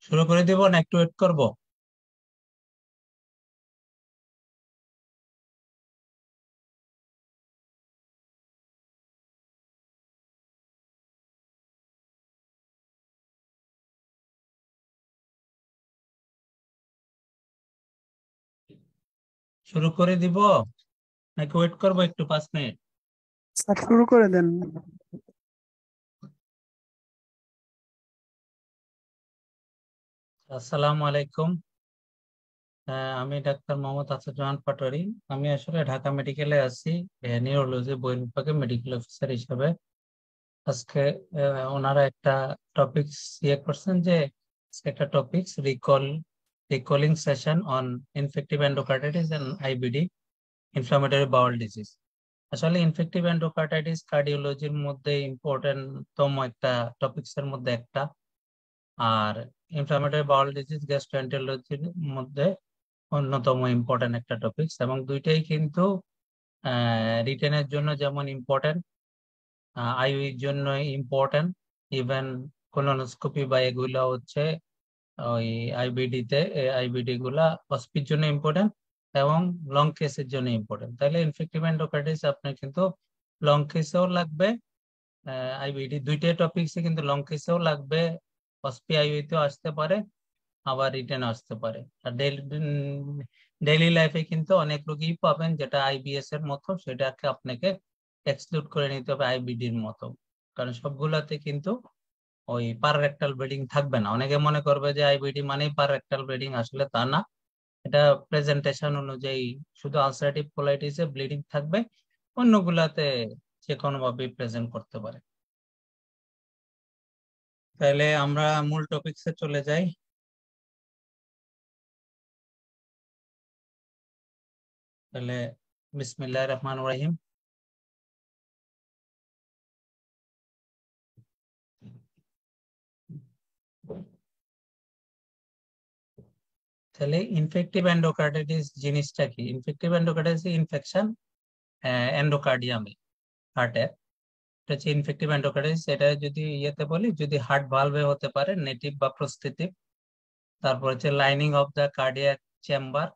শুরু করে দিব না একটু ওয়েট করব? শুরু করে দিব নাকি ওয়েট করব একটু 5 মিনিট? স্যার শুরু করে দেন। আসসালামু আলাইকুম। আমি ডাক্তার মোহাম্মদ আসাদুজ্জামান পাটোয়ারি। আমি আসলে ঢাকা মেডিকেলে আছি, নিউরোলজি বহির্বিভাগে মেডিকেল অফিসার হিসেবে। আজকে ওনারা একটা টপিকস করছেন যে আজকে একটা topics recalling session on infective endocarditis and IBD, inflammatory bowel disease. আসলে ইনফেক্টিভ এন্ডোকার্টাইটিস কার্ডিওলজির মধ্যে ইম্পর্টেন্ট তম একটা টপিকস এর মধ্যে একটা, আর ইনফ্লামেটরি বাউল ডিজিজ গ্যাস্ট্রোএন্টারোলজির মধ্যে অন্যতম ইম্পর্টেন্ট একটা টপিকস, এবং দুইটাই কিন্তু রিটেনের জন্য যেমন ইম্পর্টেন্ট, আইইউর জন্য ইম্পর্টেন্ট, ইভেন কোলোনোস্কোপি বা এগুলা হচ্ছে ওই আইবিডি তে, আইবিডি গুলা হসপির জন্য ইম্পর্টেন্ট এবং লং কেসের জন্য ইম্পর্টেন্ট। তাহলে ইনফেক্টিভ এন্ডোকার্টাইটিস আপনার কিন্তু লং কেসেও লাগবে, আইবিডি দুইটাই টপিকসে কিন্তু লং কেসেও লাগবে, হসপি আইইউতেও আসতে পারে, আবার রিটেন আসতে পারে। আর ডেইলি লাইফে কিন্তু অনেক রোগী পাবেন যেটা আইবিএস এর মতো, সেটাকে আপনাকে এক্সক্লুড করে নিতে হবে আইবিডির মতো, কারণ সবগুলাতে কিন্তু ওই পাররেক্টাল ব্লিডিং থাকবে না। অনেকে মনে করবে যে আইবিডি মানেই পাররেক্টাল ব্লিডিং, আসলে তা না। এটা প্রেজেন্টেশন অনুযায়ী শুধু আলসারেটিভ কোলাইটিসে ব্লিডিং থাকবে, অন্যগুলাতে যে কোনো ভাবে প্রেজেন্ট করতে পারে। তাহলে আমরা মূল টপিকসে চলে যাই। তাহলে বিসমিল্লাহির রহমানির রহিম। তাহলে ইনফেক্টিভ এন্ডোকার্ডিটিস জিনিসটা কি? ইনফেক্টিভ এন্ডোকার্ডিটিস ইনফেকশন এন্ডোকার্ডিয়ামে, হার্টে। এটা হচ্ছে ইনফেক্টিভ এন্ডোকার্ডিটিস। এটা যদি ইয়েতে বলি, যদি হার্ট ভালভে হতে পারে, নেটিভ বা প্রস্থেটিভ। তারপর হচ্ছে lining of the cardiac chamber,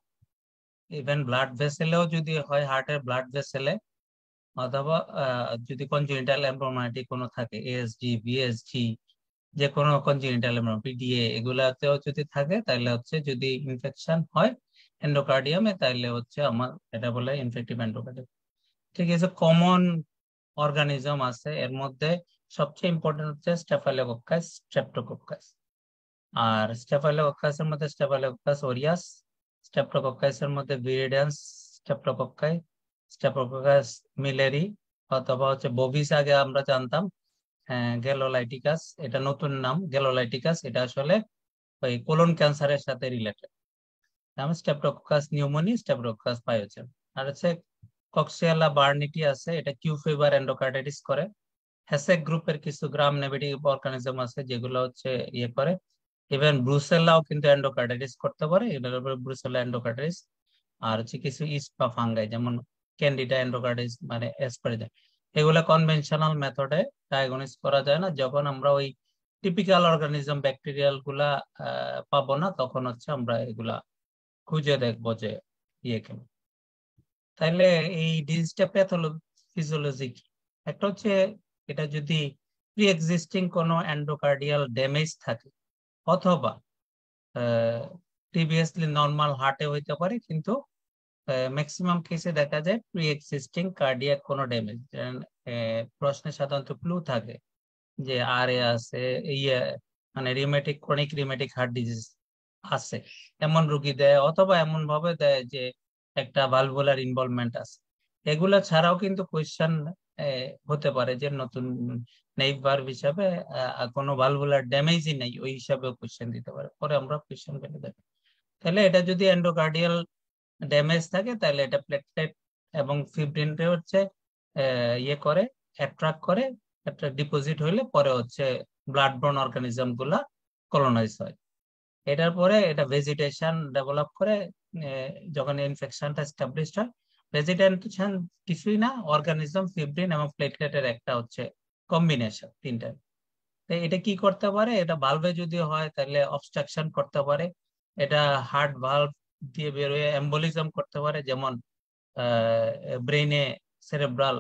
even blood ভেসেলেও যদি হয়, হার্টের ব্লাড ভেসেলে, অথবা যদি কনজেনিটাল এমব্রয়োমাইটি কোনো থাকে, এএসডি, বিএসডি, যে কোনো কনজেনিটাল পিডিএ, এগুলাতেও যদি থাকে, তাহলে হচ্ছে যদি ইনফেকশন হয় এন্ডোকার্ডিয়ামে, তাহলে হচ্ছে আমার এটা বলে ইনফেক্টিভ এন্ডোকার্ডিয়াম। ঠিক আছে, কমন অর্গানিজম আছে এর মধ্যে সবচেয়ে ইম্পর্টেন্ট হচ্ছে স্টেফাইলোকক্কাস, স্ট্রেপ্টোকক্কাস। আর স্টেফাইলোকক্কাসের মধ্যে স্টেফাইলোকক্কাস অরিয়াস, স্টেপ্টোকক্কাসের মধ্যে ভিরিডিয়ান্স স্টেপ্টোকক্কাই, স্টেপ্টোকক্কাস মিলেরি, অথবা হচ্ছে বোভিস আগে আমরা জানতাম, গ্যালোলাইটিকাস, এটা নতুন নাম গ্যালোলাইটিকাস। এটা আসলে ওই কোলন ক্যান্সারের সাথে রিলেটেড। যেমন স্টেপ্টোকক্কাস নিউমোনি, স্টেপ্টোকক্কাস পাইওজেন। আর হচ্ছে কক্সিয়ালা বার্নিটি আছে, এটা কিউ ফিভার এন্ডোকার্ডাইটিস করে। হ্যাসেক গ্রুপের কিছু গ্রাম নেগেটিভ অর্গানিজম আছে যেগুলো হচ্ছে ইয়ে করে। ইভেন ব্রুসেল্লাও কিন্তু এন্ডোকার্ডাইটিস করতে পারে, এটার উপরে ব্রুসেল্লা এন্ডোকার্ডাইটিস। আর হচ্ছে কিছু ইস্ট বা ফাঙ্গাই, যেমন ক্যান্ডিডা এন্ডোকার্ডাইটিস, মানে এসপারিজা। এগুলা কনভেনশনাল মেথডে ডায়াগনোস করা যায় না। যখন আমরা ওই টিপিক্যাল অর্গানিজম ব্যাকটেরিয়াল গুলা পাবো না, তখন হচ্ছে আমরা এগুলা খুঁজে দেখবো যে ইয়ে কেন। তাইলে এই ডিজিজটা ফিজিওলজি কি? একটা হচ্ছে, এটা যদি প্রি এক্সিস্টিং কোনো এন্ডোকার্ডিয়াল ড্যামেজ থাকে, অথবা প্রিভিয়াসলি নর্মাল হার্টে হইতে পারে, কিন্তু ম্যাক্সিমাম কেসে দেখা যায় প্রি এক্সিস্টিং কার্ডিয়াক কোনো ড্যামেজ। প্রশ্নে সাধারণত ক্লু থাকে যে আর এ আছে, ইয়ে মানে rheumatic, chronic rheumatic heart disease আছে, এমন রোগী দেয়, অথবা এমন ভাবে দেয় যে একটা ভালভুলার ইনভলভমেন্ট আছে। এগুলা ছাড়াও কিন্তু কোয়েশ্চেন হতে পারে যে নতুন নেই ভার্ভ হিসাবে কোনো ভালভুলার ড্যামেজই নেই, ওই হিসাবে কোয়েশ্চেন দিতে পারে, পরে আমরা কোয়েশ্চেন পেলে দেখি। তাহলে এটা যদি এন্ডোকার্ডিয়াল ড্যামেজ থাকে, তাহলে এটা প্লেটলেট এবং ফিব্রিনকে হচ্ছে ইয়ে করে, অ্যাট্রাক্ট করে, ডিপোজিট হইলে পরে হচ্ছে ব্লাড বর্ন অর্গানিজম গুলা কলোনাইজ হয়। এটার পরে এটা ভেজিটেশন ডেভেলপ করে। যখন ইনফেকশনটা এস্টাবলিশড হয়, ভেজিটেশন কিছুই না, অর্গানিজম, ফিব্রিন এবং প্লেটলেটের একটা হচ্ছে কম্বিনেশন, তিনটা। এটা কি করতে পারে, এটা ভালভে যদি হয় তাহলে অবস্ট্রাকশন করতে পারে, এটা হার্ট ভালভ দিয়ে বেরোয় এম্বোলিজম করতে পারে, যেমন ব্রেইনে সেরেব্রাল,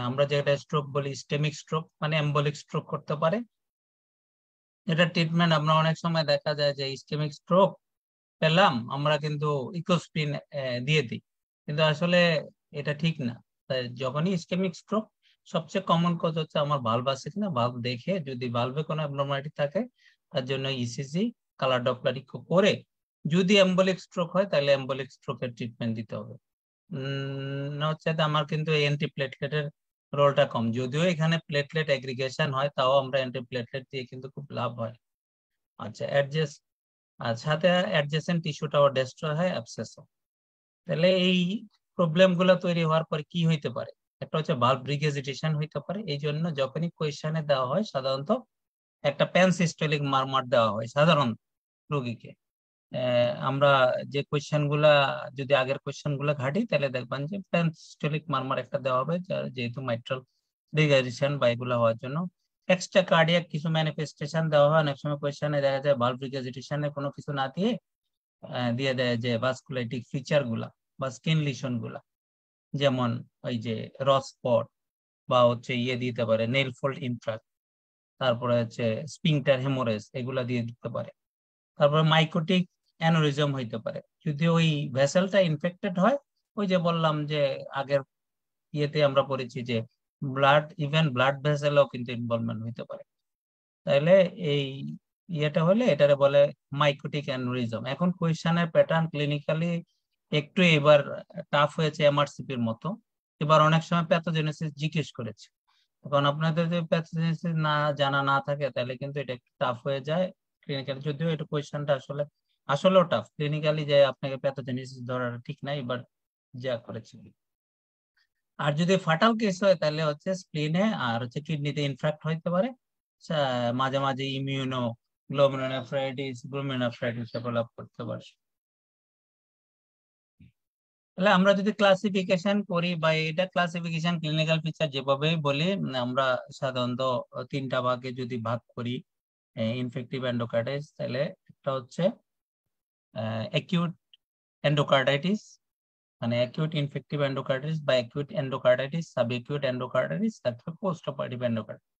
আমরা যেটা স্ট্রোক বলি ইসকেমিক স্ট্রোক, মানে এম্বলিক স্ট্রোক করতে পারে। এটা ট্রিটমেন্ট আমরা অনেক সময় দেখা যায় যে ইসকেমিক স্ট্রোক পেলাম আমরা কিন্তু ইকোস্প্রিন দিয়ে দিই, কিন্তু আসলে এটা ঠিক না। তাই যখনই ইসকেমিক স্ট্রোক, সবচেয়ে কমন কজ হচ্ছে আমার ভালভ আছে কিনা, ভালভ দেখে যদি ভালভে কোনো অ্যাবনরমালিটি থাকে তার জন্য ইসিজি কালার ডপলার ইকো করে, যদি এম্বলিক স্ট্রোক হয় তাহলে এম্বলিক স্ট্রোকের ট্রিটমেন্ট দিতে হবে। না হচ্ছে আমার কিন্তু অ্যান্টি প্লেটলেটের রোলটা কম, যদিও এখানে প্লেটলেট এগ্রিগেশন হয়, তাও আমরা অ্যান্টি প্লেটলেট দিয়ে কিন্তু খুব লাভ হয়। আচ্ছা, অ্যাডজাস্ট, আর সাথে অ্যাডজেসেন্ট টিস্যুটাও ডেস্ট্রয় হয়, অ্যাবসেস হয়। তাহলে এই প্রবলেম গুলো তৈরি হওয়ার পরে কি হইতে পারে, একটা হচ্ছে ভালভ রিগেজিটেশন হইতে পারে। এই জন্য যখনই কোয়েশ্চেনে দেওয়া হয় সাধারণত একটা প্যানসিস্টোলিক মারমার দেওয়া হয় সাধারণ রোগীকে। আমরা যে কোয়েশ্চেন গুলা, যদি আগের কোয়েশ্চেন গুলা ঘাটি তাহলে দেখবেন যে প্যানসিস্টোলিক মারমার একটা দেওয়া হবে, যেহেতু মাইট্রাল রিগেজিটেশন বা এগুলো হওয়ার জন্য। এক্সট্রা কার্ডিয়াক কিছু ম্যানিফেস্টেশন দেওয়া হয়, অনেক সময় কোয়েশ্চেনে দেখা যায় ভালভ রিগেজিটেশনে কোনো কিছু না দিয়ে দিয়ে দেয় যে ভাস্কুলাইটিক ফিচার গুলা বা স্কিন লিশন গুলা, যেমন ওই যে রস স্পট, বা হচ্ছে দিতে পারে নেল ফোল্ড ইনফ্রাক্ট, তারপরে হচ্ছে স্পিংটার হেমোরেজ, এগুলা দিয়ে দিতে পারে। তারপরে মাইকোটিক অ্যানোরিজম হইতে পারে যদি ওই ভেসেলটা ইনফেক্টেড হয়। ওই যে বললাম যে আগের আমরা পড়েছি যে ইভেন ব্লাড ভেসেলও কিন্তু ইনভলভমেন্ট হইতে পারে। তাহলে এই হলে এটারে বলে মাইকোটিক অ্যানুরিজম। এখন কোয়েশ্চেনের প্যাটার্ন ক্লিনিক্যালি একটু এবার টাফ হয়েছে এমআরসিপির মতো, এবার অনেক সময় প্যাথোজেনেসিস জিজ্ঞেস করেছে। এখন আপনাদের যদি প্যাথোজেনেসিস না জানা না থাকে তাহলে কিন্তু এটা একটু টাফ হয়ে যায় ক্লিনিক্যালি, যদিও এটা কোয়েশ্চেনটা আসলেও টাফ ক্লিনিক্যালি, যে আপনাকে প্যাথোজেনেসিস ধরার ঠিক নাই, বাট যা করেছে। আর যদি ফাটাল কেস হয় তাহলে হচ্ছে স্প্লিনে আর হচ্ছে কিডনিতে ইনফ্রাক্ট হইতে পারে, মাঝে মাঝে ইমিউনো গ্লোমেরুলোনেফ্রাইটিস গ্লোমেরুলোনেফ্রাইটিস ডেভেলপ করতে পারে। তাহলে আমরা যদি ক্লাসিফিকেশন করি বা এটা ক্লাসিফিকেশন ক্লিনিক্যাল ফিচার যেভাবেই বলি, আমরা সাধারণত তিনটা ভাগে যদি ভাগ করি ইনফেক্টিভ এন্ডোকার্ডাইটিস, তাহলে একটা হচ্ছে অ্যাকিউট এন্ডোকার্ডাইটিস, মানে অ্যাকিউট ইনফেক্টিভ এন্ডোকার্ডাইটিস বা acute endocarditis, sub acute endocarditis, তারপর পোস্ট অপারেটিভ এন্ডোকার্ডাইটিস।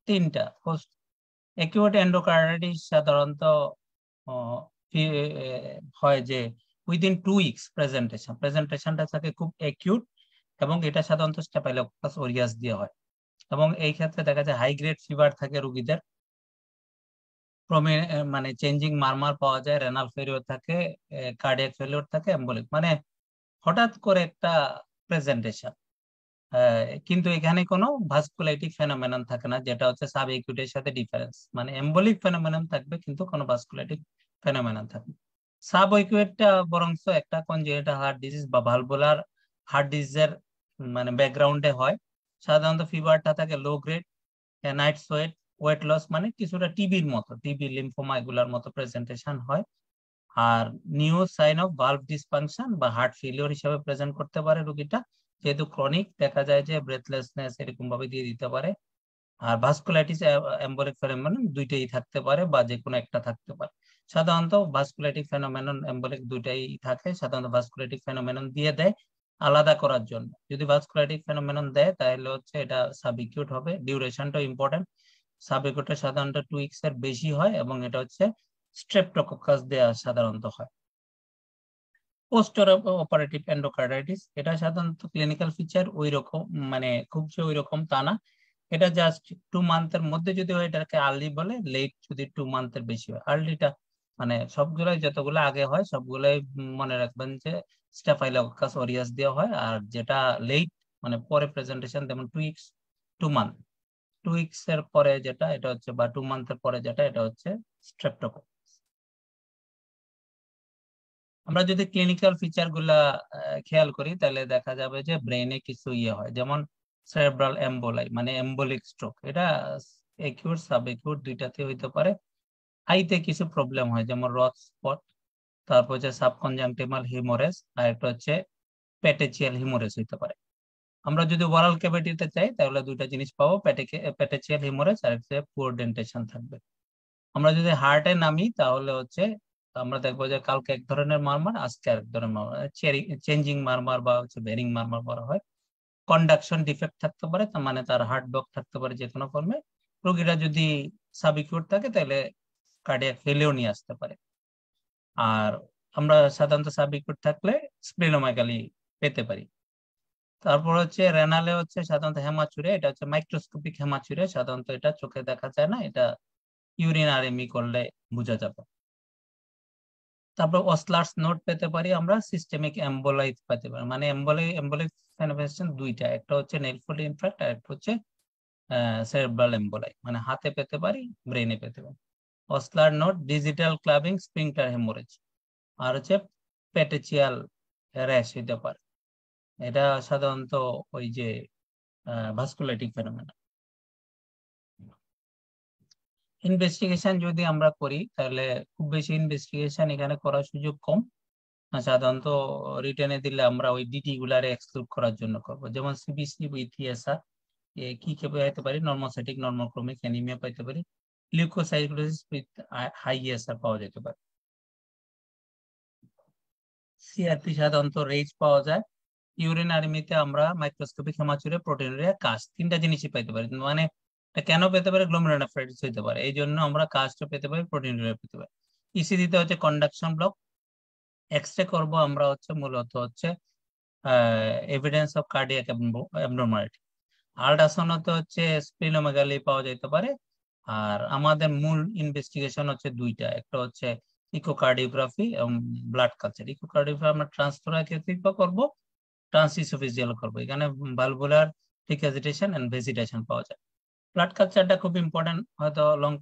তিনটা পোস্ট অ্যাকিউট এন্ডোকার্ডাইটিস সাধারণত হয় যে উইদিন 2 উইকস প্রেজেন্টেশনটা থাকে খুব অ্যাকিউট, এবং এটা সাধারণত স্টেফাইলোকোকাস অরিয়াস দিয়ে হয়। এবং এই ক্ষেত্রে দেখা যায় হাই গ্রেড ফিভার থাকে রোগীদের, মানে চেঞ্জিং মারমার পাওয়া যায়, রেনাল ফেলিওর থাকে, কার্ডিয়াক ফেলিওর থাকে, এম্বলিক, মানে হঠাৎ করে একটা প্রেজেন্টেশন। কিন্তু এখানে কোনো ভাস্কুলাইটিক ফেনোমেনন থাকে না, যেটা হচ্ছে সাব একিউটের সাথে ডিফারেন্স, মানে এম্বলিক ফেনোমেনন থাকবে কিন্তু কোনো ভাস্কুলাইটিক ফেনোমেনন থাকবে। সাব একিউটটা বরংস একটা কনজেনিটাল হার্ট ডিজিজ বা ভালভুলার হার্ট ডিজিজের মানে ব্যাকগ্রাউন্ডে হয়। সাধারণত ফিভারটা থাকে low grade, night sweat, weight loss, মানে কিছুটা টিবির মতো, টিবি লিম্ফোমা এগুলার মতো প্রেজেন্টেশন হয়। আর new sign of valve dysfunction বা হার্ট ফেলিওর হিসেবে প্রেজেন্ট করতে পারে রোগীটা, যেহেতু ক্রনিক দেখা যায় যে ব্রেথলেসনেস এরকম ভাবে দিয়ে দিতে পারে। আর ভাস্কুলাইটিস এম্বলিক ফেনোমেনন দুইটাই থাকতে পারে বা যে কোনো একটা থাকতে পারে। সাধারণত ভাস্কুলাইটিক ফেনোমেনন এম্বলিক দুইটাই থাকে, সাধারণত ভাস্কুলাইটিক ফেনোমেনন দিয়ে দেয় আলাদা করার জন্য। যদি ভাস্কুলাইটিক ফেনোমেনন দেয় তাহলে হচ্ছে এটা সাবএকিউট হবে, ডিউরেশনটা ইম্পর্টেন্ট। সাবএকিউটে সাধারণত 2 উইকস এর বেশি হয়, এবং এটা হচ্ছে স্ট্রেপ্টোকক্কাস দেয়া সাধারণত হয়। পোস্ট অপারেটিভ এন্ডোকার্ডাইটিস, এটা সাধারণত ক্লিনিক্যাল ফিচার ওই রকম, মানে খুব যে ওই রকম তা না, এটা জাস্ট 2 মান্থের মধ্যে যদি হয় এটাকে আর্লি বলে, লেট যদি 2 মান্থের বেশি হয়। আর্লিটা মানে সবগুলাই যতগুলো আগে হয় সবগুলাই মনে রাখবেন যে স্টাফাইলোকাস অরিয়াস দেওয়া হয়, আর যেটা লেট মানে পরে প্রেজেন্টেশন, যেমন 2 উইকস, 2 মান্থ, 2 উইকস এর পরে যেটা এটা হচ্ছে, বা 2 মান্থের পরে যেটা এটা হচ্ছে স্ট্রেপ্টোকোকাস। আমরা যদি ক্লিনিক্যাল ফিচার গুলা খেয়াল করি তাহলে দেখা যাবে যে ব্রেনে কিছু হয়, যেমন সেরেব্রাল এম্বোলাই মানে এম্বলিক স্ট্রোক, এটা একিউট সাব একিউট দুইটাতে হইতে পারে। আইতে কিছু প্রবলেম হয়, যেমন রথ স্পট, তারপর হচ্ছে সাবকনজাংটিভাল হিমোরেজ, আর একটা হচ্ছে পেটেচিয়াল হিমোরেজ হইতে পারে। আমরা যদি ওরাল ক্যাভিটিতে চাই তাহলে দুইটা জিনিস পাবো, পেটেচিয়াল হিমোরেজ আর একটা পুয়ার ডেন্টেশন থাকবে। আমরা যদি হার্টে নামি তাহলে হচ্ছে আমরা দেখবো যে কালকে এক ধরনের মারমার, আজকে আরেক ধরনের মারমার, চেঞ্জিং মারমার বা হচ্ছে বেরিং মারমার বলা হয়। কন্ডাকশন ডিফেক্ট থাকতে পারে, তার মানে তার হার্ট ব্লক থাকতে পারে যে কোনো ফর্মে। রোগীরা যদি সাবিকিউর থাকে তাহলে কার্ডিয়াক ফেলিও নিয়ে আসতে পারে। আর আমরা সাধারণত সাবিকিউর থাকলে স্প্লেনোমেগালি পেতে পারি। তারপর হচ্ছে রেনালে হচ্ছে সাধারণত হেমাচুরিয়া, এটা হচ্ছে মাইক্রোস্কোপিক হেমাচুরিয়া, সাধারণত এটা চোখে দেখা যায় না, এটা ইউরিন আরএমই করলে বোঝা যাবে। তারপর অসলার্স নোট পেতে পারি আমরা, সিস্টেমিক এম্বোলাই পেতে পারি, মানে এম্বোলিক ম্যানিফেস্টেশন দুইটা, একটা হচ্ছে নেলফুল ইনফ্রাক্ট আর একটা হচ্ছে সেরেব্রাল এম্বোলাই, মানে হাতে পেতে পারি, ব্রেনে পেতে পারি। অসলার নোট ডিজিটাল ক্লাবিং স্প্রিংটার হেমোরেজ, আর হচ্ছে পেটেচিয়াল র্যাশ হইতে পারে, এটা সাধারণত ওই যে ভাস্কুলাইটিক ফেনোমেনা। ইনভেস্টিগেশন যদি আমরা করি তাহলে খুব বেশি ইনভেস্টিগেশন এখানে করার সুযোগ কম। সাধারণত রিটেনে দিলে আমরা ওই ডিটি গুলারে এক্সক্লুড করার জন্য করব, যেমন সিবিসি উইথ ইএসআর কি কি পাইতে পারি, নরমোসাইটিক নরমোক্রোমিক অ্যানিমিয়া পাইতে পারি, লিউকোসাইটোসিস উইথ হাই ইএসআর পাওয়া যেতে পারে। সিআরপি সাধারণত রেজ পাওয়া যায়। ইউরিন আরএমইতে আমরা মাইক্রোস্কোপিক হেমাচুরিয়া, প্রোটিনুরিয়া, কাস্ট তিনটা জিনিসই পাইতে পারি, মানে এটা কেন পেতে পারে, গ্লোমেরুলোনেফ্রাইটিস হইতে পারে, এই জন্য আমরা কাস্টও পেতে পারি, প্রোটিনুরিয়া পেতে পারি। ইসিজিতে হচ্ছে কন্ডাকশন ব্লক। এক্সরে করব আমরা হচ্ছে মূলত হচ্ছে এভিডেন্স অফ কার্ডিয়াক অ্যাবনরমালিটি। আল্ট্রাসাউন্ড হচ্ছে স্প্লিনোমেগালি পাওয়া যেতে পারে। আর আমাদের মূল ইনভেস্টিগেশন হচ্ছে দুইটা, একটা হচ্ছে ইকোকার্ডিওগ্রাফি এবং ব্লাড কালচার। ইকোকার্ডিওগ্রাফি আমরা ট্রান্সথোরাকিক করব, ট্রান্সইসোফেজিয়াল করব, এখানে ভালভুলার ডিক্যাজিটেশন এন্ড ভেজিটেশন পাওয়া যায়। ব্লাড কালচারটা খুব ইম্পর্টেন্ট, হয়তো লং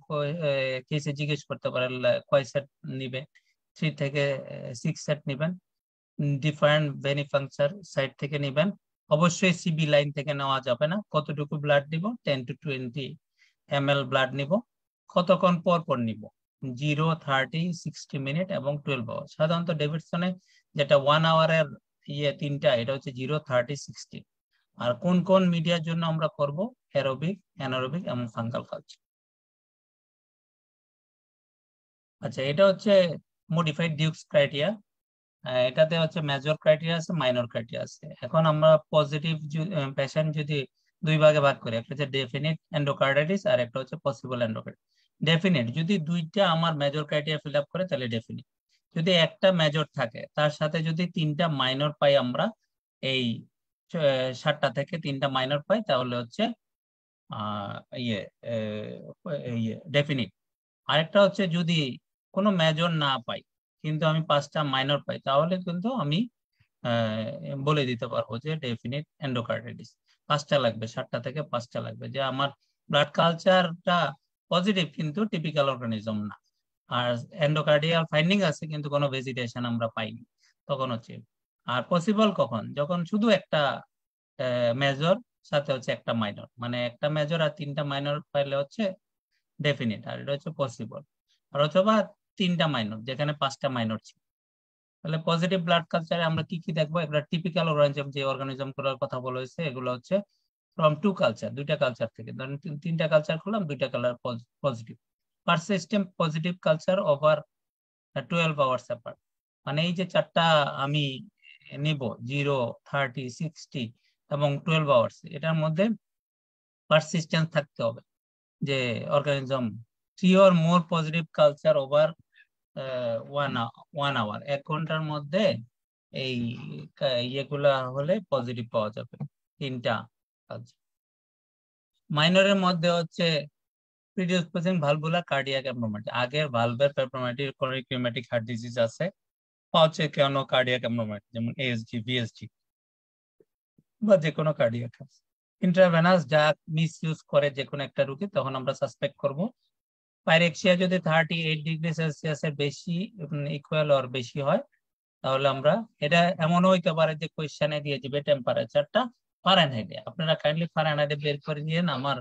কেসে জিজ্ঞেস করতে পারে কয় সেট নিবে, 3 থেকে 6 সেট নিবেন। ডিফারেন্ট ভেনিফাংচার সাইড থেকে নিবেন, অবশ্যই সিবি লাইন থেকে নেওয়া যাবে না। কতটুকু ব্লাড নিব, 10 to 20 ml ব্লাড নিব। কতক্ষণ পর পর নিব, 0, 30, 60 মিনিট এবং 12 আওয়ার। সাধারণত ডেভিডসনে যেটা 1 আওয়ারের তিনটা, এটা হচ্ছে 0, 30, 60। আর কোন কোন মিডিয়ার জন্য আমরা করব, অ্যারোবিক, অ্যানারোবিক এবং ফাঙ্গাল কালচার। আচ্ছা, এটা হচ্ছে মডিফাইড ডিউকস ক্রাইটেরিয়া। এটাতে হচ্ছে মেজর ক্রাইটেরিয়া আছে, মাইনর ক্রাইটেরিয়া আছে। এখন আমরা পজিটিভ পেশেন্ট যদি দুই ভাগে ভাগ করি, একটা হচ্ছে ডেফিনিট এন্ডোকার্ডাইটিস আর একটা হচ্ছে পসিবল এন্ডোকার্ডাইটিস। ডেফিনিট যদি দুইটা আমার মেজর ক্রাইটেরিয়া ফিল আপ করে তাহলে ডেফিনিট। যদি একটা মেজর থাকে তার সাথে যদি 3টা মাইনর পাই আমরা, এই 7টা থেকে 3টা মাইনর পাই, তাহলে হচ্ছে ইয়ে ডেফিনিট। আরেকটা হচ্ছে যদি কোনো মেজর না পাই কিন্তু আমি 5টা মাইনর পাই, তাহলে কিন্তু আমি বলে দিতে পারবো যে ডেফিনিট এন্ডোকার্ডাইটিস। 5টা লাগবে, 7টা থেকে 5টা লাগবে, যে আমার ব্লাড কালচারটা পজিটিভ কিন্তু টিপিক্যাল অর্গানিজম না, আর এন্ডোকার্ডিয়াল ফাইন্ডিং আছে কিন্তু কোনো ভেজিটেশন আমরা পাইনি, তখন হচ্ছে। আর পসিবল কখন, যখন শুধু একটা মেজর সাথে হচ্ছে একটা মাইনর, মানে একটা মেজর আর 3টা মাইনর পাইলে হচ্ছে ডেফিনিট, আর এটা হচ্ছে পসিবল। আর অথবা 3টা মাইনর যেখানে 5টা মাইনর ছিল। তাহলে পজিটিভ ব্লাড কালচারে আমরা কি কি দেখবো, একটা টিপিক্যাল অর্গানিজম, যে অর্গানিজম গুলোর কথা বলা হয়েছে এগুলো হচ্ছে ফ্রম 2 কালচার, দুইটা কালচার থেকে। ধরেন 3টা কালচার করলাম, 2টা colour positive. Persistent positive culture over 12 hours apart, মানে এই যে 4টা আমি নিব, 0, 30, 60 এবং 12 আওয়ার্স, এটার মধ্যে পারসিস্টেন্স থাকতে হবে, যে organism 3 or more positive culture over 1 hour, 1 ঘন্টার মধ্যে এই ইয়েগুলা হলে পজিটিভ পাওয়া যাবে 3টা কালচার। মাইনরের মধ্যে হচ্ছে প্রিডিসপোজিং ভালভুলার কার্ডিয়াক অ্যাবনরমালিটি, আগের ভালভের abnormality, chronic rheumatic heart disease আছে, হচ্ছে কেন কার্ডিয়াক অ্যাবনরমালিটি, যেমন এএসজি, ভিএসজি বা যে কোনো কার্ডিয়াক। ইন্ট্রাভেনাস যা মিস ইউজ করে যে কোনো একটা রোগী, তখন আমরা সাসপেক্ট করব। পাইরেক্সিয়া যদি 38 ডিগ্রি সেলসিয়াসের বেশি ইকুয়াল অর বেশি হয়, তাহলে আমরা, এটা এমনও হইতে পারে যে কোয়েশ্চেনে দিয়ে দিবে টেম্পারেচারটা ফারেনহাইটে, আপনারা কাইন্ডলি ফারেনহাইটে বের করে দিয়েন, আমার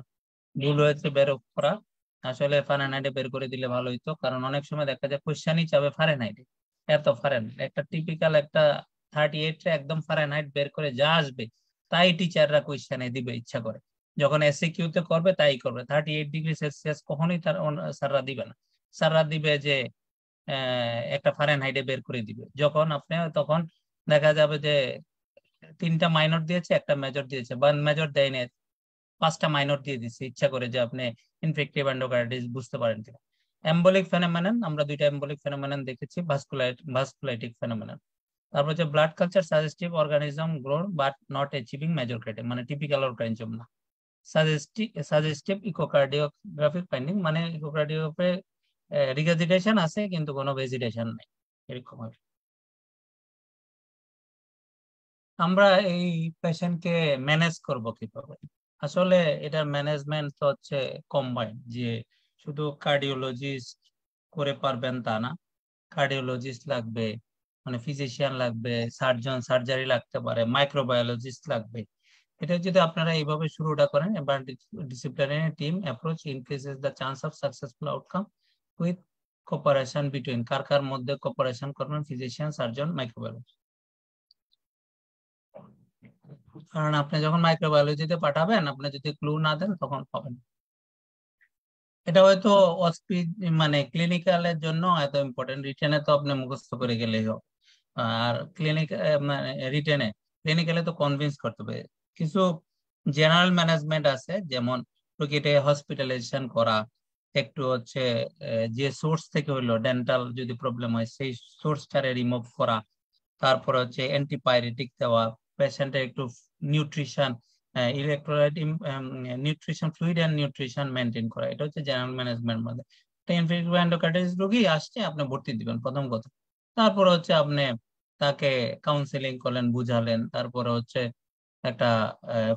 ভুল হয়েছে বের করা, আসলে ফারেনহাইটে বের করে দিলে ভালো হইতো, কারণ অনেক সময় দেখা যায় কোয়েশ্চেনই চাবে ফারেনহাইটে, এত ফারেনহাইট, একটা টিপিক্যাল একটা 38 একদম ফারেনহাইট বের করে যা আসবে তাই টিচাররা কোয়েশ্চেনে দিবে ইচ্ছা করে। যখন এসএকিউ তে করবে তাই করবে। 38°C কখনোই স্যাররা দিবে না। স্যাররা দিবে যে একটা ফারেনহাইটে বের করে দিবে। যখন আপনি তখন দেখা যাবে যে 3টা মাইনর দিয়েছে, একটা মেজর দিয়েছে, বা মেজর দেয়নি, 5টা মাইনর দিয়ে দিচ্ছে ইচ্ছা করে, যে আপনি ইনফেক্টিভ এন্ডোকার্ডিটিস বুঝতে পারেন কিনা। এম্বলিক ফেনোমেনন, আমরা 2টা এম্বলিক ফেনোমেনন দেখেছি, ভাস্কুলাইটিক ফেনোমেনন। তারপর যে blood culture suggestive organism grow but not achieving major criteria, মানে টিপিক্যাল অর্গানিজম না। সাজেস্টিভ ইকোকার্ডিওগ্রাফিক ফাইন্ডিং, মানে ইকোকার্ডিওগ্রাফে রিগাজিটেশন আছে কিন্তু কোনো ভেজিটেশন নেই, এরকম হবে। আমরা এই পেশেন্টকে ম্যানেজ করব কিভাবে? আসলে এটার ম্যানেজমেন্ট তো হচ্ছে কম্বাইন, যে শুধু কার্ডিওলজিস্ট করে পারবেন তা না। কার্ডিওলজিস্ট লাগবে, মানে ফিজিশিয়ান লাগবে, সার্জন, সার্জারি লাগতে পারে, মাইক্রোবায়োলজিস্ট লাগবে। এটা যদি আপনারা এইভাবে শুরুটা করেন, এবার disciplinary team approach increases the chance of successful outcome with cooperation between, কার কার মধ্যে কোঅপারেশন করবেন, ফিজিশিয়ান, সার্জন, মাইক্রোবায়োলজি। কারণ আপনি যখন মাইক্রোবায়োলজিতে পাঠাবেন, আপনি যদি ক্লু না দেন তখন পাবেন। এটা হয়তো মানে ক্লিনিক্যালের জন্য এত ইম্পর্টেন্ট, রিটেনে তো আপনি মুখস্থ করে গেলেই হবে। আর মানে রিটেনে, ক্লিনিক্যালে তো কনভিন্স করতে হবে। কিছু জেনারেল ম্যানেজমেন্ট আছে, যেমন রোগীকে হসপিটালাইজেশন করা, একটু হচ্ছে যে সোর্স থেকে হইলো, ডেন্টাল যদি প্রবলেম হয় সেই সোর্সটারে রিমুভ করা, তারপর হচ্ছে অ্যান্টিপাইরেটিক দেওয়া, পেশেন্টের একটু nutrition, electrolyte nutrition, fluid and nutrition maintain করা। এটা হচ্ছে জেনারেল ম্যানেজমেন্ট মধ্যে। ইনফেক্টিভ এন্ডোকার্ডিটিস রোগী আসছে, আপনি ভর্তি দিবেন প্রথম কথা। তারপর হচ্ছে আপনি তাকে কাউন্সেলিং করলেন, বুঝালেন, তারপরে হচ্ছে একটা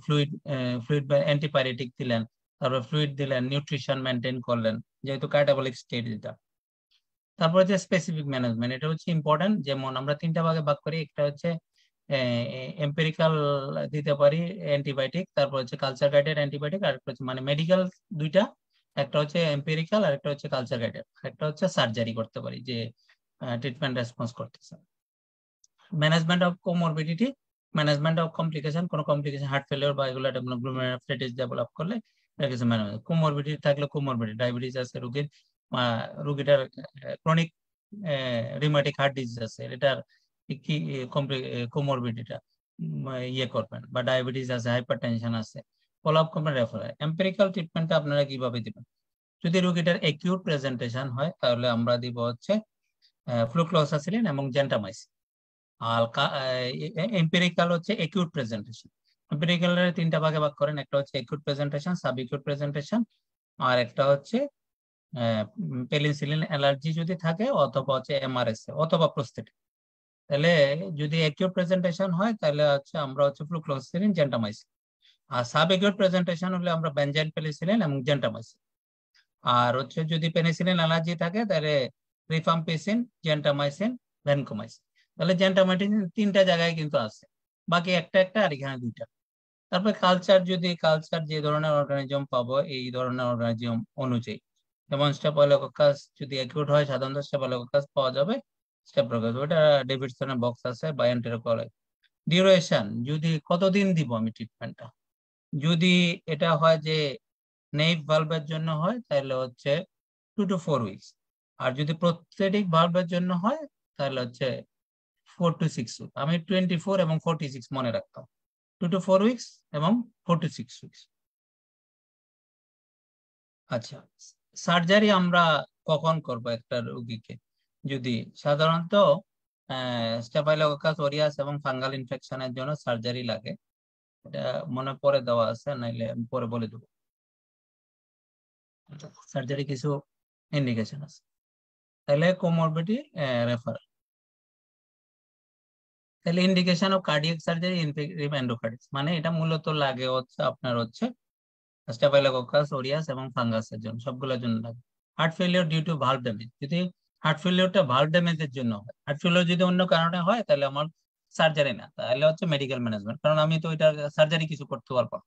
ফ্লুইড ফ্লুইড অ্যান্টিপাইরেটিক দিলেন, তারপর ফ্লুইড দিলেন, নিউট্রিশন মেনটেন করলেন, যেহেতু ক্যাটাবলিক স্টেট এটা। তারপরে যে স্পেসিফিক ম্যানেজমেন্ট, এটা হচ্ছে ইম্পর্টেন্ট। যেমন আমরা 3টা ভাগে ভাগ করি, একটা হচ্ছে এম্পিরিক্যাল দিতে পারি অ্যান্টিবায়োটিক, তারপর হচ্ছে কালচার গাইডেড অ্যান্টিবায়োটিক, আর একটা হচ্ছে মানে মেডিকেল 2টা, একটা হচ্ছে এম্পিরিক্যাল আর একটা হচ্ছে কালচার গাইডেড, একটা হচ্ছে সার্জারি করতে পারি যে ট্রিটমেন্ট রেসপন্স করতেছে। Management of comorbidity, management of complication, কোনো কমপ্লিকেশন, হার্ট ফেলিওর বা এগুলো গ্লোমেরুলার ডেভেলপ করলে এটা কিছু ম্যানেজমেন্ট। কোমরবিডিটি থাকলে কোমরবিডিটি, ডায়াবেটিস আছে রোগীর, রোগীটার ক্রনিক রিউমাটিক হার্ট ডিজিজ আছে, এটার কি কোমরবিডিটা ইয়ে করবেন, বা ডায়াবেটিস আছে, হাইপারটেনশন আছে, ফলো আপ করবেন, রেফার। এম্পিরিক্যাল ট্রিটমেন্টটা আপনারা কিভাবে দিবেন? যদি রোগীটার অ্যাকিউট প্রেজেন্টেশন হয় তাহলে আমরা দিব হচ্ছে ফ্লুক্লোসাসিলিন এবং জেন্টামাইসিন। আর এম্পিরিক্যাল হচ্ছে একিউট প্রেজেন্টেশন। এম্পিরিক্যালের 3টা ভাগে ভাগ করেন, একটা হচ্ছে acute presentation, sub acute presentation, আর একটা হচ্ছে পেনিসিলিন অ্যালার্জি যদি থাকে, অথবা হচ্ছে এমআরএস অথবা প্রোস্টেটিক। তাহলে যদি একিউট প্রেজেন্টেশন হয় তাহলে হচ্ছে আমরা হচ্ছে ফ্লুক্লোসাসিলিন, জেন্টামাইসিন। আর সাব একিউট প্রেজেন্টেশন হলে আমরা বেনজাইল পেনিসিলিন এবং জেন্টামাইসিন। আর হচ্ছে যদি পেনিসিলিন অ্যালার্জি থাকে তাহলে রিফাম্পিসিন, জেন্টামাইসিন, ভ্যানকোমাইসিন। তাহলে জেন্টামাইসিন 3টা জায়গায় কিন্তু আছে, বাকি একটা একটা, আর এখানে 2টা। তারপর কালচার, যদি কালচার যে ধরনের অর্গানিজম পাবো এই ধরনের অর্গানিজম অনুযায়ী, যেমন স্টেফিলোকোকাস যদি অ্যাকিউট হয় সাধারণত স্টেফিলোকোকাস পাওয়া যাবে, স্টেফিলোকোকাস ওটা ডেভিডসনের বক্স আছে বা এন্টেরোকলে। ডিউরেশন, যদি কতদিন দিব আমি ট্রিটমেন্টটা, যদি এটা হয় যে নেইভ ভালভের জন্য হয় তাহলে হচ্ছে 2 to 4 উইকস, আর যদি প্রস্থেটিক ভালভের জন্য হয় তাহলে হচ্ছে 4 to 6 উইকস। আমি 24 এবং 46 মনে রাখতাম, 2 to 4 উইকস এবং 4 to 6 উইকস। আচ্ছা, সার্জারি আমরা কখন করব একটা রোগীকে? যদি সাধারণত স্টেফিলোকোকাস অরিয়াস এবং ফাঙ্গাল ইনফেকশনের জন্য সার্জারি লাগে, এটা মনে পড়ে দেওয়া আছে, নাইলে আমি পরে বলে দেবো। সার্জারি কিছু ইন্ডিকেশন আছে, তাহলে কোমরবিডিটি রেফারেল। তাহলে indication of cardiac surgery infective endocarditis, মানে এটা মূলত লাগে হচ্ছে আপনার হচ্ছে স্টেফিলোকোকাস অরিয়াস এবং ফাঙ্গাসের জন্য, সবগুলোর জন্য লাগে। Heart failure due to valve damage, যদি হার্ট ফেলিওরটা ভালভ ড্যামেজের জন্য হয়, হার্ট ফেলিওর যদি অন্য কারণে হয় তাহলে আমার সার্জারি না, তাহলে হচ্ছে মেডিকেল ম্যানেজমেন্ট, কারণ আমি তো এটা সার্জারি কিছু করতে পারবো না।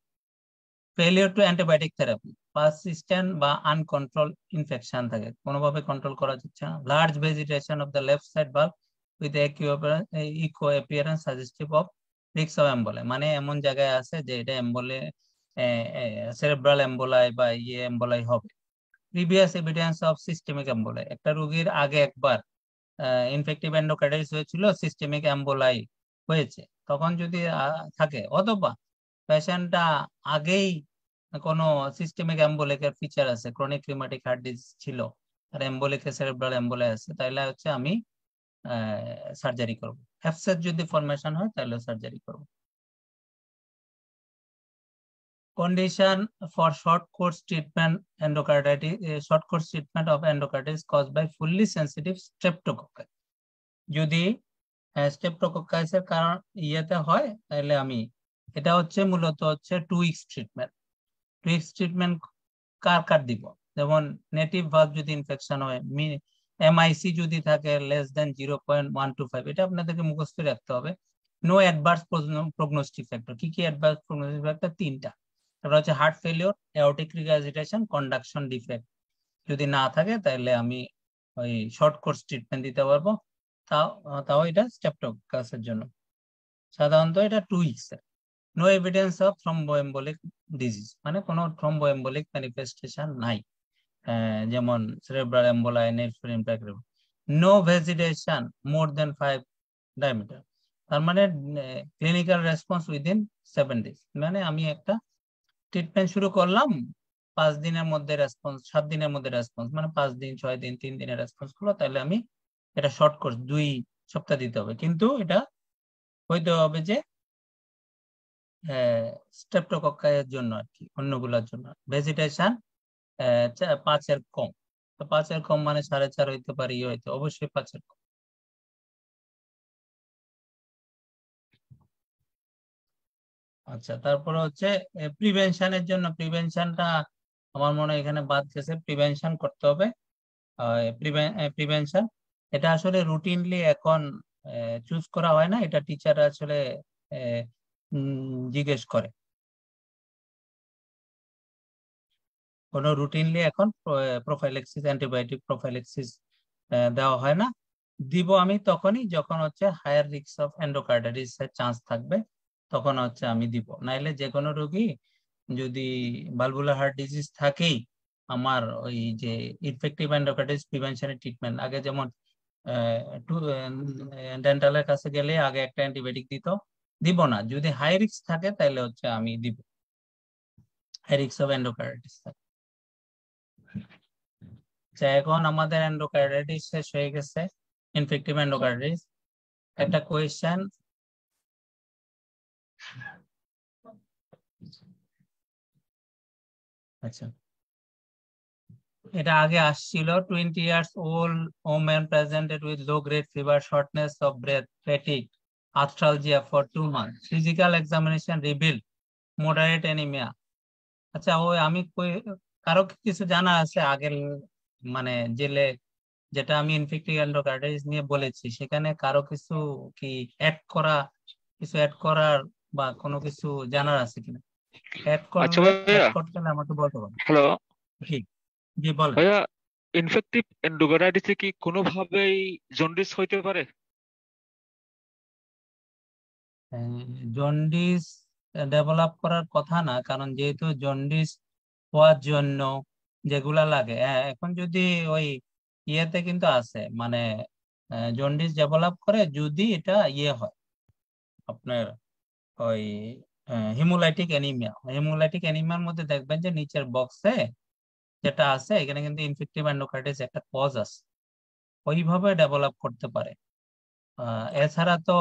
Failure to antibiotic therapy, persistent বা আনকন্ট্রোল ইনফেকশন থাকে, কোনোভাবে কন্ট্রোল করা যাচ্ছে না। Large vegetation of the left side valve with echo appearance suggestive of risk of emboli মানে এমন জায়গায় আছে যে এটা এম্বোলে সেরেব্রাল এম্বোলাই বা এম্বোলাই হবে। প্রিভিয়াস এভিডেন্স অফ সিস্টেমিক এম্বোলাই, একটা রোগীর আগে একবার ইনফেক্টিভ এন্ডোকার্ডাইটিস হয়েছিল, সিস্টেমিক এম্বোলাই হয়েছে, তখন যদি থাকে, অথবা পেশেন্টটা আগেই কোনো সিস্টেমিক এম্বোলিকের ফিচার আছে, ক্রনিক রিউমাটিক হার্ট ডিজিজ ছিল আর এম্বোলিক সেরেব্রাল এম্বোলাই আছে, তাহলে হচ্ছে আমি সার্জারি করব। হ্যাপসেট যদি ফরমেশন হয় তাহলে সার্জারি করব। Condition for short course treatment endocarditis, short course treatment of endocarditis caused by fully sensitive streptococcus. যদি streptococcus এর কারণ ইয়েতে হয় তাহলে আমি, এটা হচ্ছে মূলত হচ্ছে 2 weeks ট্রিটমেন্ট। 2 weeks ট্রিটমেন্ট কার কার দিব, যেমন নেটিভ ভালভ যদি ইনফেকশন হয়, এমআইসি যদি থাকে লেস দেন 0.125, এটা আপনাদেরকে মুখস্থ রাখতে হবে। নো অ্যাডভার্স প্রগনোস্টিক ফ্যাক্টর, কি কি অ্যাডভার্স প্রগনোস্টিক ফ্যাক্টর? 3টা। তারপর হচ্ছে heart failure, aortic regurgitation, conduction defect. যদি না থাকে তাহলে আমি ওই শর্ট কোর্স ট্রিটমেন্ট দিতে পারবো, তাও এটা স্ট্রেপ্টোকাসের জন্য। সাধারণত এটা 2 weeks এর। নো এভিডেন্স অফ থ্রম্বোএম্বোলিক ডিজিজ, মানে কোনো থ্রম্বোএম্বোলিক ম্যানিফেস্টেশন নাই, যেমন সেরেব্রাল এম্বোলাই, নেফ্রিন প্যাক্রিম। নো ভেজিটেশন মোর দেন 5 ডায়ামিটার, তার মানে ক্লিনিক্যাল রেসপন্স উইদিন 7 days, মানে আমি একটা ট্রিটমেন্ট শুরু করলাম, 5 দিনের মধ্যে রেসপন্স, 7 দিনের মধ্যে রেসপন্স, মানে 5 দিন 6 দিন 3 দিনের রেসপন্স হলো, তাহলে আমি এটা শর্ট কোর্স 2 সপ্তাহ দিতে হবে। কিন্তু এটা হইতে হবে যে স্ট্রেপ্টোকক্কাসের জন্য আর কি, অন্যগুলোর জন্য। ভেজিটেশন 5 কম, তো 5 কম মানে 4.5 হইতে পারে, হইতে অবশ্যই 5 কম। আচ্ছা, তারপরে হচ্ছে প্রিভেনশনের জন্য, প্রিভেনশনটা আমার মনে হয় এখানে বাদ গেছে, প্রিভেনশন করতে হবে। প্রিভেনশন এটা আসলে রুটিনলি এখন চুজ করা হয় না, এটা টিচার আসলে জিজ্ঞেস করে, কোনো রুটিনলি এখন প্রোফাইলেক্সিস, অ্যান্টিবায়োটিক প্রোফাইলেক্সিস দেওয়া হয় না। দিব আমি তখনই যখন হচ্ছে হায়ার রিস্ক অফ এন্ডোকার্ডাইটিস এর চান্স থাকবে, তখন হচ্ছে আমি দিব। নাইলে যে কোনো রোগী যদি ভালভুলার হার্ট ডিজিজ থাকেই, আমার ওই যে ইনফেক্টিভ এন্ডোকার্ডাইটিস প্রিভেনশনের ট্রিটমেন্ট আগে, যেমন ডেন্টালের কাছে গেলে আগে একটা অ্যান্টিবায়োটিক দিব না, যদি হাই রিস্ক থাকে তাহলে হচ্ছে আমি দিব, হাই রিস্ক অফ এন্ডোকার্ডাইটিস থাকে। আচ্ছা, এখন আমাদের এন্ডোকার্ডাইটিস শেষ হয়ে গেছে, ইনফেক্টিভ এন্ডোকার্ডাইটিস। একটা কোয়েশ্চেন, আচ্ছা এটা আগে আসছিল, 20 years old woman presented with low grade fever, shortness of breath, fatigue, arthralgia for 2 months. Physical examination revealed moderate anemia. আচ্ছা, ওই আমি কারো কিছু জানা আছে আগের, মানে যেটা আমি ইনফেক্টিভ এন্ডোকার্ডাইটিস নিয়ে বলেছি, সেখানে কারো কিছু কি অ্যাড করার বা কোনো কিছু জানার আছে কিনা? আচ্ছা ভাইয়া, করতে হলে আমাকে বলতে পারো। হ্যালো জি, জি বলেন। ভাইয়া, ইনফেক্টিভ এন্ডোকার্ডাইটিসে কি কোনোভাবেই জন্ডিস হইতে পারে? জন্ডিস ডেভেলপ করার কথা না, কারণ যেহেতু জন্ডিস হওয়ার জন্য যেগুলা লাগে, এখন যদি ওই ইয়েতে কিন্তু আছে, মানে জন্ডিস ডেভেলপ করে যদি এটা হয় আপনার ওই হিমোলাইটিক অ্যানিমিয়া। হিমোলাইটিক অ্যানিমিয়ার মধ্যে দেখবেন যে নিচের বক্সে যেটা আছে, এখানে কিন্তু ইনফেক্টিভ এন্ডোকার্ডিটিস একটা কজ আছে, ওইভাবে ডেভেলপ করতে পারে। এছাড়া তো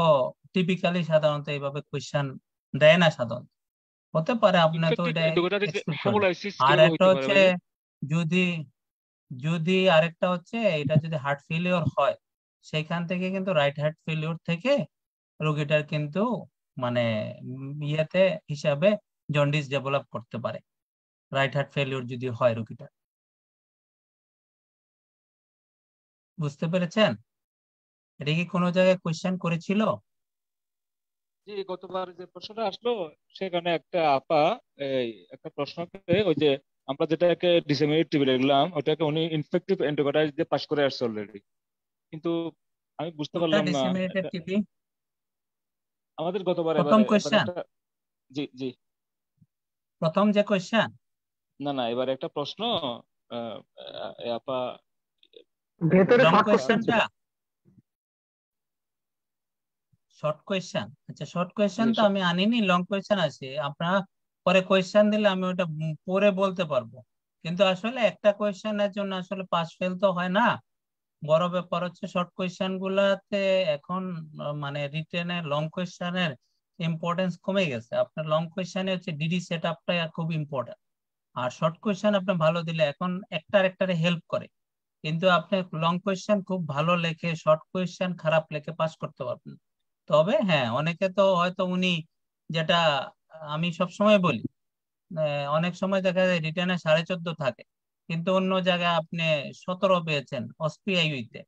টিপিক্যালি সাধারণত এইভাবে কোয়েশ্চেন দেয় না, সাধারণত হতে পারে আপনি তো ইনফেক্টিভ এটা এন্ডোকার্ডাইটিসে এক্সপেক্ট করেন। হেমোলাইসিস আর কিভাবে একটা হইতে পারে হচ্ছে, ভাইয়া? যদি যদি আরেকটা হচ্ছে, এটা যদি হার্ট ফেলিওর হয়, সেখান থেকে কিন্তু রাইট হার্ট ফেলিওর থেকে রোগীটার কিন্তু মানে ইয়েতে হিসাবে জন্ডিস ডেভেলপ করতে পারে, রাইট হার্ট ফেলিওর যদি হয় রোগীটা। বুঝতে পেরেছেন? এটা কি কোনো জায়গায় কোয়েশ্চেন করেছিল? জি, গতবার যে প্রশ্নটা আসলো সেখানে একটা আপা একটা প্রশ্ন করে, ওই যে আমরা যেটাকে ডিসেমিনেট টিবি লিখলাম ওটাকে উনি ইনফেক্টিভ এন্ডোকার্ডাইটিস দিয়ে পাশ করে আসছে অলরেডি, কিন্তু আমি বুঝতে কোনটা পারলাম না ডিসেমিনেটেড টিবি? আমাদের গতবার প্রথম এবার কোয়েশ্চেন, একটা, জি জি, প্রথম যে কোয়েশ্চেন, না এবার একটা প্রশ্ন, আপা ভেতরে লং শর্ট কোশ্চেন ছিল। কোয়েশ্চেনটা, শর্ট কোয়েশ্চেন, আচ্ছা শর্ট কোয়েশ্চেন তো আমি আনিনি, লং কোয়েশ্চেন আছে। আপনারা পরে কোয়েশ্চেন দিলে আমি ওটা পরে বলতে পারবো। কিন্তু আসলে একটা কোয়েশ্চেনের জন্য আসলে পাস ফেল তো হয় না। বড় ব্যাপার হচ্ছে শর্ট কোয়েশ্চেন গুলাতে এখন মানে রিটেনে লং কোয়েশ্চেনের ইম্পর্টেন্স কমে গেছে। আপনার লং কোয়েশ্চেনে হচ্ছে ডিডি সেট আপটা খুব ইম্পর্টেন্ট। আর শর্ট কোয়েশ্চেন আপনি ভালো দিলে এখন একটার একটারে হেল্প করে। কিন্তু আপনি লং কোয়েশ্চেন খুব ভালো লেখে শর্ট কোয়েশ্চেন খারাপ লেখে পাস করতে পারবেন। তবে হ্যাঁ, অনেকে তো হয়তো উনি যেটা আমি সব সময় বলি, অনেক সময় দেখা যায় রিটেনে 14.5 থাকে, কিন্তু অন্য জায়গায় আপনি 17 পেয়েছেন অসপিআইতে,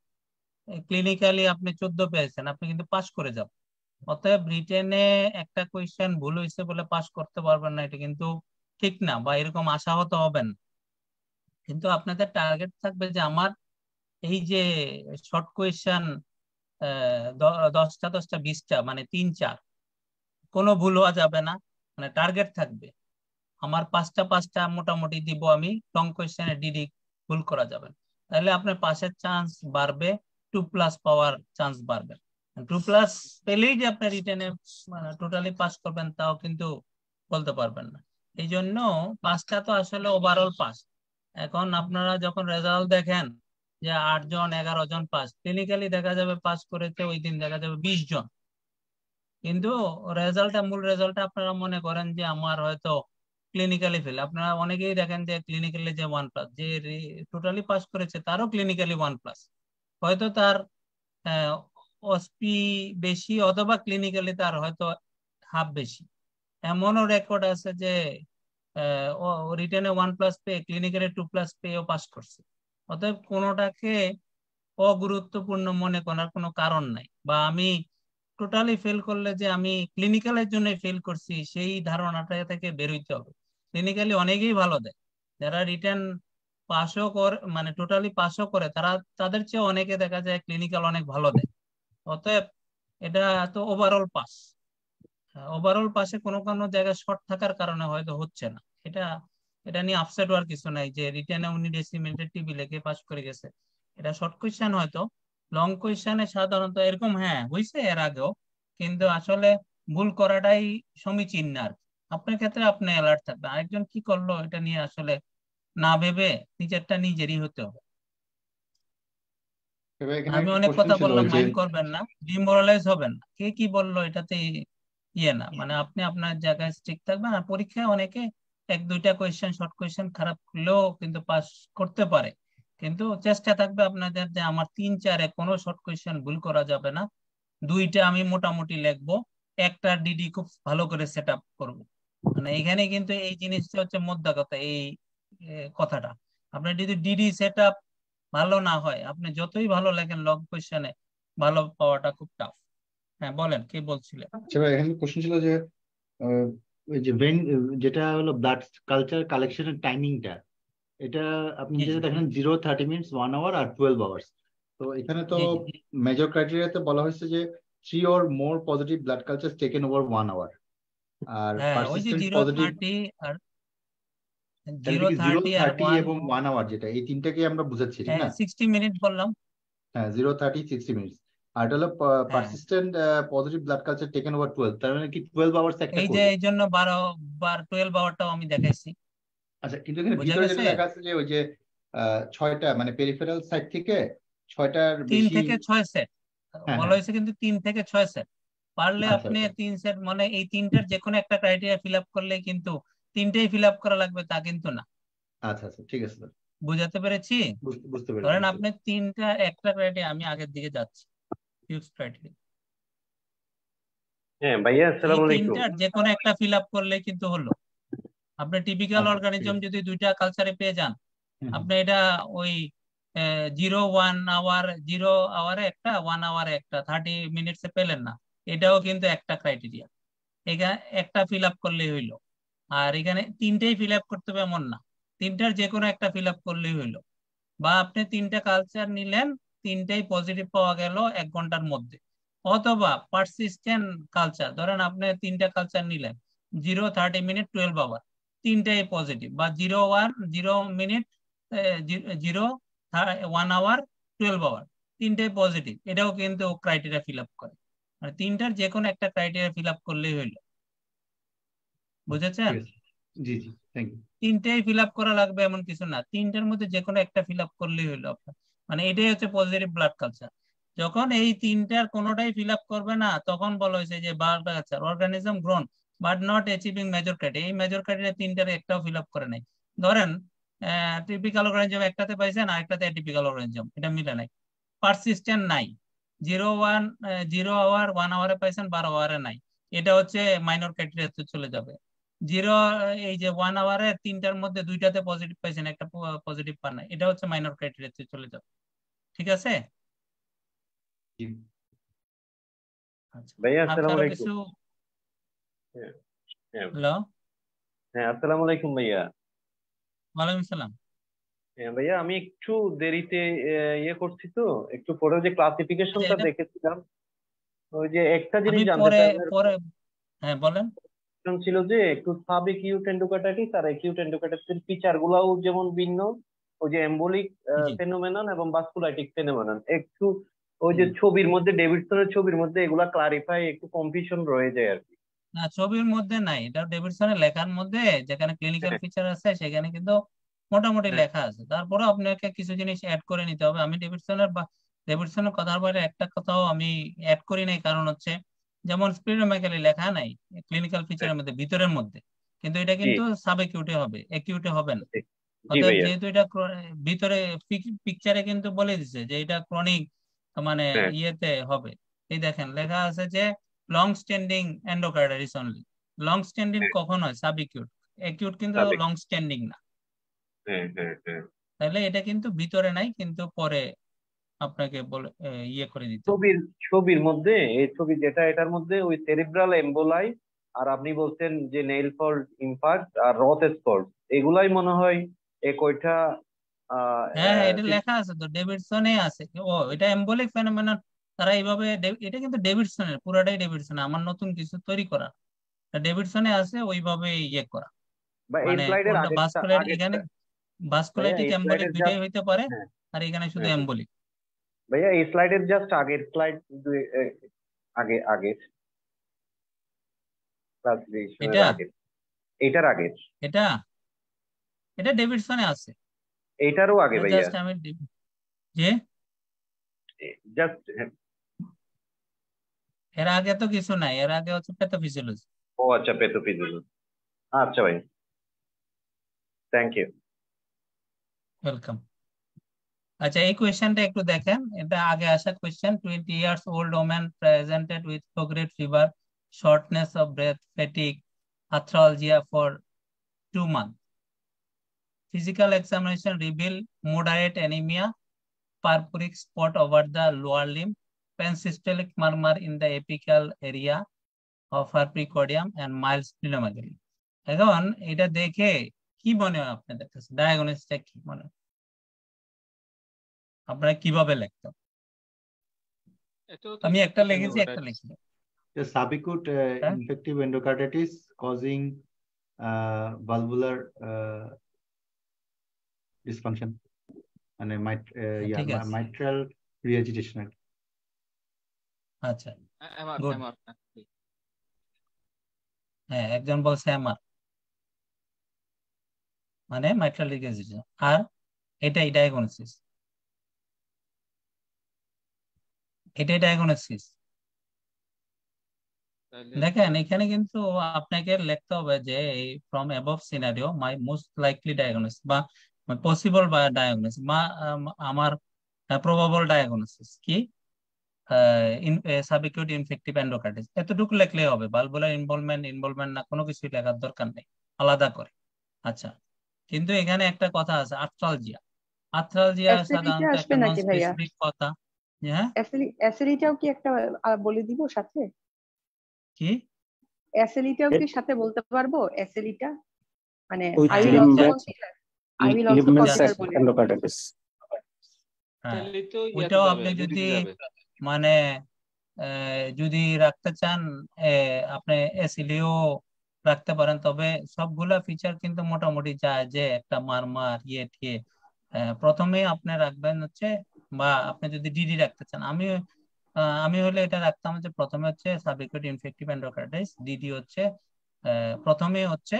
ক্লিনিক্যালি আপনি 14 পেয়েছেন, আপনি কিন্তু পাস করে যাবেন। অতএব রিটেনে একটা কোয়েশ্চেন ভুল হয়েছে বলে পাস করতে পারবেন না, এটা কিন্তু ঠিক না, বা এরকম আশাহত হবেন না। কিন্তু আপনাদের টার্গেট থাকবে যে আমার এই যে শর্ট কোয়েশ্চেন 10টা 10টা 20টা মানে 3-4 কোনো ভুল হওয়া যাবে না, মানে টার্গেট থাকবে আমার 5টা 5টা মোটামুটি দিব আমি, লং কোয়েশ্চেনে ডিডি ভুল করা যাবে না। তাহলে আপনার পাসের চান্স বাড়বে, 2+ পাওয়ার চান্স বাড়বে। 2+ পেলেই যে আপনি রিটেনে টোটালি পাস করবেন তাও কিন্তু বলতে পারবেন না। এই জন্য পাসটা তো আসলে ওভারঅল পাস। এখন আপনারা যখন রেজাল্ট দেখেন যে 8 জন 11 জন পাস, ক্লিনিক্যালি দেখা যাবে পাস করেছে ওই দিন দেখা যাবে 20 জন, কিন্তু মূল রেজাল্টটা আপনারা মনে করেন যে আমার হয়তো ক্লিনিক্যালি ফেল। আপনারা অনেকেই দেখেন যে ক্লিনিক্যালি যে 1+, যে টোটালি পাস করেছে তারও ক্লিনিক্যালি 1+, হয়তো তার অসপি বেশি অথবা ক্লিনিক্যালি তার হয়তো হাফ বেশি। এমনও রেকর্ড আছে যে রিটেনে 1+ পেয়ে ক্লিনিক্যালি 2+ পেয়েও পাস করছে। অতএব কোনোটাকে অগুরুত্বপূর্ণ মনে করার কোনো কারণ নাই, বা আমি টোটালি ফেল করলে যে আমি ক্লিনিক্যালের জন্য ফেল করছি সেই ধারণাটা থেকে বেরোইতে হবে। ক্লিনিক্যালি অনেকেই ভালো দেয়, যারা রিটেন পাসও করে মানে টোটালি পাসও করে, তারা তাদের চেয়ে অনেকে দেখা যায় ক্লিনিক্যাল অনেক ভালো দেয়। অতএব এটা তো ওভারঅল পাস, ওভারঅল পাসে কোনো কোনো জায়গায় শর্ট থাকার কারণে হয়তো হচ্ছে না। এটা এটা নিয়ে আপসেট হওয়ার কিছু নাই যে রিটেনে উনি ডেসিমেটেড টিভি লেখে পাস করে গেছে। এটা শর্ট কোয়েশ্চেন হয়তো, লং কোয়েশ্চেনে সাধারণত এরকম হ্যাঁ হয়েছে এর আগেও, কিন্তু আসলে ভুল করাটাই সমীচীন না আর কি। আপনার ক্ষেত্রে আপনি অ্যালার্ট থাকবেন, আরেকজন কি করলো এটা নিয়ে আসলে না ভেবে নিজেরটা নিজেরই হতে হবে। এবার এখানে আমি একটা অনেক কোশ্চেন কথা ছিল বললাম, ওই যে, মাইন্ড করবেন না, ডিমোরালাইজ হবেন না, কে কি বললো এটাতে ইয়ে না, মানে আপনি আপনার জায়গায় স্ট্রিক্ট থাকবেন। আর পরীক্ষায় অনেকে 1-2টা কোয়েশ্চেন শর্ট কোয়েশ্চেন খারাপ করলেও কিন্তু পাস করতে পারে, কিন্তু চেষ্টা থাকবে আপনাদের যে আমার 3-4-এ কোনো শর্ট কোয়েশ্চেন ভুল করা যাবে না, 2টা আমি মোটামুটি লিখবো, একটা ডিডি খুব ভালো করে সেট আপ করবো। মানে এখানে কিন্তু এই জিনিসটা হচ্ছে মোদ্দা কথা, এই কথাটা। আপনার যদি ডিডি সেট আপ ভালো না হয়, আপনি যতই ভালো লেখেন লং কোয়েশ্চেনে ভালো পাওয়াটা খুব টাফ। হ্যাঁ বলেন, কি বলছিলেন? সেবার এখানে কোশ্চেন ছিল যে আহ, ওই যে ভেন, যেটা হলো ব্লাড কালচার কালেকশনের টাইমিংটা, এটা আপনি জি জি যেটা দেখেন 0-30 মিনিটস, 1 আওয়ার আর 12 আওয়ার্স। তো এখানে তো জি জি মেজর ক্রাইটেরিয়াতে বলা হয়েছে যে 3 or more positive blood culture taken over 1 hour, আর হ্যাঁ, ওই যে পারসিস্টেন্ট জিরো পজিটিভ। থার্টি আর তাহলে জিরো কি জিরো থার্টি আর থার্টি ওয়ান, এবং 1 আওয়ার, যেটা এই তিনটাকে আমরা বুঝাচ্ছি ঠিক হ্যাঁ না? 60 মিনিট বললাম। হ্যাঁ, 0-30-60 মিনিটস। আর এটা হলো হ্যাঁ, persistent positive blood culture taken over 12, তার মানে কি 12 আওয়ার্স একটা এই যে করবে। এই জন্য 12 আওয়ারটাও আমি দেখাইছি। আচ্ছা, কিন্তু এখানে বোঝা ভিতরে গেছে, যেটা লেখা আছে যে ওই যে 6টা মানে পেরিফেরাল সাইড থেকে 6টার 3 বেশি। থেকে 6 সেট হ্যাঁ বলা হ্যাঁ, হয়েছে, কিন্তু 3 থেকে 6 সেট পারলে আচ্ছা আপনি আচ্ছা 3 সেট, মানে এই তিনটার যে কোনো একটা ক্রাইটেরিয়া ফিল আপ করলে কিন্তু তিনটেই ফিল আপ করা লাগবে তা কিন্তু না। আচ্ছা আচ্ছা, ঠিক আছে স্যার, বুঝাতে পেরেছি? বুঝতে পেরেছি ধরেন বুঝতে আপনি পেরেছি। একটা ক্রাইটেরিয়া, আমি আগের দিকে যাচ্ছি, ফিউজ ক্রাইটেরিয়া, হ্যাঁ ভাইয়া, এই আসসালামু আলাইকুম। তিনটার যে কোনো একটা ফিল আপ করলে কিন্তু হলো। আপনি টিপিক্যাল আচ্ছা ঠিক অর্গানিজম আছে। যদি 2টা কালচারে পেয়ে যান, হুম হুম, আপনি এটা ওই 0-1 আওয়ার, 0 আওয়ারে একটা, 1 আওয়ারে একটা, 30 মিনিটসে পেলেন না, এটাও কিন্তু একটা ক্রাইটেরিয়া। এখানে একটা ফিল আপ করলেই হইলো। আর এখানে তিনটেই ফিল আপ করতে হবে এমন না, তিনটার যে কোনো একটা ফিল আপ করলেই হইলো। বা আপনি 3টা কালচার নিলেন, তিনটেই পজিটিভ পাওয়া গেল 1 ঘন্টার মধ্যে, অথবা পারসিস্টেন্ট কালচার, ধরেন আপনি 3টা কালচার নিলেন, 0, 30 মিনিট, 12 আওয়ার, 3টাই পজিটিভ, বা 0 আওয়ার, 0 মিনিট, 0, 1 আওয়ার, 12 আওয়ার, 3টাই পজিটিভ, এটাও কিন্তু ক্রাইটেরিয়া ফিল আপ করে। মানে 3টার যে কোনো একটা ক্রাইটেরিয়া ফিল আপ করলেই হইলো। বুঝেছেন? জি জি, থ্যাংক ইউ। 3টাই ফিল আপ করা লাগবে এমন কিছু না, 3টার মধ্যে যে কোনো একটা ফিল আপ করলেই হইলো আপনার। মানে এটাই হচ্ছে পজিটিভ ব্লাড কালচার। যখন এই 3টার কোনোটাই ফিল আপ করবে না, তখন বলা হয়েছে যে blood culture organism grown but not achieving major criteria. এই মেজর ক্রাইটেরিয়া 3টার একটাও ফিল আপ করে নাই। ধরেন টিপিক্যাল অর্গানিজম একটাতে পাইছেন, আরেকটাতে অ্যাটিপিক্যাল অর্গানিজম, এটা মিলে নাই। পারসিস্টেন্ট নাই, 0 আওয়ার, 1 আওয়ারে পাইছেন, 12 আওয়ারে নাই, এটা হচ্ছে মাইনর ক্রাইটেরিয়াতে চলে যাবে। 0, এই যে 1 আওয়ারে 3টার মধ্যে 2টাতে পজিটিভ পাইছেন, একটা পজিটিভ পান না, এটা হচ্ছে মাইনর ক্রাইটেরিয়াতে চলে যাবে। ঠিক আছে? জি আচ্ছা, ভাইয়া আর আসসালামু কারো আলাইকুম। কিছু? হ্যাঁ হ্যাঁ হ্যালো, হ্যাঁ, আসসালামু আলাইকুম ভাইয়া। ওয়ালাইকুম আসসালাম। হ্যাঁ ভাইয়া, আমি একটু দেরিতে ইয়ে করছি তো, একটু পরে যে আচ্ছা, ক্লাসিফিকেশনটা এটা দেখেছিলাম, ওই যে একটা আমি জিনিস জানতে পরে চাই। পরে হ্যাঁ বলেন। ছিল যে একটু সাব একিউট এন্ডোকার্টাইটিস আর একিউট এন্ডোকার্টাইটিসের ফিচার গুলাও যেমন ভিন্ন, ওই যে এম্বোলিক জি, ফেনোমেনন এবং ভাস্কুলাইটিক ফেনোমেনন, একটু ওই যে হুম। ছবির মধ্যে, ডেভিডসনের ছবির মধ্যে এগুলা ক্লারিফাই, একটু কনফিউশন রয়ে যায় আর কি। না, ছবির মধ্যে নাই, এটা ডেভিডসনের লেখার মধ্যে যেখানে ক্লিনিক্যাল হ্যাঁ ফিচার আছে সেখানে কিন্তু মোটামুটি হ্যাঁ লেখা আছে। তারপরে আপনাকে কিছু জিনিস অ্যাড করে নিতে হবে। আমি ডেভিডসনের কথার বাইরে একটা কথাও আমি অ্যাড করি নাই, কারণ হচ্ছে যেমন স্পিরোমেগালি লেখা নাই ক্লিনিক্যাল হ্যাঁ, ফিচারের মধ্যে, ভিতরের মধ্যে, কিন্তু এটা জি কিন্তু সাব একিউটে হবে, একিউটে হবে না। জি জি অতএব ভাইয়া। যেহেতু এটা ভিতরে পিকচারে কিন্তু বলে দিছে যে এটা ক্রনিক, মানে হ্যাঁ ইয়েতে হবে। এই দেখেন লেখা আছে যে long standing endocarditis only. Long standing হ্যাঁ, কখন হয়? Sub acute. একিউট কিন্তু সাবেক। লং স্ট্যান্ডিং না। হ্যাঁ হ্যাঁ হ্যাঁ। তাহলে এটা কিন্তু ভিতরে নাই, কিন্তু পরে আপনাকে বলে ইয়ে করে দিতে হবে। ছবির ছবির মধ্যে, এই ছবি যেটা, এটার মধ্যে ওই সেরিব্রাল এম্বোলাই, আর আপনি বলছেন যে নেইল ফল্ট ইনফার্ক্ট আর রথ স্পট, এগুলাই মনে হয় এ কয়টা হ্যাঁ হ্যাঁ, এটা লেখা আছে তো, ডেভিডসনে আছে। ও, এটা এম্বোলিক ফেনোমেনন। তারা এইভাবে এটা কিন্তু ডেভিডসনের, পুরাটাই ডেভিডসন, আমার নতুন কিছু তৈরি করা। ডেভিডসনে আছে ওইভাবে ইয়ে করা। বা এই মানে স্লাইডের কোনটা আগেরটা ভাস্কুলার, এখানে আগেরটা ভাইয়া, ভাস্কুলাইটিক এই এম্বলিক স্লাইডের দুইটাই জাস্ট, হইতে পারে, হ্যাঁ আর এখানে শুধু হ্যাঁ হ্যাঁ। এম্বলিক। ভাইয়া এই স্লাইডের জাস্ট আগের স্লাইড, আগে আগে ক্লাসিফিকেশনের এটা আগে, এইটার আগে, এটা এটা ডেভিডসনে আছে। এইটারও আগে ভাইয়া, জাস্ট আমি যে জাস্ট। এর আগে তো কিছু নাই, এর আগে হচ্ছে প্যাথোফিজিওলজি। ও আচ্ছা, পেথোফিজিওলজি। আচ্ছা ভাই, থ্যাংক ইউ। ওয়েলকাম। আচ্ছা, এই কোয়েশ্চেনটা একটু দেখেন, এটা আগে আসা question. 20 years old woman presented with low-grade fever, shortness of breath, fatigue, arthralgia for 2 months. Physical examination revealed moderate anemia, purpuric spot over the lower limb, pansystolic murmur in the apical area of her precordium, and mild splenomegaly. এখন এটা দেখে কি মনে হয় আপনাদের কাছে? ডায়াগনোসিসটা কি মনে হয়? আপনারা কিভাবে লিখতেন? এটাও তো আমি একটা ইনফেক্টিভ লিখেছি, একটা এন্ডোকার্ডাইটিস। লিখি। The subacute হ্যাঁ, infective endocarditis causing valvular dysfunction and ঠিক আছে। mitral regurgitation. আচ্ছা, এমআর গুড। এমআর হ্যাঁ, একজন বলছে এমআর, মানে মাইট্রাল রিগার্জিটেশন। আর এটাই ডায়াগনোসিস, এটাই ডায়াগনোসিস। দেখেন এখানে কিন্তু আপনাকে লিখতে হবে যে from above scenario my most likely diagnosis, বা পসিবল বা ডায়াগনোসিস, বা আমার প্রবাবল ডায়াগনোসিস কি, সাবএকিউট ইনফেক্টিভ এন্ডোকার্ডিটিস, এতটুকু লিখলেই হবে। ভালভুলার ইনভলভমেন্ট না, কোনো কিছু লেখার দরকার নেই আলাদা করে। আচ্ছা, কিন্তু এখানে একটা কথা আছে, আর্থ্রালজিয়া। আর্থ্রালজিয়া অ্যাসিডিটা সাধারণত আসবে একটা নন নাকি ভাইয়া? স্পেসিফিক কথা। হ্যাঁ, অ্যাসিডিটাও কি একটা বলে দিব সাথে? কি অ্যাসিডিটাও কি সাথে বলতে পারবো? অ্যাসিডিটা মানে With I will also limbus consider. I will also consider বলে। endocarditis. হ্যাঁ, তাহলে তো ইয়াতে ওইটাও যাবে, আপনি যদি লিডিতে যাবে। মানে যদি রাখতে চান আপনি এসিলিও রাখতে পারেন, তবে সবগুলা ফিচার কিন্তু মোটামুটি যায় যে একটা মারমার ইয়ে টিয়ে প্রথমে আপনি রাখবেন হচ্ছে, বা আপনি যদি ডিডি রাখতে চান, আমি হলে এটা রাখতাম যে প্রথমে হচ্ছে সাবএকুট ইনফেক্টিভ এন্ডোকার্ডিটিস, ডিডি হচ্ছে প্রথমে হচ্ছে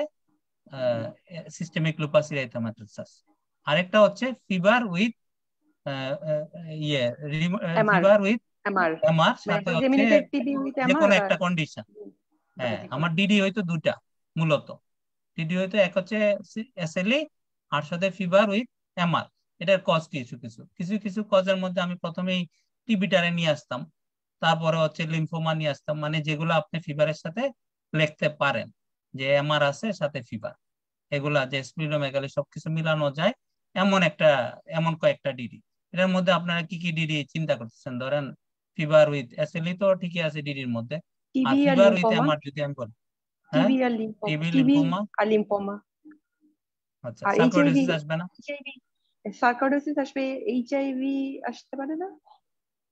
সিস্টেমিক লুপাস ইরিথেমাটোসাস, আরেকটা হচ্ছে ফিভার উইথ ইয়ে ফিভার উইথ এমআর এমআর, মানে সাথে হচ্ছে কনজেমিনেটেড টিবি উইথ যে এমআর কোনো বা একটা কন্ডিশন। হ্যাঁ, আমার ডিডি হয়তো দুটা, মূলত ডিডি হয়তো এক হচ্ছে এসএলই আর সাথে ফিভার উইথ এমআর। এটার কজ কিছু কিছু কিছু কিছু কজের মধ্যে আমি প্রথমেই টিবিটারে নিয়ে আসতাম, তারপরে হচ্ছে লিম্ফোমা নিয়ে আসতাম, মানে যেগুলো আপনি ফিভারের সাথে লিখতে পারেন যে এমআর আছে সাথে ফিভার, এগুলা যে স্প্লিনোমেগালি সবকিছু মিলানো যায় এমন কয়েকটা ডিডি। এটার মধ্যে আপনারা কি কি ডিডি চিন্তা করতেছেন? ধরেন ফিভার উইথ এসএলই তো ঠিকই আছে ডিডির মধ্যে, আর টিবি আর ফিভার উইথ লিম্ফোমা, এমআর যদি আমি বলি, হ্যাঁ টিবি আর লিম্ফোমা, লিম্ফোমা আচ্ছা আর এইচআইভি, সার্কোইডোসিস আসবে না? সার্কোইডোসিস আসবে, এইচআইভি আসতে পারে না?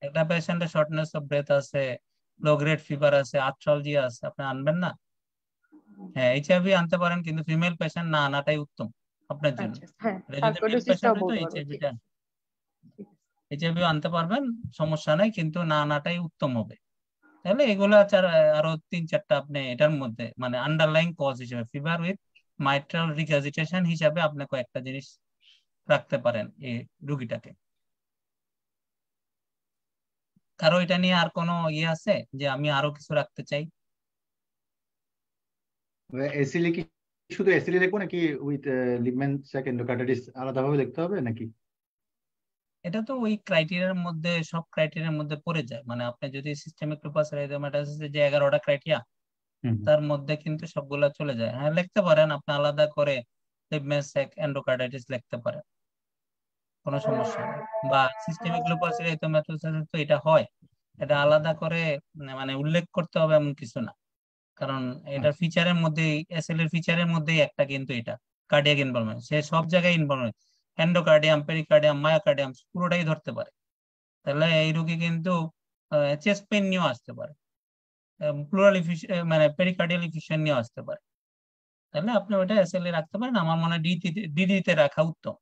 একটা পেশেন্টের শর্টনেস অফ ব্রেথ আছে, লো গ্রেড ফিভার আছে, আর্থ্রালজিয়া আছে, আপনি আনবেন না? হ্যাঁ, এইচআইভি আনতে পারেন, কিন্তু ফিমেল পেশেন্ট না আনাটাই উত্তম আপনার জন্য। আচ্ছা হ্যাঁ, এটা যদি মেল সার্কোইডোসিসটাও পেশেন্ট হইতো বলতে পারবো, ঠিক এইচআইভিটা, আছে, ঠিক আছে। এইচআইভি আনতে পারবেন, সমস্যা নাই, কিন্তু না আনাটাই উত্তম হবে। তাহলে এগুলা আরো 3-4টা আপনি এটার মধ্যে মানে আন্ডারলাইং কজ হিসেবে ফিভার উইথ মাইট্রাল রিগাজিটেশন হিসাবে আপনি কয়েকটা জিনিস রাখতে পারেন এই রোগীটাকে। কারো এটা নিয়ে আর কোনো ইয়ে আছে যে আমি আরো কিছু রাখতে চাই? এসিলি কি শুধু এসিলি লিখবো নাকি উইথ লিগমেন্ট স্যাক এন্ডোকার্ডিটিস আলাদাভাবে লিখতে হবে নাকি? এটা তো ওই ক্রাইটেরিয়ার মধ্যে, সব ক্রাইটেরিয়ার মধ্যে পড়ে যায়, মানে আপনি যদি সিস্টেমিক লুপাস এরিথেমাটাইসিস যে 11টা ক্রাইটেরিয়া, তার মধ্যে কিন্তু সবগুলা চলে যায়। হ্যাঁ, লিখতে পারেন আপনি আলাদা করে লিগমেন্ট স্যাক এন্ডোকার্ডিটিস লিখতে পারেন, কোনো সমস্যা নেই। বা সিস্টেমিক লুপাস এরিথেমাটোসাস তো এটা হয়, এটা আলাদা করে মানে উল্লেখ করতে হবে এমন কিছু না, কারণ এটার ফিচারের মধ্যে, এসএল এর ফিচারের মধ্যেই একটা, কিন্তু এটা কার্ডিয়াক ইনভলভমেন্ট, সে সব জায়গায় ইনভলভমেন্ট, এন্ডোকার্ডিয়াম, পেরিকার্ডিয়াম, মায়োকার্ডিয়াম পুরোটাই ধরতে পারে। তাহলে এই রোগী কিন্তু চেস্ট পেইন নিয়েও আসতে পারে, প্লুরাল মানে পেরিকার্ডিয়াল ইফিউশন নিয়েও আসতে পারে। তাহলে আপনি ওটা এসএল এ রাখতে পারেন, আমার মনে হয় ডিডিতে রাখা উত্তম।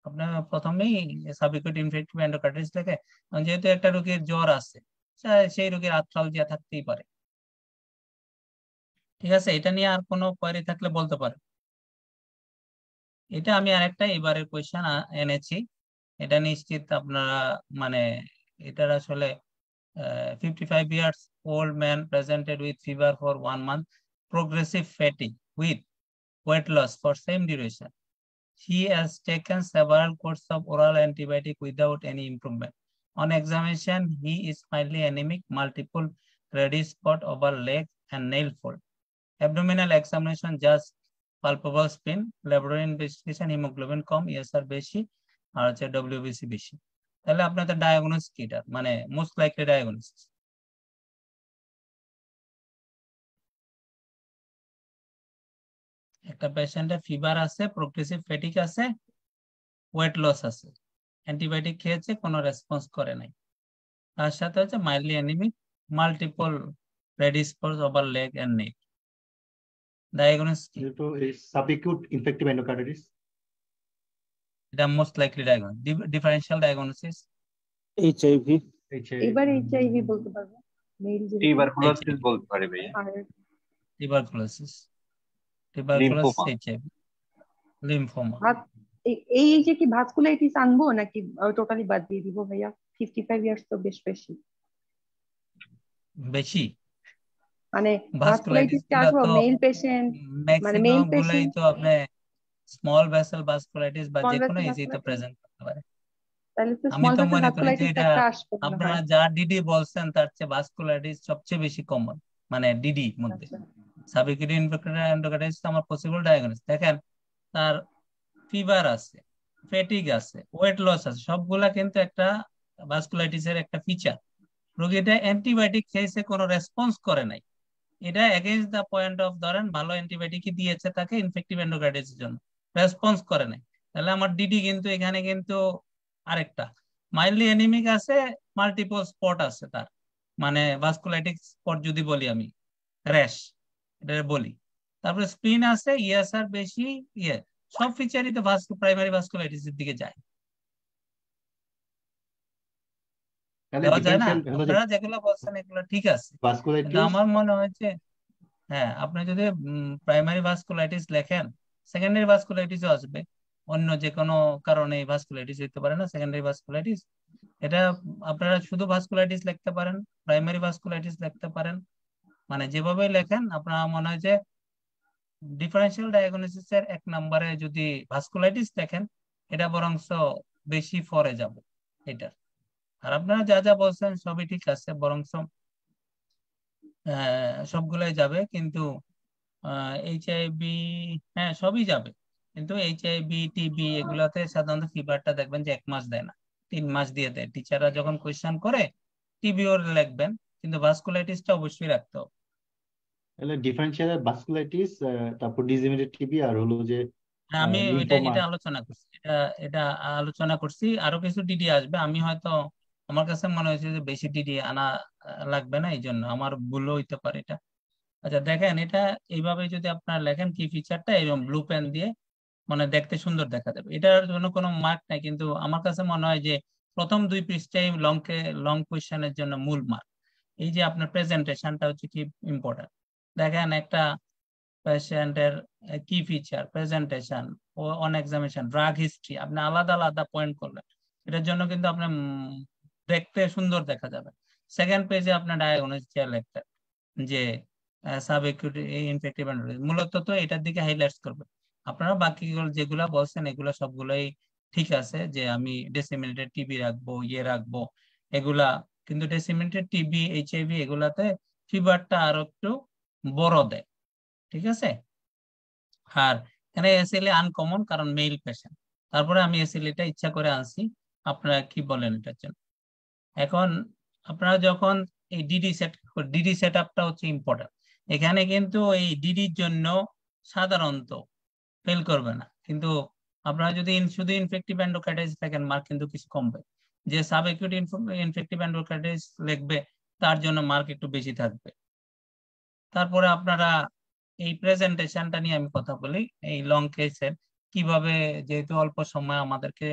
আপনার প্রথমেই সাবএকুট ইনফেক্টিভ এন্ডোকার্ডিটিস লেখে, যেহেতু একটা রোগীর জ্বর আছে, সেই রোগীর আর্থ্রালজিয়া থাকতেই পারে। ঠিক আছে, এটা নিয়ে আর কোনো কোয়েরি থাকলে বলতে পারেন। এটা আমি আরেকটা এবারের কোয়েশ্চেন এনেছি, এটা নিশ্চিত আপনারা মানে এটার আসলে 55 years old man presented with fever for 1 month, progressive fatigue with weight loss for same duration. He has taken several courses of oral antibiotic without any improvement. On examination, he is mildly anemic, multiple reddish spot over leg and nail fold. Abdominal examination just palpable spin, laboratory investigation hemoglobin com, ESR বেশি, আর হচ্ছে WBC বেশি। তাহলে আপনাদের diagnosis কি, এটা মানে most likely diagnosis? একটা পেশেন্টের ফিভার আছে, প্রোগ্রেসিভ ফ্যাটিক আছে, ওয়েট লস আছে, অ্যান্টিবায়োটিক খেয়েছে, কোনো রেসপন্স করে নাই, তার সাথে হচ্ছে mildly anaemic, multiple reddish spots over leg and neck. Diagnosis কি? তো এই সাবএকুট ইনফেক্টিভ এন্ডোকার্ডিটিস, এটা most likely diagnosis. Differential diagnosis HIV, এবার এইচআইভি বলতে পারবো, মেইল টিউবারকুলোসিস বলতে পারি ভাইয়া, আর টিউবারকুলোসিস, লিম্ফোমা। HIV, lymphoma. এই যে কি ভাস্কুলাইটিস আনবো নাকি টোটালি বাদ দিয়ে দিব ভাইয়া? 55 ইয়ার্স তো বেশ বেশি, বেশি মানে ভাস্কুলাইটিস ভাস্কুলাইটিস কে আসবো তো মেল পেশেন্ট, মানে ম্যাক্সিমাম মেল গুলাই পেশেন্ট, তো আপনি স্মল ভেসেল ভাস্কুলাইটিস বা স্মল যে কোনো ভেসেল ইজি তো ভাস্কুলাইটিস, প্রেজেন্ট করতে পারে। তাহলে তো আমি স্মল তো ভেসেল মনে করি যে ভাস্কুলাইটিস এটা একটা আসবে মনে আপনারা হয়। যা ডিডি বলছেন তার চেয়ে ভাস্কুলাইটিস সবচেয়ে বেশি কমন, মানে ডিডি মধ্যে। আচ্ছা সাবএকুট এন্ডোকার্ডিটিস তো আমার পসিবল ডায়াগনোসিস। দেখেন তার ফিভার আছে, ফ্যাটিগ আছে, ওয়েট লস আছে, সবগুলা কিন্তু একটা ভাস্কুলাইটিসের একটা ফিচার। রোগীটা অ্যান্টিবায়োটিক খেয়েছে, কোনো রেসপন্স করে নাই, এটা এগেইনস্ট দা পয়েন্ট অফ, ধরেন ভালো অ্যান্টিবায়োটিক দিয়েছে তাকে ইনফেক্টিভ এন্ডোকার্ডিটিসের জন্য, রেসপন্স করে নাই, তাহলে আমার ডিডি কিন্তু এখানে কিন্তু আরেকটা মাইল্ডলি অ্যানিমিক আছে, মাল্টিপল স্পট আছে তার, মানে ভাস্কুলাইটিস স্পট যদি বলি আমি, র্যাশ এটা বলি। তারপরে স্প্লিন আছে, ইএসআর বেশি, ইয়ে সব ফিচারই তো প্রাইমারি ভাস্কুলাইটিস এর দিকে যায়, তাহলে দেওয়া যায় না? ডিফারেন্সিয়াল হলো যে আপনারা যেগুলো বলছেন এগুলো ঠিক আছে, কিন্তু ভাস্কুলাইটিস। আমার মনে হয়েছে হ্যাঁ, আপনি যদি প্রাইমারি ভাস্কুলাইটিস লেখেন, সেকেন্ডারি ভাস্কুলাইটিসও আসবে, অন্য যে কোনো কারণে ভাস্কুলাইটিস হতে পারে না সেকেন্ডারি ভাস্কুলাইটিস। এটা আপনারা শুধু ভাস্কুলাইটিস লিখতে পারেন, প্রাইমারি ভাস্কুলাইটিস লিখতে পারেন, মানে যেভাবে লেখেন আপনার মনে হয় যে ডিফারেন্সিয়াল ডায়াগনোসিস এর 1 নম্বরে যদি ভাস্কুলাইটিস লেখেন, এটা বরংস বেশি ফরে যাবে এটা। আর আপনারা যা যা বলছেন সবই ঠিক আছে, বরংস সবগুলাই যাবে, কিন্তু এইচআইভি হ্যাঁ সবই যাবে, কিন্তু এইচআইভি টিবি এগুলাতে সাধারণত ফিভারটা দেখবেন যে 1 মাস দেয় না, 3 মাস দিয়ে দেয়। টিচাররা যখন কোয়েশ্চেন করে টিবিও লিখবেন, কিন্তু ভাস্কুলাইটিসটা অবশ্যই রাখতে হবে। তাহলে ডিফারেন্সিয়াল ভাস্কুলাইটিস, তারপর ডিসেমিনেটেড টিবি, আর হলো যে আমি এটা লিম্ফোমা। এটা আলোচনা করছি, এটা আলোচনা করছি, আরো কিছু ডিডি আসবে। আমি হয়তো আমার কাছে মনে হয়েছে যে বেশি ডিডি আনা লাগবে না, এই জন্য আমার ভুলও হইতে পারে এটা। আচ্ছা দেখেন, এটা এইভাবে যদি আপনার লেখেন কি ফিচারটা এবং ব্লু পেন দিয়ে, মানে দেখতে সুন্দর দেখা যাবে, এটার জন্য কোনো মার্ক নাই, কিন্তু আমার কাছে মনে হয় যে প্রথম 2 পৃষ্ঠায় লং কোয়েশ্চেনের জন্য মূল মার্ক। এই যে আপনার প্রেজেন্টেশনটা হচ্ছে কি ইম্পর্টেন্ট। দেখেন একটা পেশেন্টের কি ফিচার, প্রেজেন্টেশন ও অন এক্সামিনেশন, ড্রাগ হিস্ট্রি, আপনি আলাদা আলাদা পয়েন্ট করলেন, এটার জন্য কিন্তু আপনি দেখতে সুন্দর দেখা যাবে। সেকেন্ড পেজে আপনার ডায়াগনোসিস লিখতেন যে সাবএকিউট ইনফেক্টিভ এন্ডোকার্ডিটিস, মূলত তো এটার দিকে হাইলাইটস করবে। আপনারা বাকি যেগুলা বলছেন এগুলা সবগুলাই ঠিক আছে, যে আমি ডিসেমিনেটেড টিবি রাখবো, ইয়ে রাখবো এগুলা, কিন্তু ডিসেমিনেটেড টিবি এইচআইভি এগুলাতে ফিভারটা আরো একটু বড় দেয়, ঠিক আছে। আর এখানে এসএলএ আনকমন, কারণ মেইল পেশেন্ট, তারপরে আমি এসএলএটা ইচ্ছা করে আনছি। আপনারা কি বলেন এটার জন্য? এখন আপনারা যখন এই ডিডি সেট আপটা হচ্ছে ইম্পর্টেন্ট, এখানে কিন্তু এই ডিডির জন্য সাধারণত ফেল করবে না, কিন্তু আপনারা যদি শুধু ইনফেক্টিভ এন্ডোকার্ডিটিস দেখেন মার্ক কিন্তু কিছু কমবে। যে সাব অ্যাকিউট ইনফেক্টিভ এন্ডোকার্ডিটিস লিখবে তার জন্য মার্ক একটু বেশি থাকবে। তারপরে আপনারা এই প্রেজেন্টেশনটা নিয়ে আমি কথা বলি, এই লং কেসের কিভাবে, যেহেতু অল্প সময় আমাদেরকে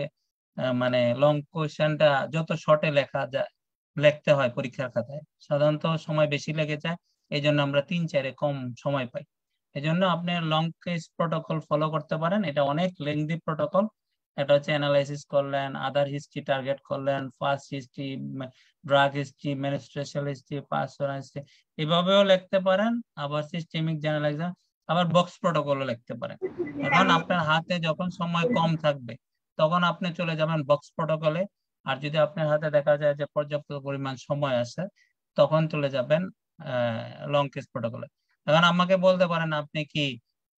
মানে লং কোয়েশ্চেনটা যত শর্টে লেখা যায়, লিখতে হয় পরীক্ষার খাতায়, সাধারণত সময় বেশি লেগে যায়, এই জন্য আমরা 3-4 কম সময় পাই। এই জন্য আপনি লং কেস প্রোটোকল ফলো করতে পারেন, এটা অনেক লেন্দি প্রোটোকল। এটা হচ্ছে অ্যানালাইসিস করলেন, আদার হিস্ট্রি টার্গেট করলেন, first history, drug history, menstruation history, personal history, এভাবেও লিখতে পারেন। আবার সিস্টেমিক জেনারেলাইজেশন, আবার বক্স প্রোটোকলও লিখতে পারেন। এখন আপনার হাতে যখন সময় কম থাকবে তখন আপনি চলে যাবেন বক্স প্রোটোকলে, আর যদি আপনার হাতে দেখা যায় যে পর্যাপ্ত পরিমাণ সময় আছে তখন চলে যাবেন লং কেস প্রোটোকলে। এখন আমাকে বলতে পারেন আপনি কি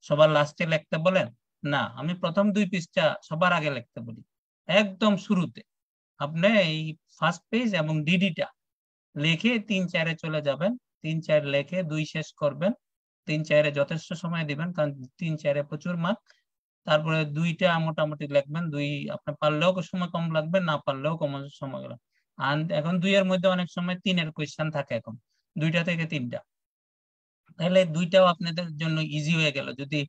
সবার লাস্টে লিখতে বলেন? না, আমি প্রথম 2 পৃষ্ঠা সবার আগে লিখতে বলি, একদম শুরুতে। আপনি এই ফার্স্ট পেজ এবং ডিডিটা লিখে 3-4 চলে যাবেন, 3-4 লিখে 2 শেষ করবেন, 3-4 যথেষ্ট সময় দিবেন, কারণ 3-4 প্রচুর মার্ক। তারপরে 2টা মোটামুটি লিখবেন, 2 আপনি পারলেও সময় কম লাগবে, না পারলেও কম সময় লাগবে। আর এখন 2 এর মধ্যে অনেক সময় 3-এর কোয়েশ্চেন থাকে, এখন 2টা থেকে 3টা, তাহলে 2টাও আপনাদের জন্য ইজি হয়ে গেল। যদি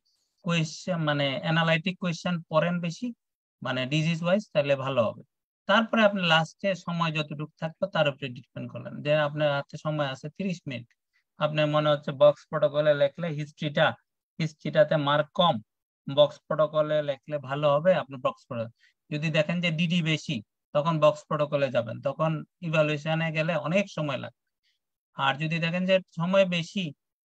কোয়েশ্চেন মানে অ্যানালাইটিক কোয়েশ্চেন পড়েন বেশি, মানে ডিজিজ ওয়াইজ, তাহলে ভালো হবে। তারপরে আপনি লাস্টে সময় যতটুকু থাকলো তার উপরে ডিপেন্ড করলেন, যে আপনার হাতে সময় আছে 30 মিনিট, আপনার মনে হচ্ছে বক্স প্রোটোকলে লিখলে হিস্ট্রিটাতে মার্ক কম, বক্স প্রোটোকলে লিখলে ভালো হবে, আপনি বক্স প্রোটোকল। যদি দেখেন যে ডিডি বেশি তখন বক্স প্রোটোকলে যাবেন, তখন ইভালুয়েশনে গেলে অনেক সময় লাগে। আর যদি দেখেন যে সময় বেশি,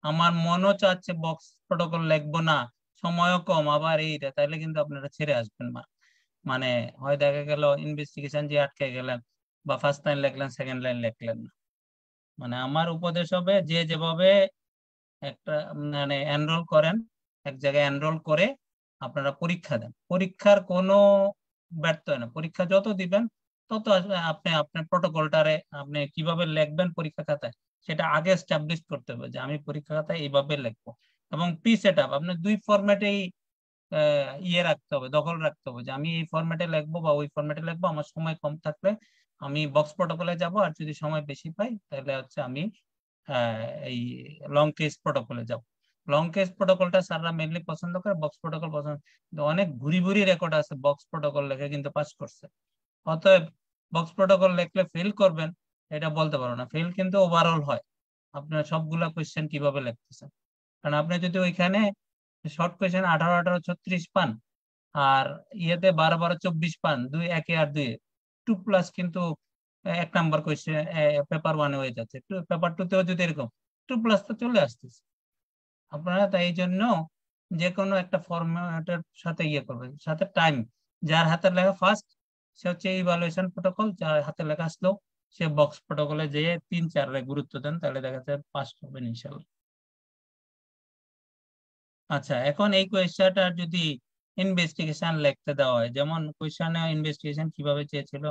আমার মনও চাচ্ছে বক্স প্রোটোকল লিখবো না, সময়ও কম, আবার এইটা, তাহলে কিন্তু আপনারা ছেড়ে আসবেন না। মানে হয় দেখা গেল ইনভেস্টিগেশন যে আটকে গেলেন, বা ফার্স্ট লাইন লিখলেন সেকেন্ড লাইন লিখলেন না। মানে আমার উপদেশ হবে যে যেভাবে একটা মানে এনরোল করেন, এক জায়গায় এনরোল করে আপনারা পরীক্ষা দেন, পরীক্ষার কোনো ব্যর্থ হয় না। পরীক্ষা যত দিবেন তত আপনি আপনার প্রোটোকলটারে আপনি কিভাবে লিখবেন পরীক্ষা খাতায় সেটা আগে এস্টাবলিশ করতে হবে, যে আমি পরীক্ষা খাতায় এইভাবে লিখবো। এবং প্রি সেট আপ আপনি 2 ফরম্যাটেই ইয়ে রাখতে হবে, দখল রাখতে হবে, যে আমি এই ফরম্যাটে লিখবো বা ওই ফরম্যাটে লিখবো, আমার সময় কম থাকলে আমি বক্স প্রোটোকলে যাব, আর যদি সময় বেশি পাই তাহলে হচ্ছে আমি এই লং কেস প্রোটোকলে যাব। লং কেস প্রোটোকলটা স্যাররা মেনলি পছন্দ করে, বক্স প্রোটোকল পছন্দ। অনেক ভুরি রেকর্ড আছে বক্স প্রোটোকল লেখে কিন্তু পাস করছে। অতএব বক্স প্রোটোকল লিখলে ফেল করবেন এটা বলতে পারো না, ফেল কিন্তু ওভারঅল হয় আপনার সবগুলা কোয়েশ্চেন কিভাবে লিখতেছেন। কারণ আপনি যদি ওইখানে শর্ট কোয়েশ্চেন 18-18-36 পান, আর ইয়েতে 12-12-24 পান, 2 1 আর 2 2+ কিন্তু 1 নাম্বার কোয়েশ্চেন পেপার 1 হয়ে যাচ্ছে, পেপার 2 তেও যদি এরকম 2+ তো চলে আসতেছে। আপনারা তাই এই জন্য যে কোনো একটা ফরম্যাটের সাথে ইয়ে করবেন, সাথে টাইম। যার হাতে লেখা ফার্স্ট সে হচ্ছে ইভালুয়েশন প্রোটোকল, যার হাতে লেখা স্লো সে বক্স প্রোটোকলে যেয়ে 3-4 গুরুত্ব দেন, তাহলে দেখা যায় পাস করবেন ইনশাল্লাহ। আচ্ছা, এখন এই কোয়েশ্চনটা যদি ইনভেস্টিগেশন লিখতে দেওয়া হয়, যেমন কোয়েশ্চনে ইনভেস্টিগেশন কিভাবে চেয়েছিল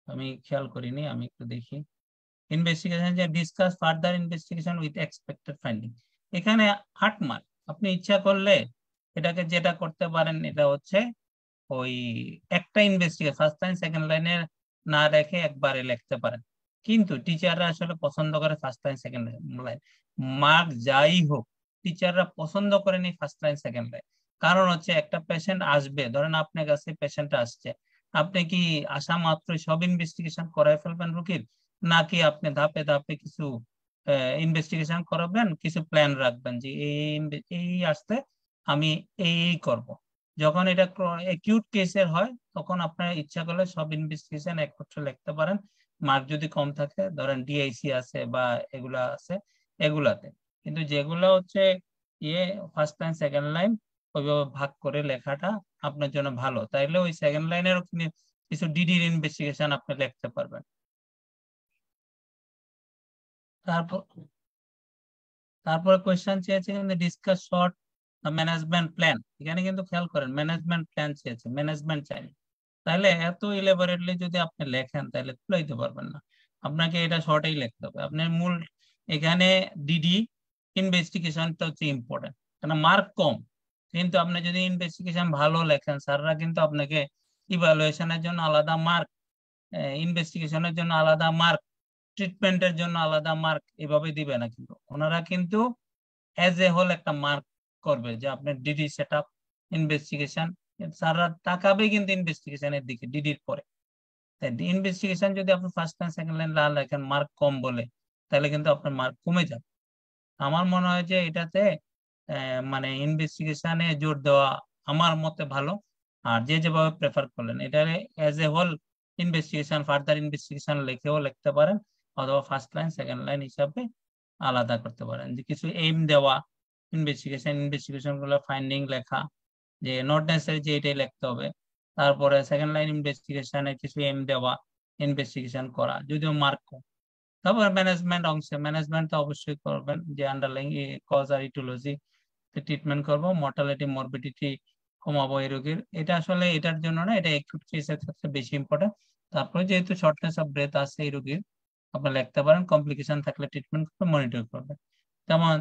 আমি খেয়াল করিনি, আমি একটু দেখি। ইনভেস্টিগেশন যে discuss further investigation with expected finding, এখানে 8 মার্ক। আপনি ইচ্ছা করলে এটাকে যেটা করতে পারেন, এটা হচ্ছে ওই একটা ইনভেস্টিগেশন ফার্স্ট লাইন সেকেন্ড লাইনে না রেখে একবারে লিখতে পারেন, কিন্তু টিচাররা আসলে পছন্দ করে first line second line. Mark যাই হোক টিচাররা পছন্দ করেন এই ফার্স্ট লাইন সেকেন্ড লাইন। কারণ হচ্ছে একটা পেশেন্ট আসবে, ধরেন আপনার কাছে পেশেন্ট আসছে, আপনি কি আসা মাত্রই সব ইনভেস্টিগেশন করাই ফেলবেন রোগীর, নাকি আপনি ধাপে ধাপে কিছু ইনভেস্টিগেশন করাবেন, কিছু প্ল্যান রাখবেন যে এই আসতে আমি এই করব। যখন এটা অ্যাকিউট কেসের হয় তখন আপনার ইচ্ছা করলে সব ইনভেস্টিগেশন একত্রে লিখতে পারেন, মার্ক যদি কম থাকে, ধরেন ডিআইসি আছে বা এগুলা আছে এগুলাতে। কিন্তু যেগুলো হচ্ছে ইয়ে ফার্স্ট লাইন সেকেন্ড লাইন ওইভাবে ভাগ করে লেখাটা আপনার জন্য ভালো, তাইলে ওই সেকেন্ড লাইনেরও কিছু ডিডির ইনভেস্টিগেশন আপনি লিখতে পারবেন। তারপরে কোয়েশ্চেন চেয়েছে কিন্তু ডিসকাস শর্ট ম্যানেজমেন্ট প্ল্যান। এখানে কিন্তু খেয়াল করেন ম্যানেজমেন্ট প্ল্যান চেয়েছে, ম্যানেজমেন্ট চাইনি। তাহলে এত ইলেবোরেটলি যদি আপনি লেখেন তাহলে তুলাইতে পারবেন না, আপনাকে এটা শর্টেই লিখতে হবে। আপনার মূল এখানে ডিডি ইনভেস্টিগেশনটা হচ্ছে ইম্পর্টেন্ট, কারণ মার্ক কম। কিন্তু আপনি যদি ইনভেস্টিগেশন ভালো লেখেন স্যাররা কিন্তু আপনাকে ইভালুয়েশনের জন্য আলাদা মার্ক, ইনভেস্টিগেশনের জন্য আলাদা মার্ক, ট্রিটমেন্টের জন্য আলাদা মার্ক এভাবে দিবে না, কিন্তু ওনারা কিন্তু এজ এ হোল একটা মার্ক করবে যে আপনার ডিডি সেটআপ ইনভেস্টিগেশন, স্যাররা তাকাবে কিন্তু ইনভেস্টিগেশনের দিকে ডিডির পরে। তাই ইনভেস্টিগেশন যদি আপনি ফার্স্ট লাইন সেকেন্ড লাইন না লেখেন মার্ক কম বলে, তাহলে কিন্তু আপনার মার্ক কমে যাবে। আমার মনে হয় যে এটাতে মানে ইনভেস্টিগেশনে জোর দেওয়া আমার মতে ভালো। আর যে যেভাবে প্রেফার করলেন এটা as a whole investigation further investigation লিখেও লিখতে পারেন, অথবা ফার্স্ট লাইন সেকেন্ড লাইন হিসাবে আলাদা করতে পারেন। যে কিছু এইম দেওয়া ইনভেস্টিগেশন গুলো ফাইন্ডিং লেখা, যে নট নেসেসারি যে এটাই লিখতে হবে। তারপরে সেকেন্ড লাইন ইনভেস্টিগেশনে কিছু এইম দেওয়া, ইনভেস্টিগেশন করা, যদিও মার্ক কম। তারপর ম্যানেজমেন্ট অংশে ম্যানেজমেন্ট তো অবশ্যই করবেন, যে আন্ডারলাইং কজ আর ইটিওলজি ট্রিটমেন্ট করব, মর্টালিটি মরবিডিটি কমাবো এই রোগীর। এটা আসলে এটার জন্য না, এটা অ্যাকিউট কেসের ক্ষেত্রে বেশি ইম্পর্টেন্ট। তারপরে যেহেতু শর্টনেস অফ ব্রেথ আছে এই রোগীর, আপনি লিখতে পারেন কমপ্লিকেশন থাকলে ট্রিটমেন্ট করবে, মনিটর করবে। যেমন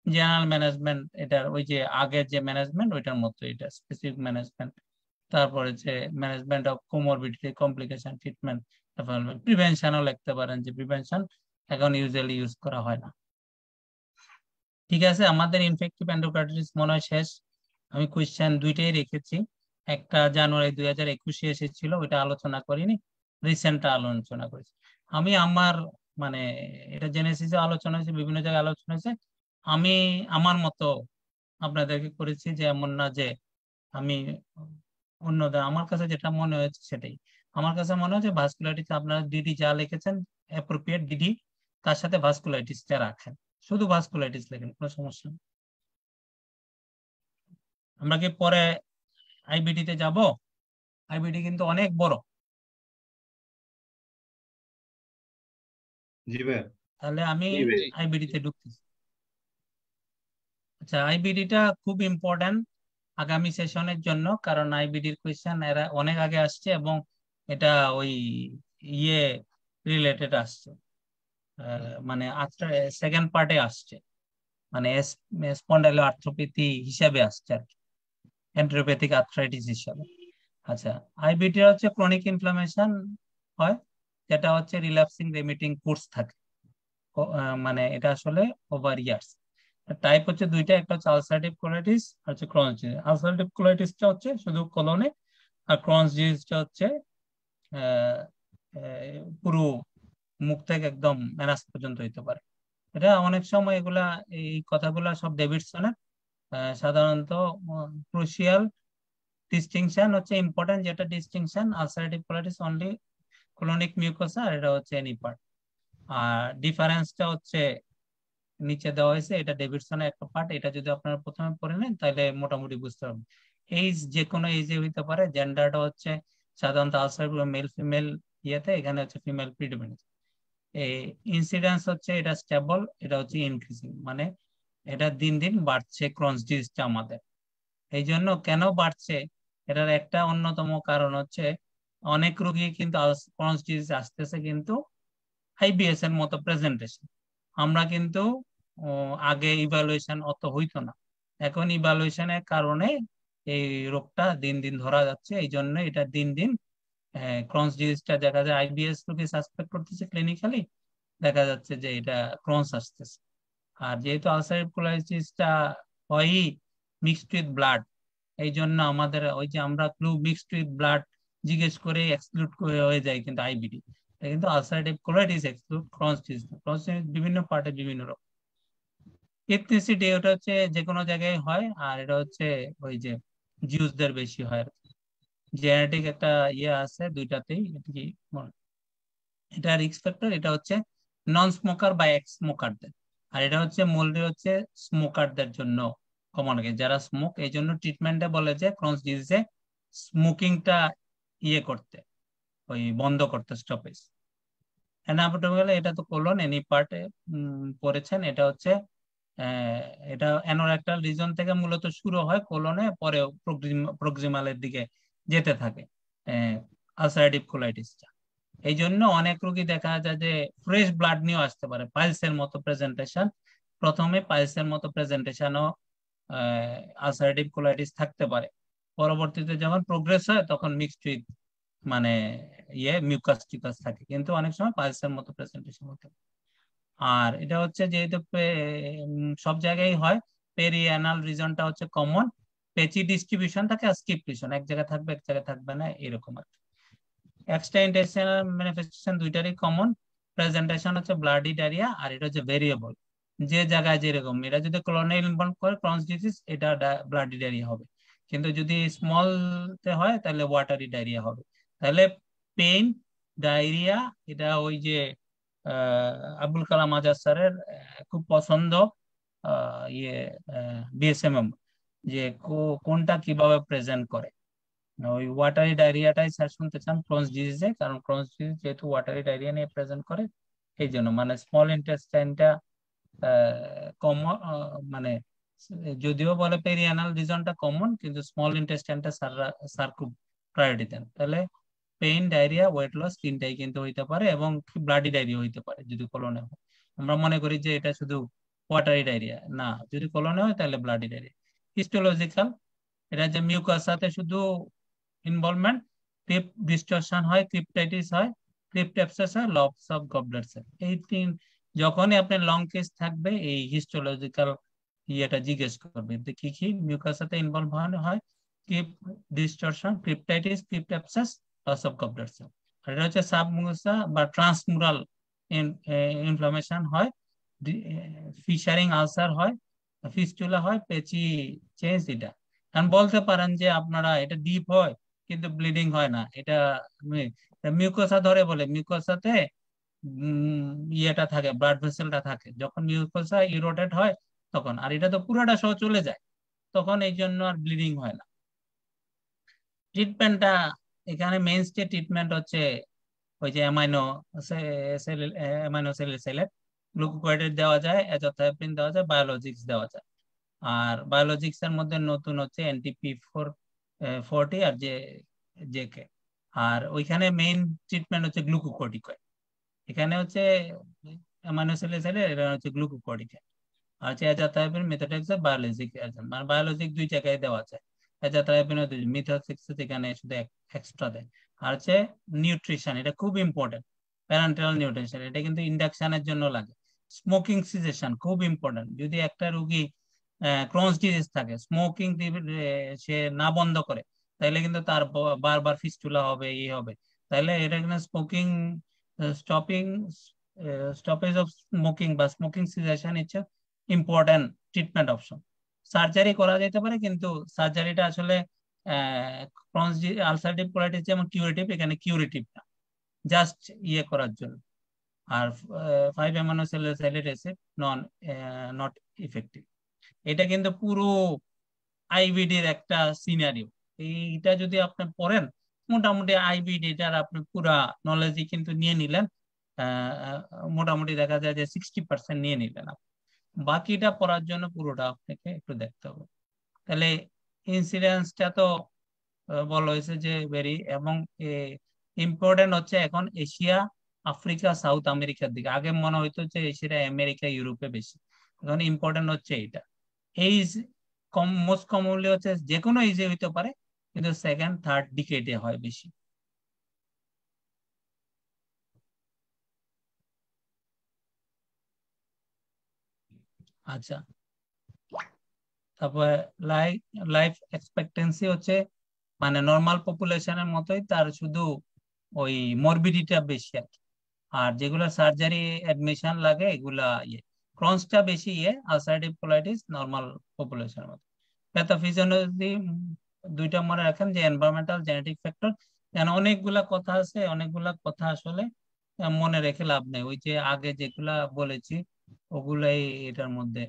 জেনারেল ম্যানেজমেন্ট, এটার ওই যে আগের যে ম্যানেজমেন্ট ওইটার মতো এটা স্পেসিফিক ম্যানেজমেন্ট। তারপরে যে management of comorbidity complication treatment, প্রিভেনশনও লিখতে পারেন, যে প্রিভেনশন এখন ইউজুয়ালি ইউজ করা হয় না। ঠিক আছে, আমাদের ইনফেক্টিভ এন্ডোকার্ডিটিস মনে হয় শেষ। আমি কোয়েশ্চেন দুইটাই রেখেছি, একটা জানুয়ারি 2021 এসেছিল, ওইটা আলোচনা করিনি, রিসেন্টটা আলোচনা করেছি। আমি আমার মানে এটা জেনেসিসে আলোচনা হয়েছে, বিভিন্ন জায়গায় আলোচনা হয়েছে, আমি আমার মতো আপনাদেরকে করেছি, যে এমন না যে আমি অন্যদের, আমার কাছে যেটা মনে হয়েছে সেটাই। আমার কাছে মনে হচ্ছে ভাস্কুলাইটিস আপনারা ডিডি যা লিখেছেন অ্যাপ্রোপ্রিয়েট ডিডি, তার সাথে ভাস্কুলাইটিসটা রাখেন, শুধু ভাস্কুলাইটিস লেখেন, কোনো সমস্যা নেই। আমরা কি পরে আইবিডি তে যাব? আইবিডি কিন্তু অনেক বড়। জি ভাই। তাহলে আমি জি ভাই। আইবিডি তে ঢুকতেছি। আচ্ছা, আইবিডিটা খুব ইম্পর্টেন্ট আগামী সেশনের জন্য, কারণ আইবিডির কোয়েশ্চেন এরা অনেক আগে আসছে এবং এটা ওই ইয়ে রিলেটেড আসছে, মানে সেকেন্ড পার্টে আসছে, মানে স্পন্ডাইলো আর্থ্রোপ্যাথি হিসাবে আসছে আর কি, এন্টেরোপ্যাথিক আর্থ্রাইটিস হিসাবে। আচ্ছা, আইবিডি হচ্ছে ক্রনিক ইনফ্লামেশন হয়, যেটা হচ্ছে রিল্যাপসিং রেমিটিং কোর্স থাকে, মানে এটা আসলে ওভার ইয়ার্স। টাইপ হচ্ছে দুইটা, একটা হচ্ছে আলসারেটিভ কোলাইটিস আর হচ্ছে ক্রনস ডিজিজ। আলসারেটিভ কোলাইটিসটা হচ্ছে শুধু কোলনে, আর ক্রনস ডিজিজটা হচ্ছে পুরো মুখ থেকে একদম মেনাস পর্যন্ত হইতে পারে। এটা অনেক সময় এগুলা, এই কথাগুলা সব ডেভিডসনের সাধারণত ক্রুশিয়াল ডিস্টিংশন হচ্ছে, ইম্পর্টেন্ট যেটা distinction, ulcerative colitis only colonic mucosa, আর এটা হচ্ছে এনি পার্ট। আর ডিফারেন্সটা হচ্ছে নিচে দেওয়া হয়েছে, এটা ডেভিডসনের একটা পার্ট, এটা যদি আপনারা প্রথমে পড়ে নেন তাহলে মোটামুটি বুঝতে পারবেন। এইজ যে কোনো এইজে হইতে পারে, জেন্ডারটা হচ্ছে সাধারণত আলসারেটিভ মেল ফিমেল ইয়েতে, এখানে হচ্ছে ফিমেল প্রিডমিনেন্স। এই ইনসিডেন্স হচ্ছে এটা স্টেবল, এটা হচ্ছে ইনক্রিজিং, মানে এটা দিন দিন বাড়ছে ক্রনস ডিজিজটা আমাদের। এই জন্য কেন বাড়ছে, এটার একটা অন্যতম কারণ হচ্ছে অনেক রোগী কিন্তু ক্রনস ডিজিজ আসতেছে কিন্তু আইবিএস এর মতো প্রেজেন্টেশন। আমরা কিন্তু আগে ইভালুয়েশন অত হইতো না, এখন ইভালুয়েশনের কারণে এই রোগটা দিন দিন ধরা যাচ্ছে। এই জন্য এটা দিন দিন ক্রনস ডিজিজটা দেখা যায়, আইবিএস রোগী সাসপেক্ট করতেছে ক্লিনিক্যালি, দেখা যাচ্ছে যে এটা ক্রনস আসতেছে। আর যেহেতু আলসারেটিভ কোলাইটিসটা হয় মিক্সড উইথ ব্লাড, এই জন্য আমাদের ওই যে আমরা ক্লু মিক্সড উইথ ব্লাড জিজ্ঞেস করে এক্সক্লুড হয়ে যায় কিন্তু আইবিডি, কিন্তু ulcerative colitis exclude Crohn's disease. Crohn's disease বিভিন্ন পার্টে বিভিন্ন রকম। এথনিসিটি ওটা হচ্ছে যে কোনো জায়গায় হয়, আর এটা হচ্ছে ওই যে জিউসদের বেশি হয়। জেনেটিক একটা ইয়ে আছে দুইটাতেই, এটা রিস্ক ফ্যাক্টর, এটা হচ্ছে নন স্মোকার বা এক্স স্মোকারদের, আর এটা হচ্ছে মোলডি হচ্ছে স্মোকারদের জন্য কমন, যারা স্মোক। এই জন্য ট্রিটমেন্টে বলে যে ক্রনস ডিজিজে স্মোকিংটা ইয়ে করতে, ওই বন্ধ করতে, স্টপেজ। অ্যানাটোমিক্যালি এটা তো কোলন এনি পার্টে পড়েছেন, এটা হচ্ছে এটা অ্যানোরেক্টাল রিজন থেকে মূলত শুরু হয় কোলনে, পরে প্রক্সিমালের দিকে যেতে থাকে আলসারেটিভ কোলাইটিসটা। এই জন্য অনেক রোগী দেখা যায় যে ফ্রেশ ব্লাড নিয়েও আসতে পারে, পাইলসের মতো প্রেজেন্টেশন। প্রথমে পাইলসের মতো প্রেজেন্টেশনও আলসারেটিভ কোলাইটিস থাকতে পারে, পরবর্তীতে যখন প্রোগ্রেস হয় তখন মিক্সড উইথ মানে মিউকাস টিকাস থাকে, কিন্তু অনেক সময় পাইলসের মতো প্রেজেন্টেশন হতে পারে। আর এটা হচ্ছে যেহেতু সব জায়গায় হয়, পেরিঅ্যানাল রিজনটা হচ্ছে কমন, পেচি ডিস্ট্রিবিউশন থাকে, আর স্কিপ রিজন, এক জায়গায় থাকবে এক জায়গায় থাকবে না, এরকম আর কি। এক্সট্রা ইন্টেস্টাইনাল ম্যানিফেস্টেশন দুইটারই কমন, প্রেজেন্টেশন হচ্ছে ব্লাডি ডায়রিয়া, আর এটা হচ্ছে ভেরিয়েবল, যে জায়গায় যেরকম। এটা যদি ক্লোনে ইনভলভ করে ক্রনস ডিজিজ, এটা ব্লাডি ডায়রিয়া হবে, কিন্তু যদি স্মল তে হয় তাহলে ওয়াটারি ডায়রিয়া হবে। তাহলে পেইন, ডায়রিয়া, এটা ওই যে আবুল কালাম আজাদ স্যারের খুব পছন্দ ইয়ে বিএসএমএম, যে কোনটা কিভাবে প্রেজেন্ট করে। ওই ওয়াটারি ডায়রিয়াটাই স্যার শুনতে চান ক্রনস ডিজিজে, কারণ ক্রনস ডিজিজ যেহেতু ওয়াটারি ডায়রিয়া নিয়ে প্রেজেন্ট করে, এই জন্য মানে স্মল ইন্টেস্টাইনটা কমন, মানে যদিও বলে পেরিয়ানাল রিজনটা কমন, কিন্তু স্মল ইন্টেস্টাইনটা স্যার খুব প্রায়োরিটি দেন। তাহলে পেইন, ডায়রিয়া, ওয়েট লস তিনটাই কিন্তু হইতে পারে, এবং ব্লাডি ডায়রিয়া হইতে পারে যদি কোলনে হয়। আমরা মনে করি যে এটা শুধু ওয়াটারি ডায়রিয়া, না, যদি কোলনে হয় তাহলে ব্লাডি ডায়রিয়া। হিস্টোলজিক্যাল, এটা যে মিউকাসাতে শুধু ইনভলভমেন্ট, ক্রিপ ডিস্টরশন হয়, ক্রিপ্টাইটিস হয়, ক্রিপ্টেপসিস হয়, লবস অফ গবলেটস। এই তিন, যখনই আপনার লং কেস থাকবে এই হিস্টোলজিক্যাল ইয়েটা জিজ্ঞেস করবে যে কি কি মিউকাসাতে ইনভলভ হয়, ক্রিপ ডিস্টরশন, ক্রিপ্টাইটিস, ক্রিপ্টেপসিস, লস অফ গবলেটস। আর এটা হচ্ছে সাবমুকাসা বা ট্রান্সমুরাল ইনফ্লামেশন হয়, ফিশারিং আলসার হয়, ফিস্টুলা হয়, পেচি চেঞ্জ। এটা কারণ বলতে পারেন যে আপনারা এটা ডিপ হয় কিন্তু ব্লিডিং হয় না, এটা মিউকোসা ধরে বলে, মিউকোসাতে ইয়েটা থাকে, ব্লাড ভেসেলটা থাকে, যখন মিউকোসা ইরোটেড হয় তখন, আর এটা তো পুরোটা সহ চলে যায়, তখন এই জন্য আর ব্লিডিং হয় না। ট্রিটমেন্টটা এখানে মেইনস্টে ট্রিটমেন্ট হচ্ছে ওই যে অ্যামাইনো স্যালিসাইলেট, গ্লুকোকর্টিকয়েড দেওয়া যায়, অ্যাজাথাইওপ্রিন দেওয়া যায়, বায়োলজিক্স দেওয়া যায়। আর বায়োলজিক্স এর মধ্যে নতুন হচ্ছে NTP40 আর জেকে। আর ওইখানে মেইন ট্রিটমেন্ট হচ্ছে গ্লুকোকর্টিকয়েড, এখানে হচ্ছে অ্যামাইনো স্যালিসাইলেট, এটা হচ্ছে গ্লুকোকর্টিকয়েড। আর হচ্ছে অ্যাজাথাইওপ্রিন, মেথোট্রেক্সেট, বায়োলজিক এজেন্ট, মানে বায়োলজিক দুই জায়গায় দেওয়া যায়। অ্যাজাথাইওপ্রিন মিথোট্রেক্সেট এখানে শুধু এক্সট্রা দেয়। আর হচ্ছে নিউট্রিশন, এটা খুব ইম্পর্টেন্ট, প্যারেন্টাল নিউট্রিশন, এটা কিন্তু ইন্ডাকশনের জন্য লাগে। স্মোকিং সিজেশন খুব ইম্পর্টেন্ট। যদি একটা রোগী ক্রোনস ডিজিজ থাকে, স্মোকিং সে না বন্ধ করে, তাহলে কিন্তু তার বারবার ফিস্টুলা হবে, হবে। তাহলে এটা কিন্তু smoking stopping stoppage of smoking বা স্মোকিং সিজেশন ইচ্ছে ইম্পর্টেন্ট ট্রিটমেন্ট অপশন। সার্জারি করা যেতে পারে, কিন্তু সার্জারিটা আসলে ক্রোনস আলসারেটিভ কোলাইটিস যেমন কিউরেটিভ, এখানে কিউরেটিভ না, জাস্ট ইয়ে করার জন্য। আর 5-অ্যামিনোস্যালিসাইলিক অ্যাসিড নট ইফেক্টিভ। এটা কিন্তু পুরো আইবিডির একটা সিনারিও। এইটা যদি আপনি পড়েন, মোটামুটি আইবিডিটার আপনি পুরা নলেজই কিন্তু নিয়ে নিলেন। মোটামুটি দেখা যায় যে 60% নিয়ে নিলেন। বাকিটা পড়ার জন্য পুরোটা আপনাকে একটু দেখতে হবে। তাহলে ইনসিডেন্সটা তো বলা হয়েছে যে ভেরি, এবং ইম্পর্টেন্ট হচ্ছে এখন এশিয়া, আফ্রিকা, সাউথ আমেরিকার দিকে। আগে মনে হইতো যে এশিয়া, আমেরিকা, ইউরোপে বেশি। এখন ইম্পর্টেন্ট হচ্ছে এইটা। এইজ মোস্ট কমনলি হচ্ছে যে কোনো এজে হইতে পারে, কিন্তু সেকেন্ড থার্ড ডিকেডে হয় বেশি। আচ্ছা, তারপরে লাইফ এক্সপেক্টেন্সি হচ্ছে মানে নর্মাল পপুলেশনের মতোই, তার শুধু ওই মরবিডিটা বেশি আর কি। আর যেগুলো সার্জারি অ্যাডমিশন লাগে এগুলা ক্রোনসটা বেশি, আলসারেটিভ কোলাইটিস নর্মাল পপুলেশনের মতো। প্যাথোফিজিওলজি দুইটা মনে রাখেন, যে এনভায়রনমেন্টাল, জেনেটিক ফ্যাক্টর। এখানে অনেকগুলা কথা আছে, অনেকগুলা কথা আসলে মনে রেখে লাভ নেই। ওই যে আগে যেগুলা বলেছি ওগুলাই এটার মধ্যে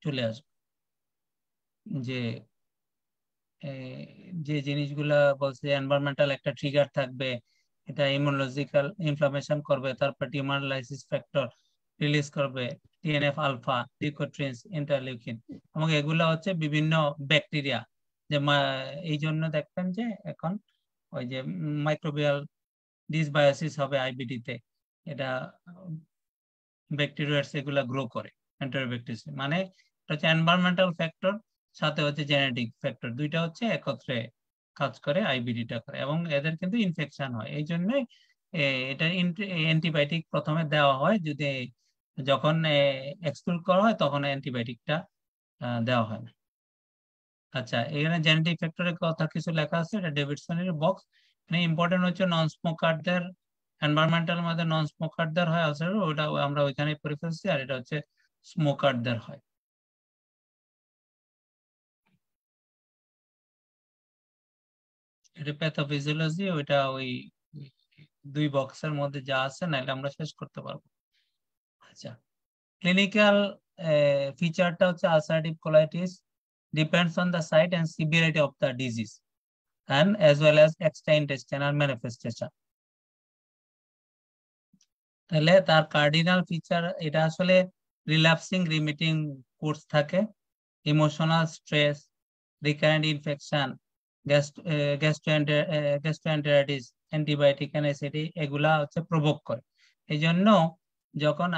চলে আসবে। যে যে জিনিসগুলা বলছে, এনভায়রনমেন্টাল একটা ট্রিগার থাকবে, এটা ইমিউনোলজিক্যাল ইনফ্লামেশন করবে, তারপর টিউমার লাইসিস ফ্যাক্টর রিলিজ করবে, টিএনএফ আলফা, লিউকোট্রিনস, ইন্টারলিউকিন, এবং এগুলা হচ্ছে বিভিন্ন ব্যাকটেরিয়া। যে এই জন্য দেখবেন যে এখন ওই যে মাইক্রোবিয়াল ডিসবায়োসিস হবে আইবিডি তে, এটা ব্যাকটেরিয়া এগুলা গ্রো করে, এন্টারোব্যাকটেরিয়া। মানে এটা হচ্ছে এনভায়রনমেন্টাল ফ্যাক্টর, সাথে হচ্ছে জেনেটিক ফ্যাক্টর, দুইটা হচ্ছে একত্রে কাজ করে আইবিডিটা করে, এবং এদের কিন্তু ইনফেকশন হয়। এই জন্যই এটা অ্যান্টিবায়োটিক প্রথমে দেওয়া হয়। যদি যখন এক্সক্লুড করা হয় তখন অ্যান্টিবায়োটিকটা দেওয়া হয় না। আচ্ছা, এখানে জেনেটিক ফ্যাক্টরের কথা কিছু লেখা আছে, এটা ডেভিডসনের বক্স। এখানে ইম্পর্টেন্ট হচ্ছে নন স্মোকারদের, এনভায়রনমেন্টাল মধ্যে নন স্মোকারদের হয় আলসার, ওটা আমরা ওইখানে পড়ে ফেলছি। আর এটা হচ্ছে স্মোকারদের হয়। এটা প্যাথোফিজিওলজি, ওইটা ওই দুই বক্সের মধ্যে যা আছে, নাইলে আমরা শেষ করতে পারবো। আচ্ছা, ক্লিনিক্যাল ফিচারটা হচ্ছে ulcerative colitis depends on the site and severity of the disease and as well as extraintestinal manifestation. তাহলে তার কার্ডিনাল ফিচার, এটা আসলে রিল্যাপসিং রিমিটিং কোর্স থাকে, emotional stress, recurrent infection, gastroenteritis, antibiotic অ্যানেসিটি, এগুলা হচ্ছে প্রভোগ করে। এই জন্য যখন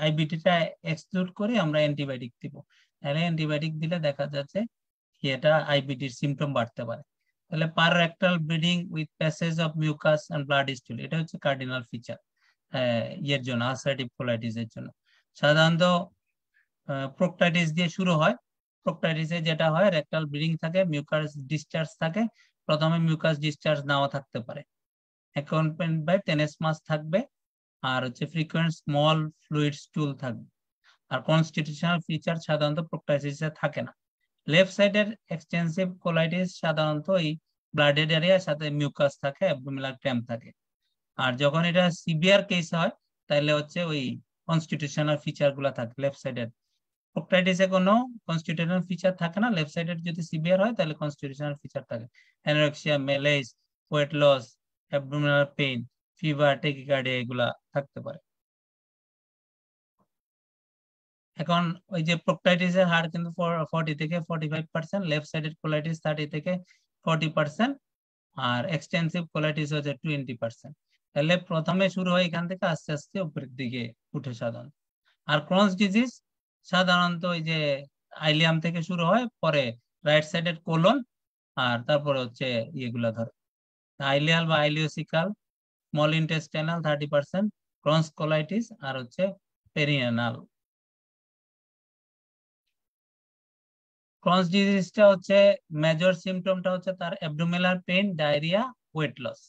আইবিটিটা এক্সক্লুড করে আমরা অ্যান্টিবায়োটিক দিব, তাহলে অ্যান্টিবায়োটিক দিলে দেখা যাচ্ছে এটা আইবিটির সিমটম বাড়তে পারে। তাহলে per rectal bleeding with passage of mucus and blood stool, এটা হচ্ছে কার্ডিনাল ফিচার এর জন্য, আলসারেটিভ কোলাইটিস এর জন্য। সাধারণত প্রোক্টাইটিস দিয়ে শুরু হয়। প্রোক্টাইটিসে যেটা হয়, রেক্টাল ব্লিডিং থাকে, মিউকাস ডিসচার্জ থাকে। প্রথমে মিউকাস ডিসচার্জ নাও থাকতে পারে, অ্যাকম্পানিড বাই টেনেসমাস থাকবে, আর হচ্ছে ফ্রিকোয়েন্ট স্মল ফ্লুইড স্টুল থাকবে। আর কনস্টিটিউশনাল ফিচার সাধারণত প্রোক্টাইটিসে থাকে না। লেফট সাইডের এক্সটেন্সিভ কোলাইটিস সাধারণত এই ব্লাডেড এরিয়ার সাথে মিউকাস থাকে, অ্যাবডোমিনাল ক্র্যাম্প থাকে। আর যখন এটা সিভিয়ার কেস হয়, তাহলে হচ্ছে ওই কনস্টিটিউশনাল ফিচার গুলা থাকে লেফট সাইডের। প্রোক্টাইটিসে কোনো কনস্টিটিউশনাল ফিচার থাকে না। লেফট সাইডের যদি সিভিয়ার হয় তাহলে কনস্টিটিউশনাল ফিচার থাকে, anorexia, malaise, weight loss, abdominal pain, fever, tachycardia, এগুলা থাকতে পারে। এখন ওই যে প্রোক্টাইটিসের হার কিন্তু 40 থেকে 45%, লেফট সাইডেড কোলাইটিস 30 থেকে 40%, আর এক্সটেন্সিভ কোলাইটিস হচ্ছে 20%। তাহলে প্রথমে শুরু হয় এখান থেকে, আস্তে আস্তে উপরের দিকে উঠে সাধারণত। আর ক্রোনস ডিজিজ সাধারণত ওই যে আইলিয়াম থেকে শুরু হয়, পরে রাইট সাইডেড কোলন, আর তারপরে হচ্ছে ইয়েগুলা ধরে আইলিয়াল বা ileocaecal small intestinal 30%, Crohn's colitis আর হচ্ছে পেরিয়ানাল। ক্রনস ডিজিজটা হচ্ছে মেজর সিমটমটা হচ্ছে তার abdominal pain, diarrhoea, weight loss.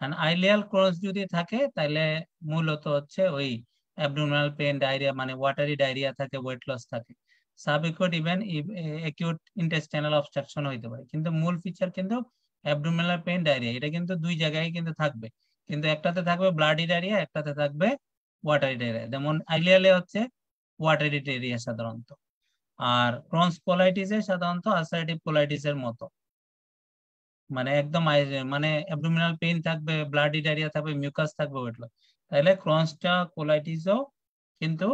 আর আইলিয়াল ক্রনস যদি থাকে তাহলে মূলত হচ্ছে ওই অ্যাবডোমিনাল পেইন, ডায়রিয়া মানে ওয়াটারি ডায়রিয়া থাকে, ওয়েট লস থাকে। Subacute even acute intestinal obstruction হইতে পারে, কিন্তু মূল ফিচার কিন্তু অ্যাবডোমিনাল পেইন, ডায়রিয়া। এটা কিন্তু দুই জায়গায় কিন্তু থাকবে, কিন্তু একটাতে থাকবে ব্লাডি ডায়রিয়া, একটাতে থাকবে ওয়াটারি ডায়রিয়া। যেমন আইলিয়ালে হচ্ছে ওয়াটারি ডায়রিয়া সাধারণত, আর ক্রনস কোলাইটিসে সাধারণত আলসারেটিভ কোলাইটিসের মতো, মানে একদম মানে অ্যাবডোমিনাল পেইন থাকবে, ব্লাডি ডায়রিয়া থাকবে, মিউকাস থাকবে, ওয়েট লস। তাহলে ক্রনসটা কোলাইটিসও কিন্তু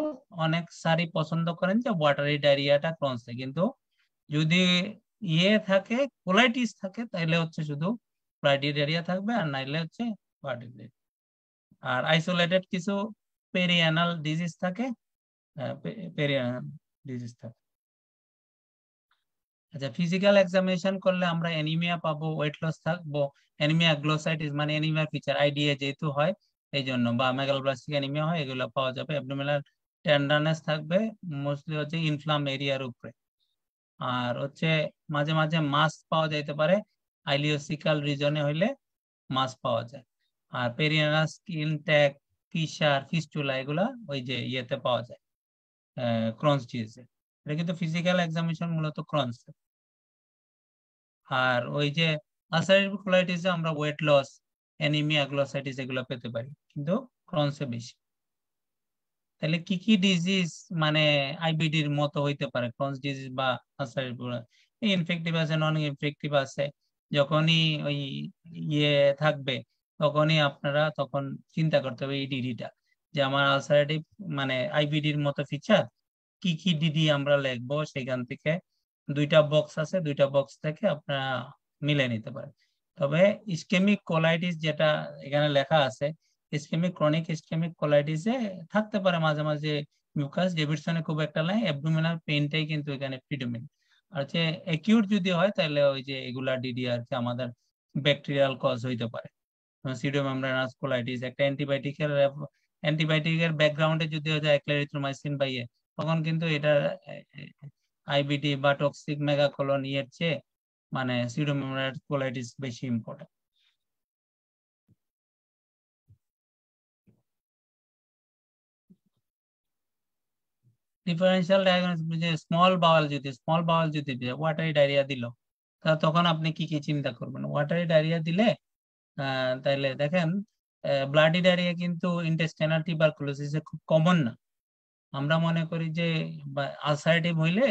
অনেক সারি পছন্দ করেন যে ওয়াটারি ডায়রিয়াটা ক্রনসে, কিন্তু যদি থাকে কোলাইটিস থাকে তাহলে হচ্ছে শুধু ব্লাডি ডায়রিয়া থাকবে, আর নাইলে হচ্ছে ওয়াটারি ডায়রিয়া। আর আইসোলেটেড কিছু পেরিয়ানাল ডিজিজ থাকে, পেরিয়ানাল ডিজিজ থাকে। আচ্ছা, ফিজিক্যাল এক্সামিনেশন করলে আমরা অ্যানিমিয়া পাবো, ওয়েট লস থাকবো, অ্যানিমিয়া গ্লোসাইটিস মানে অ্যানিমিয়ার ফিচার আইডিএ যেহেতু হয় এই জন্য, বা মেগালোব্লাস্টিক অ্যানিমিয়া হয়, এগুলো পাওয়া যাবে। অ্যাবডোমিনাল টেন্ডারনেস থাকবে, মোস্টলি হচ্ছে ইনফ্লাম এরিয়ার উপরে। আর হচ্ছে মাঝে মাঝে মাস পাওয়া যাইতে পারে, আইলিওসিকাল রিজনে হইলে মাস পাওয়া যায়। আর perianal skin tag, fissure, fistula এগুলা ওই যে ইয়েতে পাওয়া যায় ক্রনস ডিজিজে। এটা কিন্তু ফিজিক্যাল এক্সামিনেশন মূলত ক্রনস। আর ওই যে আলসারেটিভ কোলাইটিসে আমরা ওয়েট লস, অ্যানিমিয়া, গ্লোসাইটিস এগুলো পেতে পারি, কিন্তু ক্রনসে বেশি। তাহলে কি কি ডিজিজ মানে আইবিডির মতো হইতে পারে ক্রনস ডিজিজ বা আলসারেটিভ? ইনফেক্টিভ আছে, নন ইনফেক্টিভ আছে। যখনই ওই ইয়ে থাকবে তখনই আপনারা তখন চিন্তা করতে হবে এই ডিডিটা, যে আমার আলসারেটিভ মানে আইবিডির মতো ফিচার কি কি ডিডি আমরা লিখবো, সেখান থেকে দুইটা বক্স আছে, দুইটা বক্স থেকে আপনারা মিলে নিতে পারেন। তবে ইসকেমিক কোলাইটিস যেটা এখানে লেখা আছে, ইসকেমিক ক্রনিক ইসকেমিক কোলাইটিসে থাকতে পারে মাঝে মাঝে মিউকাস, ডেভিডসনে খুব একটা নাই, অ্যাবডোমিনাল পেইনটাই কিন্তু এখানে প্রিডমিনেন্ট। আর হচ্ছে অ্যাকিউট যদি হয় তাহলে ওই যে এগুলা ডিডি আর কি আমাদের ব্যাকটেরিয়াল কজ হইতে পারে। সিডোমেমব্রেনাস কোলাইটিস একটা অ্যান্টিবায়োটিকের ব্যাকগ্রাউন্ডে যদি হয়ে যায় ক্লেরিথ্রোমাইসিন বা ইয়ে, তখন কিন্তু এটা আইবিডি বা টক্সিক মেগাকোলন এর চেয়ে মানে সিডোমেমব্রেনাস কোলাইটিস বেশি ইম্পর্টেন্ট। ডিফারেন্সিয়াল ডায়াগনোসিস, যে স্মল বাওয়াল যদি ওয়াটারি ডায়রিয়া দিল, তখন আপনি কি কি চিন্তা করবেন? ওয়াটারি ডায়রিয়া দিলে তাইলে দেখেন ব্লাডি ডায়রিয়া কিন্তু ইন্টেস্টাইনাল টিউবারকুলোসিসে খুব কমন না। আমরা মনে করি যে আলসারেটিভ হইলে,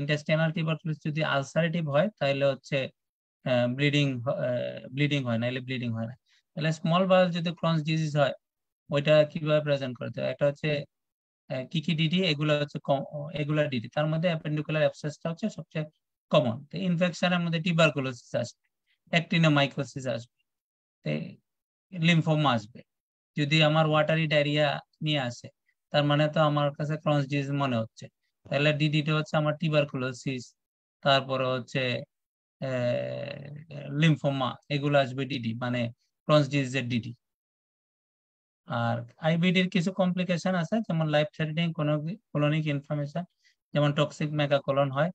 ইন্টেস্টাইনাল টিউবারকুলোসিস যদি আলসারেটিভ হয় তাহলে হচ্ছে ব্লিডিং হয়, নাইলে ব্লিডিং হয় না। তাহলে স্মল বাওয়াল যদি ক্রনস ডিজিজ হয় ওইটা কিভাবে প্রেজেন্ট করতে হয়? একটা হচ্ছে কি কি ডিডি, এগুলো হচ্ছে এগুলা ডিডি, তার মধ্যে অ্যাপেন্ডিকুলার অ্যাবসেসটা হচ্ছে সবচেয়ে কমন। তো ইনফেকশনের মধ্যে টিউবারকুলোসিস আসবে, অ্যাক্টিনোমাইকোসিস আসবে, লিম্ফোমা আসবে। যদি আমার ওয়াটারি ডায়রিয়া নিয়ে আসে তার মানে তো আমার কাছে ক্রনস ডিজিজ মনে হচ্ছে, তাহলে ডিডিটা হচ্ছে আমার টিউবারকুলোসিস, তারপরে হচ্ছে লিম্ফোমা, এগুলো আসবে ডিডি, মানে ক্রনস ডিজিজের ডিডি। আর আইবিডির কিছু কমপ্লিকেশন আছে, যেমন লাইফ থ্রেটেনিং কোলনিক ইনফ্লামেশন, যেমন টক্সিক মেগাকোলন হয়,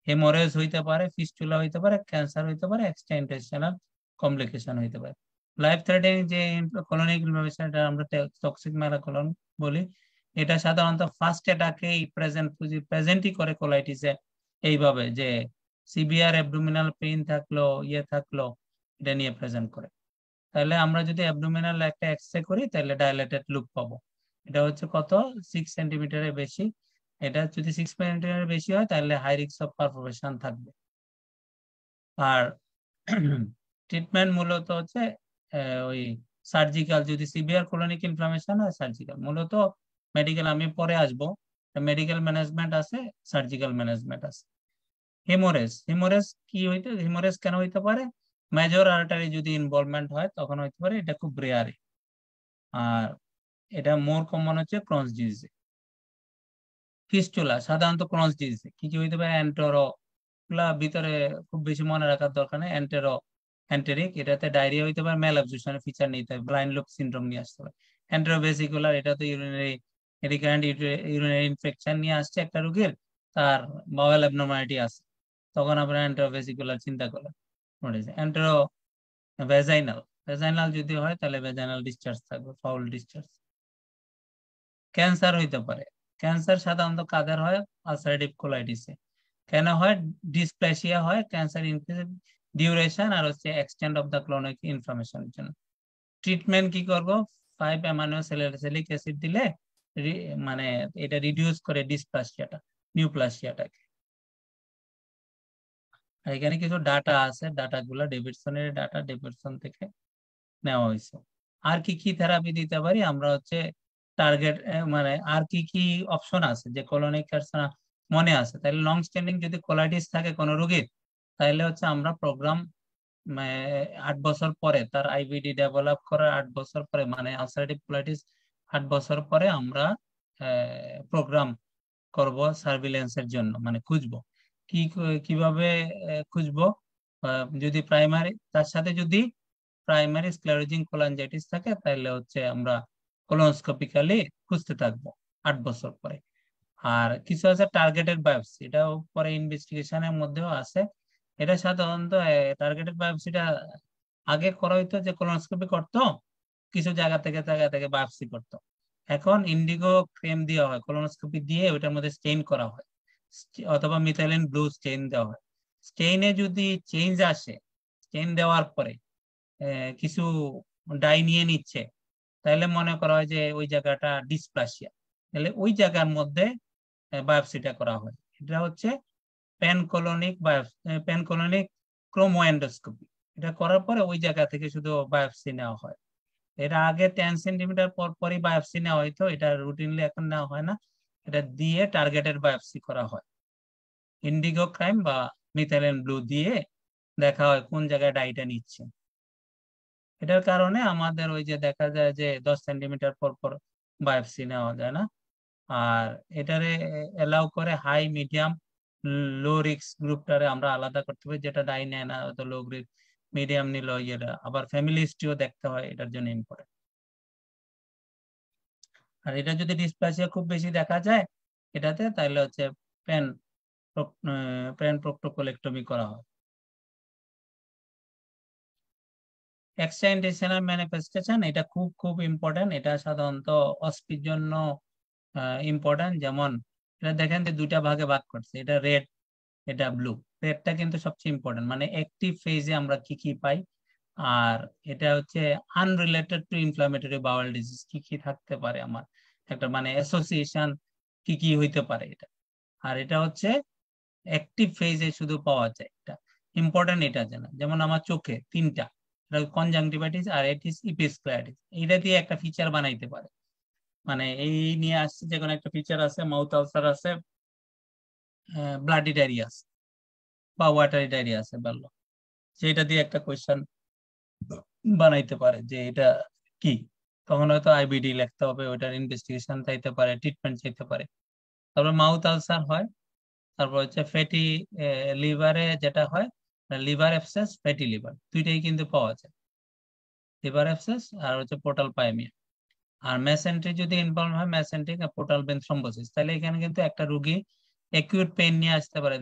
হেমোরেজ হইতে পারে, ফিস্টুলা হইতে পারে, ক্যান্সার হইতে পারে, এক্সট্রা ইন্টেস্টাইনাল কমপ্লিকেশন হইতে পারে। লাইফ থ্রেটেনিং যে কোলনিক ইনফ্লামেশন, এটা আমরা টক্সিক মেগাকোলন বলি, এটা সাধারণত ফার্স্ট অ্যাটাকেই প্রেজেন্টই করে কোলাইটিসে এইভাবে, যে সিভিয়ার অ্যাবডোমিনাল পেইন থাকলো, থাকলো, এটা নিয়ে প্রেজেন্ট করে। তাহলে আমরা যদি অ্যাবডোমিনাল একটা এক্সরে করি তাহলে ডাইলেটেড লুপ পাবো। এটা হচ্ছে কত, 6 সেন্টিমিটারের বেশি। এটা যদি 6 সেন্টিমিটারের বেশি হয় তাহলে হাই রিস্ক অফ পারফোরেশন থাকবে। আর ট্রিটমেন্ট মূলত হচ্ছে ওই সার্জিক্যাল, যদি সিভিয়ার কোলনিক ইনফ্লামেশন হয় সার্জিক্যাল। মূলত মেডিকেল আমি পরে আসবো, মেডিকেল ম্যানেজমেন্ট আছে, সার্জিক্যাল ম্যানেজমেন্ট আছে। হিমোরেজ কেন হইতে পারে? মেজর আর্টারি যদি ইনভলভমেন্ট হয় তখন হইতে পারে, এটা খুব রেয়ারে। আর এটা মোর কমন হচ্ছে ক্রনস ডিজিজে। ফিস্টুলা সাধারণত ক্রনস ডিজিজে কি কি হইতে পারে? এন্টেরো, ভিতরে খুব বেশি মনে রাখার দরকার নেই, এন্টেরো এন্টেরিক, এটাতে ডায়রিয়া হইতে পারে, ম্যাল অ্যাবজর্পশনের ফিচার নিতে হবে, ব্লাইন্ড লুপ সিনড্রোম নিয়ে আসতে পারে। এন্টেরোভেসিকুলার, এটা তো ইউরিনারি রিকারেন্ট ইউরিনারি ইনফেকশন নিয়ে আসছে একটা রোগীর, তার বাওয়েল অ্যাবনরমালিটি আছে, তখন আপনার এন্টেরোভেসিকুলার চিন্তা করলেন। এন্টেরো ভেজাইনাল যদি হয় তাহলে ভেজাইনাল ডিসচার্জ থাকবে, ফাউল ডিসচার্জ। ক্যান্সার হইতে পারে, ক্যান্সার সাধারণত কাদের হয়? আলসারেটিভ কোলাইটিসে। কেন হয়? ডিসপ্লেসিয়া হয়, ক্যান্সার ইনক্রিজ ডিউরেশন আর হচ্ছে এক্সটেন্ড অফ দ্য ক্রনিক ইনফ্লামেশনের জন্য। ট্রিটমেন্ট কি করব? 5 অ্যামাইনো স্যালিসিলিক অ্যাসিড দিলে মানে এটা রিডিউস করে ডিসপ্লাসিয়াটা, নিউপ্লাসিয়াটাকে। আর এখানে কিছু ডাটা আছে, ডাটাগুলো ডেভিডসনের ডাটা, ডেভিডসন থেকে নেওয়া হয়েছে। আর কি কি থেরাপি দিতে পারি আমরা? হচ্ছে টার্গেট, মানে আর কি কি অপশন আছে যে কোলনিক ক্যান্সার মনে আছে, তাহলে লং স্ট্যান্ডিং যদি কোলাইটিস থাকে কোনো রোগীর, তাহলে হচ্ছে আমরা প্রোগ্রাম 8 বছর পরে তার আইবিডি ডেভেলপ করার 8 বছর পরে, মানে আলসারেটিভ কোলাইটিস 8 বছর পরে আমরা প্রোগ্রাম করব সার্ভিলেন্সের জন্য, মানে খুঁজবো কিভাবে খুঁজবো। যদি প্রাইমারি, তার সাথে যদি প্রাইমারি স্ক্লেরোজিং কোলাঞ্জাইটিস থাকে তাহলে হচ্ছে আমরা কোলোনোস্কোপিক্যালি খুঁজতে থাকবো 8 বছর পরে। আর কিছু আছে টার্গেটেড বায়োপসি, এটাও পরে ইনভেস্টিগেশনের মধ্যেও আছে। এটা সাধারণত টার্গেটেড বায়োপসিটা আগে করা হইতো যে কোলোনোস্কোপি করতো, কিছু জায়গা থেকে বায়োপসি করতো। এখন ইন্ডিগো ক্রিম দেওয়া হয়, কোলোনোস্কোপি দিয়ে ওইটার মধ্যে স্টেইন করা হয়, অথবা মিথাইলিন ব্লু স্টেইন দেওয়া হয়। স্টেইনে যদি চেঞ্জ আসে, স্টেইন দেওয়ার পরে কিছু ডাই নিয়ে নিচ্ছে, তাহলে মনে করা হয় যে ওই জায়গাটা ডিসপ্লাসিয়া, তাহলে ওই জায়গার মধ্যে বায়োপসিটা করা হয়। এটা হচ্ছে প্যানকোলনিক ক্রোমোএন্ডোস্কোপি। এটা করার পরে ওই জায়গা থেকে শুধু বায়োপসি নেওয়া হয়। এটা আগে 10 সেন্টিমিটার পর পরই বায়োপসি নেওয়া হইতো, এটা রুটিনলি এখন নেওয়া হয় না, এটা দিয়ে টার্গেটেড বায়োপসি করা হয়। ইন্ডিগো ক্রাইম বা মিথাইলিন ব্লু দিয়ে দেখা হয় কোন জায়গায় ডাইটা নিচ্ছে। এটার কারণে আমাদের ওই যে দেখা যায় যে 10 সেন্টিমিটার পর পর বায়োপসি নেওয়া যায় না। আর এটারে এলাও করে হাই, মিডিয়াম, লো রিস্ক গ্রুপটারে আমরা আলাদা করতে পারি, যেটা ডাই নেয় না, তো লো রিস্ক, মিডিয়াম নিল ইয়েটা। আবার ফ্যামিলি হিস্ট্রিও দেখতে হয়, এটার জন্য ইম্পর্টেন্ট। আর এটা যদি ডিসপ্লাসিয়া খুব বেশি দেখা যায় এটাতে, তাহলে হচ্ছে প্যান প্রক্টোকোলেক্টমি করা হয়। এক্সট্রা ইন্টেস্টাইনাল ম্যানিফেস্টেশন, এটা খুব খুব ইম্পর্টেন্ট। এটা সাধারণত অস্পির জন্য ইম্পর্টেন্ট। যেমন এটা দেখেন যে দুইটা ভাগে ভাগ করছে, এটা রেড, এটা ব্লু। রেডটা কিন্তু সবচেয়ে ইম্পর্টেন্ট, মানে অ্যাক্টিভ ফেজে আমরা কি কি পাই। আর এটা হচ্ছে unrelated to inflammatory bowel disease, কি কি থাকতে পারে আমার একটা, মানে অ্যাসোসিয়েশন কি কি হইতে পারে এটা। আর এটা হচ্ছে অ্যাক্টিভ ফেজে শুধু পাওয়া যায়, এটা ইম্পর্টেন্ট। এটা জানা, যেমন আমার চোখে তিনটা, কনজাংটিভাইটিস, আর এটিস, ইপিসক্লেরাইটিস, এটা দিয়ে একটা ফিচার বানাইতে পারে। মানে এই নিয়ে আসছে যে কোনো একটা ফিচার আছে, মাউথ আলসার আছে, ব্লাডি ডায়রিয়া আছে, বা ওয়াটারি ডায়রিয়া আছে, বললো সেটা দিয়ে একটা কোয়েশ্চেন বানাইতে পারে যে এটা কি। তখন হয়তো আইবিডি লিখতে হবে, ওইটার ইনভেস্টিগেশন চাইতে পারে, ট্রিটমেন্ট চাইতে পারে। তারপর মাউথ আলসার হয়, তারপর হচ্ছে ফ্যাটি লিভারে যেটা হয়, লিভার অ্যাবসেস, ফ্যাটি লিভার, দুইটাই কিন্তু পাওয়া যায়, লিভার অ্যাবসেস আর হচ্ছে পোর্টাল পাইমিয়া। আর মেসেন্ট্রি যদি ইনভলভ হয়, mesenteric R portal when thrombosis, তাহলে এখানে কিন্তু একটা রোগী অ্যাকিউট পেইন নিয়ে আসতে পারে,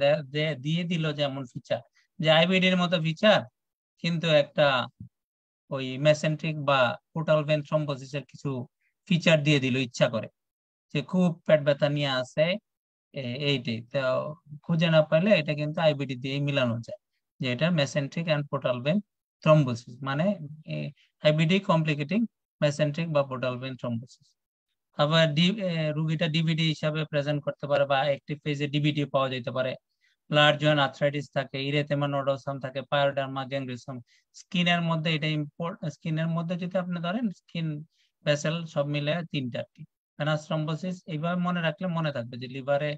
দিয়ে দিল যেমন ফিচার যে আইবিডির মতো ফিচার, কিন্তু একটা ওই মেসেন্ট্রিক বা পোর্টাল ভেন থ্রম্বোসিসের কিছু ফিচার দিয়ে দিল ইচ্ছা করে, যে খুব পেট ব্যথা নিয়ে আসে এইটাই, তো খুঁজে না পাইলে এটা কিন্তু আইবিডি দিয়ে মিলানো যায় যে এটা mesenteric and portal when thrombosis, মানে আইবিডি কমপ্লিকেটিং মেসেন্ট্রিক বা পোর্টাল ভেন থ্রম্বোসিস। আবার রোগীটা ডিবিডি হিসাবে প্রেজেন্ট করতে পারে, বা অ্যাক্টিভ ফেজে ডিবিডি পাওয়া যেতে পারে। লার্জ জয়েন্ট আর্থ্রাইটিস থাকে, ইরেথেমা নোডোসাম থাকে, পায়োডার্মা গ্যাংগ্রিওসাম। স্কিনের মধ্যে এটা স্কিনের মধ্যে যদি আপনি ধরেন স্কিন ভেসেল সব মিলে 3টা, ভেনাস থ্রম্বোসিস। এইভাবে মনে রাখলে মনে থাকবে যে লিভারে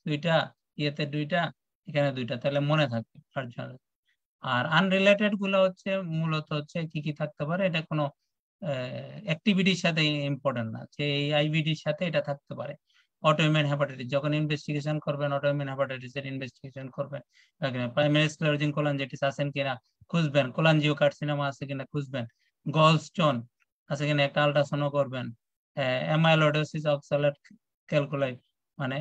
2টা, ইয়েতে 2টা, এখানে 2টা, তাহলে মনে থাকবে। আর আনরিলেটেড গুলো হচ্ছে মূলত হচ্ছে কি কি থাকতে পারে, এটা কোনো অ্যাক্টিভিটির সাথে ইম্পর্টেন্ট না, যে এই আইবিডির সাথে এটা থাকতে পারে। অটোইমিউন হেপাটাইটিস যখন ইনভেস্টিগেশন করবেন, অটোইমিউন হেপাটাইটিস এর ইনভেস্টিগেশন করবেন, প্রাইমারি স্ক্লেরোজিং কোলাঞ্জাইটিস আছেন কিনা, খুঁজবেন, কোলাঞ্জিও কার্সিনোমা আছে কিনা খুঁজবেন, গল স্টোন আছে কিনা একটা আল্ট্রাসাউন্ড করবেন, অ্যামাইলোইডোসিস অক্সালেট ক্যালকুলাই মানে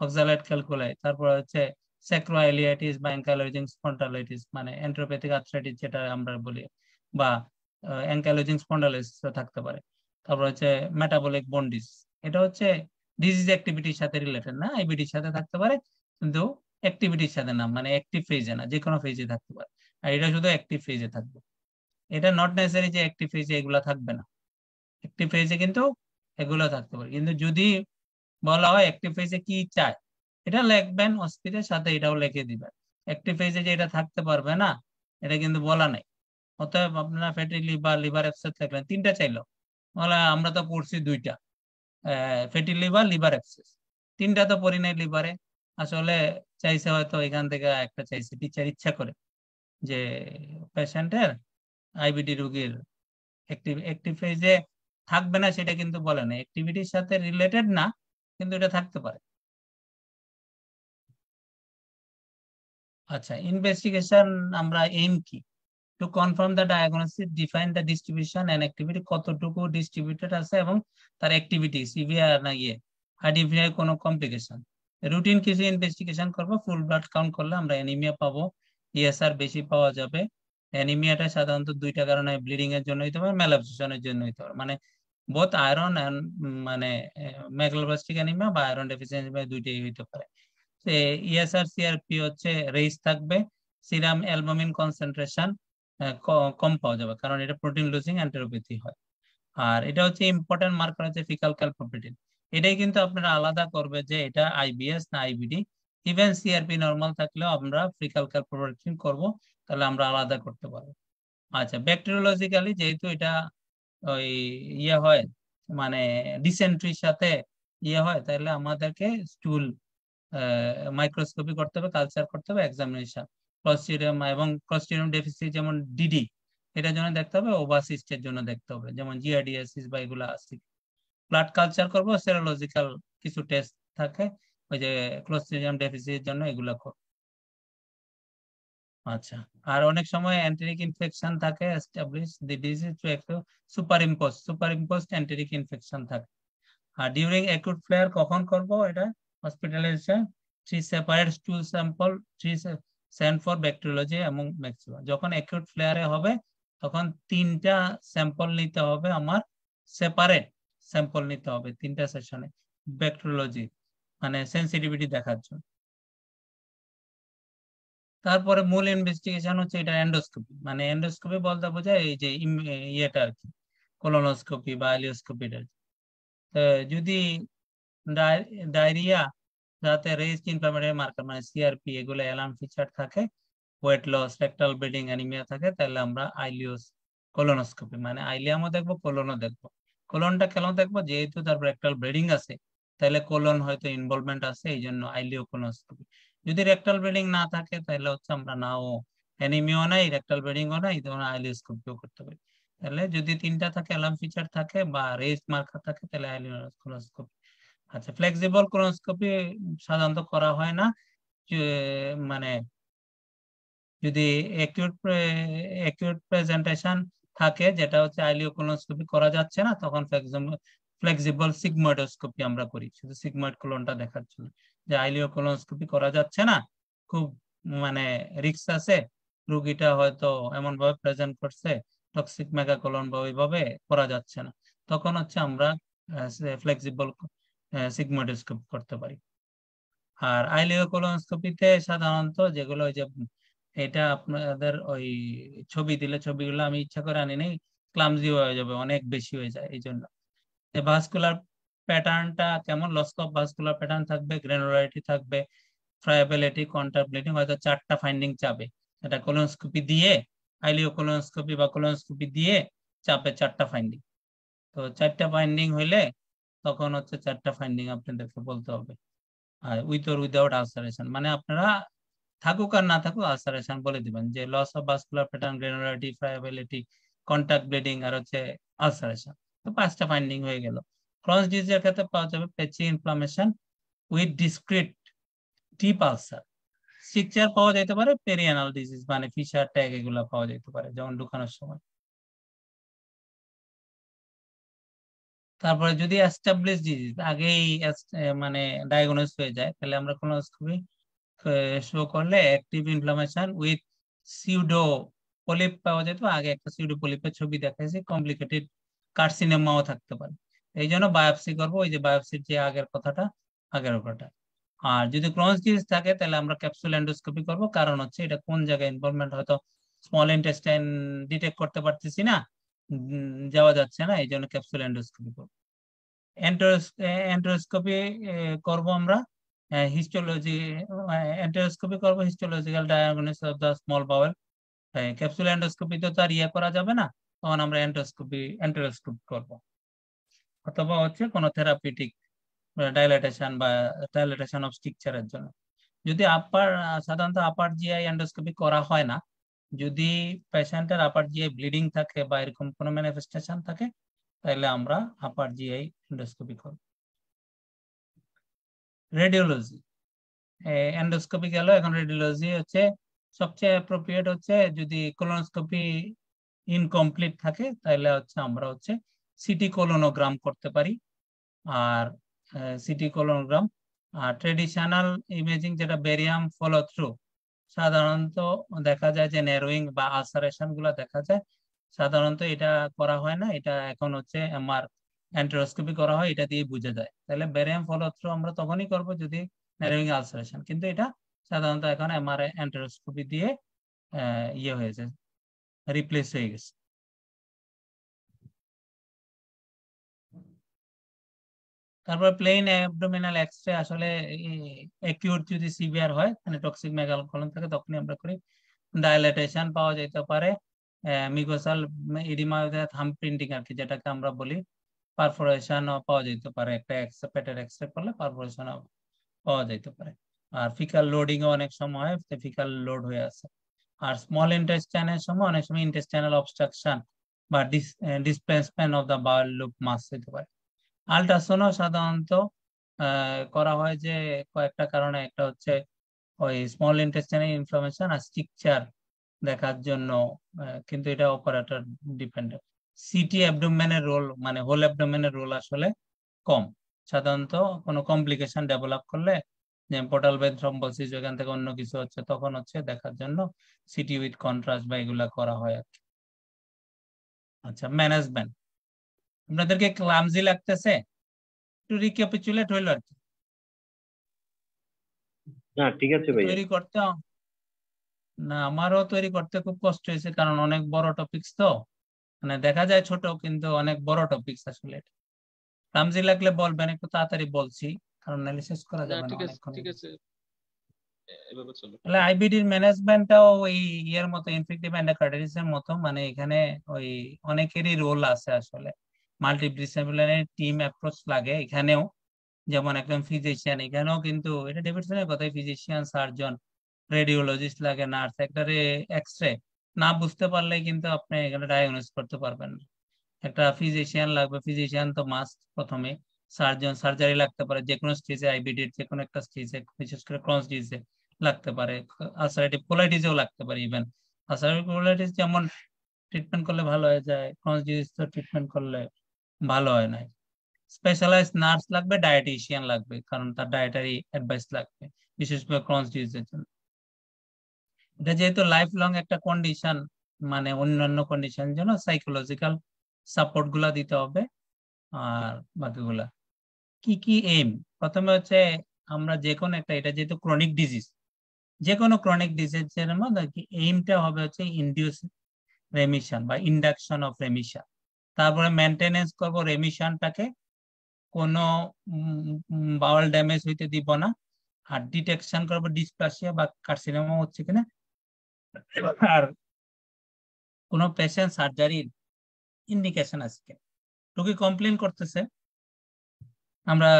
অক্সালেট ক্যালকুলাই, তারপর হচ্ছে স্যাক্রোইলিয়াইটিস বা অ্যাঙ্কাইলোজিং স্পন্ডালাইটিস মানে এন্ট্রোপ্যাথিক আর্থ্রাইটিস যেটা আমরা বলি, বা অ্যাঙ্কাইলোজিং স্পন্ডালাইটিস থাকতে পারে। তারপর হচ্ছে মেটাবলিক বন্ডিস, এটা হচ্ছে ডিজিজ অ্যাক্টিভিটির সাথে রিলেটেড না, আইবিডির সাথে থাকতে পারে কিন্তু অ্যাক্টিভিটির সাথে না, মানে অ্যাক্টিভ ফেজে না, যে কোনো ফেজে থাকতে পারে। আর এটা শুধু অ্যাক্টিভ ফেজে থাকবে, এটা নট নেসেসারি যে অ্যাক্টিভ ফেজে এগুলা থাকবে না, অ্যাক্টিভ ফেজে কিন্তু এগুলো থাকতে পারে। কিন্তু যদি বলা হয় অ্যাক্টিভ ফেজে কি চায়, এটা লিখবেন অস্পিদের সাথে, এটাও লিখে দিবেন। অ্যাক্টিভ ফেজে যে এটা থাকতে পারবে না এটা কিন্তু বলা নাই। অতএব আপনারা ফ্যাটি লিভার, লিভার অ্যাবসেস লিখলেন, 3টা চাইলো, বলে আমরা তো পড়ছি 2টা, ফ্যাটি লিভার, লিভার অ্যাবসেস, 3টা তো পড়ি নাই লিভারে। আসলে চাইছে হয়তো এখান থেকে একটা চাইছে, টিচার ইচ্ছা করে যে পেশেন্টের আইবিডি রোগীর অ্যাক্টিভ ফেজে থাকবে না সেটা কিন্তু বলে না, অ্যাক্টিভিটির সাথে রিলেটেড না কিন্তু এটা থাকতে পারে। আচ্ছা, ইনভেস্টিগেশন আমরা এইম কি? To confirm the diagnosis, define the distribution and activity, কতটুকু ডিস্ট্রিবিউটেড আছে এবং তার অ্যাক্টিভিটি সিভিয়ার না ইয়ে আইডেন্টিফাই কোনো কমপ্লিকেশন। রুটিন কিছু ইনভেস্টিগেশন করবো, ফুল ব্লাড কাউন্ট করলে আমরা অ্যানিমিয়া পাবো, ইএসআর বেশি পাওয়া যাবে। অ্যানিমিয়াটা সাধারণত 2টা কারণে, ব্লিডিং এর জন্য হইতে পারে, ম্যালঅ্যাবসর্পশনের জন্য হইতে পারে, মানে বোথ আয়রন এন্ড মানে মেগালোব্লাস্টিক অ্যানিমিয়া বা আয়রন ডেফিসিয়েন্সি, 2টাই হইতে পারে। ইএসআর সিআরপি হচ্ছে রেইজ থাকবে, সিরাম অ্যালবুমিন কনসেন্ট্রেশন কম পাওয়া যাবে কারণ এটা প্রোটিন লুজিং এন্টেরোপ্যাথি হয়। আর এটা হচ্ছে ইম্পর্টেন্ট মার্কার হচ্ছে ফিকাল ক্যালপ্রোপিটিন, এটাই কিন্তু আপনারা আলাদা করবে যে এটা আইবিএস না আইবিডি। ইভেন সিআরপি নরমাল থাকলেও আমরা ফিকাল ক্যালপ্রোপিটিন করব, তাহলে আমরা আলাদা করতে পারবো। আচ্ছা, ব্যাকটেরিওলজিক্যালি যেহেতু এটা ওই ইয়ে হয় মানে ডিসেন্ট্রির সাথে ইয়ে হয়, তাহলে আমাদেরকে স্টুল মাইক্রোস্কোপি করতে হবে, কালচার করতে হবে, এক্সামিনেশন ক্লস্ট্রিডিয়াম এবং ক্লস্ট্রিডিয়াম ডেফিসিট যেমন ডিডি এটার জন্য দেখতে হবে, ওভাসিস্টের জন্য দেখতে হবে যেমন জিআরডিএসিস বা এগুলো আছে। ব্লাড কালচার করবো, সেরোলজিক্যাল কিছু টেস্ট থাকে ওই যে ক্লস্ট্রিডিয়াম ডেফিসিটের জন্য, এগুলা করব। আচ্ছা, আর অনেক সময় এন্টেরিক ইনফেকশন থাকে, এস্টাবলিশ দি ডিজিজ টু একটু সুপারইম্পোজড এন্টেরিক ইনফেকশন থাকে। আর ডিউরিং অ্যাকুট ফ্লেয়ার কখন করব? এটা hospitalisation, 3 separate স্টুল sample, 3 send for bacteriology এবং ম্যাক্সিমা। যখন অ্যাকুট ফ্লেয়ারে হবে তখন 3টা স্যাম্পল নিতে হবে, আমার সেপারেট স্যাম্পল নিতে হবে 3টা সেশনে, ব্যাকটেরিওলজি মানে সেন্সিটিভিটি দেখার জন্য। তারপরে মূল ইনভেস্টিগেশন হচ্ছে এটা এন্ডোস্কোপি, মানে এন্ডোস্কোপি বলতে বোঝায় এই যে ইয়েটা আর কি, কোলোনোস্কোপি বা আইলিওস্কোপিটা। যদি ডায়রিয়া, যাতে রেজিস্ট ইনফ্লামেটরি মার্কার মানে সিআরপি এগুলো অ্যালার্ম ফিচার থাকে, weight loss, rectal bleeding, anaemia থাকে, তাহলে আমরা আইলিওস কোলোনোস্কোপি মানে আইলিয়ামও দেখবো, কোলনও দেখবো। কোলনটা কেন দেখবো? যেহেতু তার রেকটাল ব্লিডিং আছে, তাহলে কোলন হয়তো ইনভলভমেন্ট আছে, এই জন্য আইলিও কোলোনোস্কোপি। যদি রেকটাল ব্লিডিং না থাকে তাহলে হচ্ছে আমরা নাও, অ্যানিমিয়াও নাই, রেকটাল ব্লিডিংও নাই, তখন আইলিওস্কোপিও করতে পারি। তাহলে যদি 3টা থাকে, অ্যালার্ম ফিচার থাকে বা রেজিস্ট মার্কার থাকে, তাহলে আইলিও কোলোনোস্কোপি। আচ্ছা, ফ্লেক্সিবল কোলোনোস্কোপি সাধারণত করা হয় না, মানে যদি অ্যাকিউট প্রেজেন্টেশন থাকে, যেটা হচ্ছে আইলিও কোলোনোস্কোপি করা যাচ্ছে না, তখন ফ্লেক্সিবল সিগময়েডোস্কোপি আমরা করি, শুধু সিগময়েড কোলনটা দেখার জন্য। যে আইলিও কোলোনোস্কোপি করা যাচ্ছে না, খুব মানে রিস্ক আছে, রুগীটা হয়তো এমন ভাবে প্রেজেন্ট করছে টক্সিক মেগাকোলন বা ওইভাবে করা যাচ্ছে না, তখন হচ্ছে আমরা ফ্লেক্সিবল সিগময়েডোস্কোপি করতে পারি। আর আইলিও কোলোনোস্কোপিতে সাধারণত যেগুলো ওই যে এটা আপনাদের ওই ছবি দিলে, ছবিগুলো আমি ইচ্ছা করে আনি নাই, ক্লামজি হয়ে যাবে, অনেক বেশি হয়ে যায়, এই জন্য। ভাস্কুলার প্যাটার্নটা কেমন? লস অফ ভাস্কুলার প্যাটার্ন থাকবে, গ্রানুলারিটি থাকবে, ফ্রায়াবিলিটি, কন্টাক্ট ব্লিডিং, হয়তো 4টা ফাইন্ডিং চাবে। এটা কোলোনোস্কোপি দিয়ে, আইলিও কোলোনোস্কোপি বা কোলোনোস্কোপি দিয়ে চাপে 4টা ফাইন্ডিং। তো 4টা ফাইন্ডিং হইলে তখন হচ্ছে 4টা ফাইন্ডিং আপনাদেরকে বলতে হবে। আর উইথ অর উইদাউট আলসারেশন, মানে আপনারা থাকুক আর না থাকুক আলসারেশন বলে দিবেন, যে loss of vascular pattern, granularity, friability, contact bleeding আর হচ্ছে আলসারেশন। তো 5টা ফাইন্ডিং হয়ে গেল। ক্রস ডিজিজের ক্ষেত্রে পাওয়া যাবে patchy inflammation with discrete deep ulcer, structure পাওয়া যেতে পারে, পেরিয়ানাল ডিজিজ মানে ফিশার ট্যাগ এগুলা পাওয়া যেতে পারে যেমন ঢুকানোর সময়। তারপরে যদি এস্টাবলিশ ডিজিজ আগেই মানে ডায়াগনোস হয়ে যায়, তাহলে আমরা কোলোনোস্কোপি শো করলে active inflammation with pseudo polyp পাওয়া যেত। আগে একটা সিউডো পলিপের ছবি দেখাইছে, কমপ্লিকেটেড কার্সিনোমাও থাকতে পারে। এই জন্য বায়োপসি করবো, ওই যে বায়োপসির যে আগের কথাটা, আগের ওটা। আর যদি ক্রনস ডিজিজ থাকে তাহলে আমরা ক্যাপসুল এন্ডোস্কোপি করব, কারণ হচ্ছে এটা কোন জায়গায় ইনভলভমেন্ট, হয়তো স্মল ইন্টেস্টাইন ডিটেক্ট করতে পারতেছি না, যাওয়া যাচ্ছে না, এই জন্য ক্যাপসুল এন্ডোস্কোপি করবো। এন্টারোস্কোপি করব আমরা হিস্টোলজি, এন্টারোস্কোপি করব histological diagnosis of the small bowel. Capsule endoscopy তো তার করা যাবে না, তখন আমরা এন্টারোস্কোপি করব, অথবা হচ্ছে কোনো থেরাপিউটিক ডাইলাটেশন বা ডাইলাটেশন অফ স্ট্রাকচারের জন্য। যদি সাধারণত আপার জিআই এন্ডোস্কোপি করা হয় না, যদি পেশেন্টের আপার জিআই ব্লিডিং থাকে বা এরকম কোনো ম্যানিফেস্টেশন থাকে, তাহলে আমরা আপার জিআই এন্ডোস্কোপি করব। রেডিওলজি, এন্ডোস্কোপি গেল, এখন রেডিওলজি হচ্ছে সবচেয়ে অ্যাপ্রোপ্রিয়েট। হচ্ছে যদি কোলোনোস্কোপি ইনকমপ্লিট থাকে তাহলে হচ্ছে আমরা হচ্ছে সিটি কোলোনোগ্রাম করতে পারি। আর সিটি কোলোনোগ্রাম আর ট্রেডিশনাল ইমেজিং যেটা বেরিয়াম ফলো থ্রু, সাধারণত দেখা যায় যে ন্যারোয়িং বা আলসারেশন গুলা দেখা যায়, সাধারণত এটা করা হয় না, এটা এখন হচ্ছে এমআর এন্টারোস্কোপি করা হয়, এটা দিয়ে বুঝে যায়। তাহলে বেরিয়াম ফলো থ্রু আমরা তখনই করব যদি ন্যারোয়িং আলসারেশন, কিন্তু এটা সাধারণত এখন এমআর এন্টারোস্কোপি দিয়ে হয়েছে, রিপ্লেস হয়ে গেছে। তারপর প্লেন অ্যাবডোমিনাল এক্সরে, আসলে অ্যাকিউট যদি সিভিয়ার হয় মানে টক্সিক মেগালোকলন থাকে, তখনই আমরা করি। ডাইলাটেশন পাওয়া যেতে পারে, মিগোসাল ইডিমা, থাম প্রিন্টিং আর কি যেটাকে আমরা বলি, পারফোরেশন পাওয়া যেতে পারে, একটা পেটের এক্সরে করলে পারফোরেশন পাওয়া যেতে পারে। আর ফিকাল লোডিং অনেক সময় হয়, ফিকাল লোড হয়ে আছে। আর স্মল ইন্টেস্টাইনের সময় অনেক সময় ইন্টেস্টাইনাল অবস্ট্রাকশন বা displacement of the bowel loop mass হতে পারে। আল্ট্রাসাউন্ড সাধারণত করা হয় যে কয়েকটা কারণে, একটা হচ্ছে ওই স্মল ইন্টেস্টাইনের ইনফ্লামেশন আর স্ট্রাকচার দেখার জন্য, কিন্তু এটা অপারেটর ডিপেন্ডেন্ট। সিটি অ্যাবডোমেনের রোল মানে হোল অ্যাবডোমেনের রোল আসলে কম, সাধারণত কোনো কমপ্লিকেশন ডেভেলপ করলে, যে পোর্টাল ভেন থ্রম্বোসিস ওখান থেকে অন্য কিছু হচ্ছে, তখন হচ্ছে দেখার জন্য সিটি উইথ কন্ট্রাস্ট বা এগুলা করা হয় আর কি। আচ্ছা, ম্যানেজমেন্ট আপনাদেরকে ক্লামজি লাগতেছে, একটু রিক্যাপিচুলেট হইলো আর কি। না ঠিক আছে ভাইয়া। তৈরি করতে না, আমারও তৈরি করতে খুব কষ্ট হয়েছে, কারণ অনেক বড় টপিকস তো, মানে দেখা যায় ছোট কিন্তু অনেক বড় টপিকস আসলে। ক্লামজি লাগলে বলবেন, একটু তাড়াতাড়ি বলছি, কারণ নাহলে শেষ করা যাবে না অনেকক্ষণ। ঠিক আছে, এভাবে চলো। তাহলে আইবিডির ম্যানেজমেন্টটাও ওই ইয়ের মতো, ইনফেক্টিভ এন্ডোকার্ডিটিস এর মতো, মানে এখানে ওই অনেকেরই রোল আছে আসলে, মাল্টিডিসিপ্লিনারি টিম অ্যাপ্রোচ লাগে এখানেও। যেমন একজন ফিজিশিয়ান, এখানেও কিন্তু এটা ডেভিডসনের কথাই, ফিজিশিয়ান, সার্জন, রেডিওলজিস্ট লাগে, নার্স। একটা এক্সরে না বুঝতে পারলে কিন্তু আপনি এখানে ডায়াগনোস করতে পারবেন না। একটা ফিজিশিয়ান লাগবে, ফিজিশিয়ান তো মাস্ট প্রথমে। সার্জন, সার্জারি লাগতে পারে যে কোনো স্টেজে, আইবিডির যে কোনো একটা স্টেজে, বিশেষ করে ক্রনিক ডিজিজে লাগতে পারে, আলসারেটিভ কোলাইটিসেও লাগতে পারে। ইভেন আলসারেটিভ কোলাইটিস যেমন ট্রিটমেন্ট করলে ভালো হয়ে যায়, ক্রনিক ডিজিজ তো ট্রিটমেন্ট করলে ভালো হয় না। স্পেশালাইজ নার্স লাগবে, ডায়েটিশিয়ান লাগবে, কারণ তার ডায়েটারি অ্যাডভাইস লাগবে, বিশেষ করে ক্রনিক ডিজিজের জন্য। এটা যেহেতু লাইফ লং একটা কন্ডিশন, মানে অন্যান্য কন্ডিশনের জন্য সাইকোলজিক্যাল সাপোর্ট গুলা দিতে হবে। আর বাকিগুলা কি কি এইম, প্রথমে হচ্ছে আমরা যে কোনো একটা, এটা যেহেতু ক্রনিক ডিজিজ, যে কোনো ক্রনিক ডিজিজের মধ্যে এইমটা হবে হচ্ছে ইনডিউস রেমিশন বা ইন্ডাকশন অফ রেমিশন। তারপরে মেনটেনেন্স করব রেমিশনটাকে, কোনো বাউল ড্যামেজ হইতে দিব না। আর ডিটেকশন করবো ডিসপ্লাসিয়া বা কার্সিনোমা হচ্ছে কিনা। আর কোনো পেশেন্ট সার্জারির ইন্ডিকেশন আছে কিনা। রোগী কমপ্লেন করতেছে, আমরা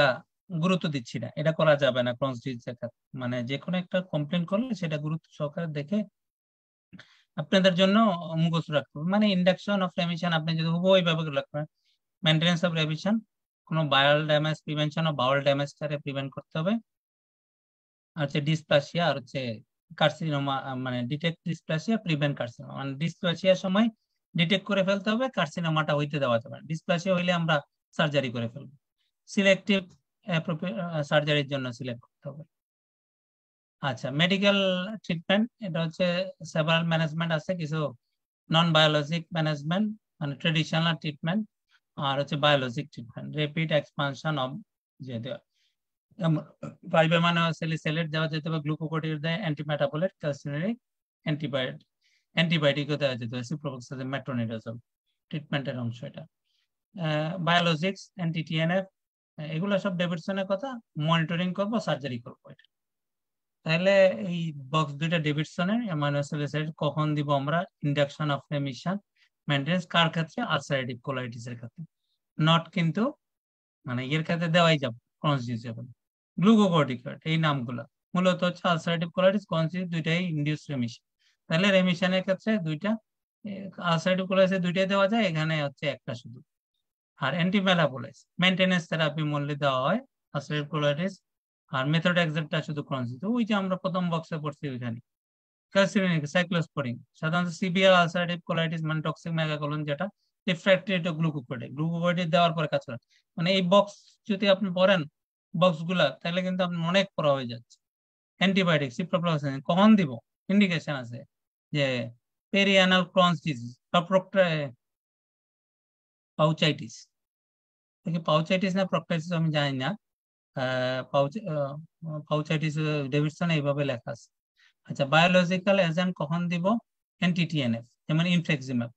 গুরুত্ব দিচ্ছি না, এটা করা যাবে না ক্রনিক ডিজিজের ক্ষেত্রে। মানে যে কোনো একটা কমপ্লেন করলে সেটা গুরুত্ব সহকারে দেখে আপনাদের জন্য মুখস্থ রাখতে হবে। মানে ইন্ডাকশন অফ রেমিশন আপনি যদি উভয়ভাবে রাখবেন, মেনটেন্যান্স অফ রেমিশন, কোনো বাউল ড্যামেজ প্রিভেনশন ও বাউল ড্যামেজটাকে প্রিভেন্ট করতে হবে। আর হচ্ছে ডিসপ্লাসিয়া আর হচ্ছে কার্সিনোমা, মানে ডিটেক্ট ডিসপ্লাসিয়া, প্রিভেন্ট কার্সিনোমা। মানে ডিসপ্লাসিয়ার সময় ডিটেক্ট করে ফেলতে হবে, কার্সিনোমাটা হইতে দেওয়া যাবে না। ডিসপ্লাসিয়া হইলে আমরা সার্জারি করে ফেলবো। সিলেক্টিভ সার্জারির জন্য সিলেক্ট করতে হবে। আচ্ছা, মেডিকেল ট্রিটমেন্ট, এটা হচ্ছে সেভারাল ম্যানেজমেন্ট আছে, কিছু নন বায়োলজিক ম্যানেজমেন্ট মানে ট্রেডিশনাল ট্রিটমেন্ট, আর হচ্ছে biologic treatment. Rapid expansion of যে ফাইবার মানে স্যালিসাইলেট দেওয়া যেতে হবে, গ্লুকোকর্টিকয়েড দেয়, অ্যান্টিমেটাবোলাইট, ক্যালসিনারিক, অ্যান্টিবায়োটিকও দেওয়া যেতে হবে, সিপ্রোফ্লক্সাসিন, মেট্রোনিডাজল ট্রিটমেন্টের অংশ এটা। বায়োলজিক্স, অ্যান্টি-টিএনএফ, এগুলো সব ডেভিডসনের কথা, মনিটরিং করবো, সার্জারি করবো এটা। তাহলে এই বক্স দুইটা ডেভিডসনের অ্যামাইনোস্যালিসাইড কখন দিব আমরা? ইন্ডাকশন অফ রেমিশন মেইনটেনেন্স কার ক্ষেত্রে? আলসারেটিভ কোলাইটিসের ক্ষেত্রে, নট কিন্তু মানে এর ক্ষেত্রে দেওয়াই যাবে ক্রনিক ডিজিজ যাবে। গ্লুকোকর্টিকয়েড এই নামগুলো মূলত হচ্ছে আলসারেটিভ কোলাইটিস, ক্রনিক দুইটাই ইনডিউস রেমিশন। তাহলে রেমিশনের ক্ষেত্রে দুইটা, আলসারেটিভ কোলাইটিসে দুইটাই দেওয়া যায়, এখানে হচ্ছে একটা শুধু। আর অ্যান্টিমেটাবোলাইটস মেইনটেনেন্স থেরাপি মূল্যে দেওয়া হয় আলসারেটিভ কোলাইটিস, আর মেথোট্রেক্সেটটা শুধু ক্রনিক। ওই যে আমরা প্রথম বক্সে পড়ছি ওইখানে। ক্যালসিনিক, সাইক্লোস্পোরিন, সাধারণত সিভিয়ার আলসারেটিভ কোলাইটিস মানে টক্সিক মেগাকোলন, যেটা রিফ্র্যাক্টরি টু গ্লুকোকর্টিকয়েড, গ্লুকোকর্টিকয়েড দেওয়ার পরে কাজ করে। মানে এই বক্স যদি আপনি পড়েন বক্স গুলা, তাহলে কিন্তু আপনার অনেক পড়া হয়ে যাচ্ছে। অ্যান্টিবায়োটিক, সিপ্রোফ্লক্সাসিন কখন দিব? ইন্ডিকেশন আছে যে পেরিয়ানাল ক্রনিক ডিজিজ বা পাউচাইটিস, পাউচাইটিস না প্রক্টাইটিস আমি জানি না, পাউচাইটিস ডেভিডসন এইভাবে লেখা আছে। আচ্ছা, বায়োলজিক্যাল এজেন্ট কখন দিব? অ্যান্টি-টিএনএফ যেমন ইনফ্লেক্সিম্যাব।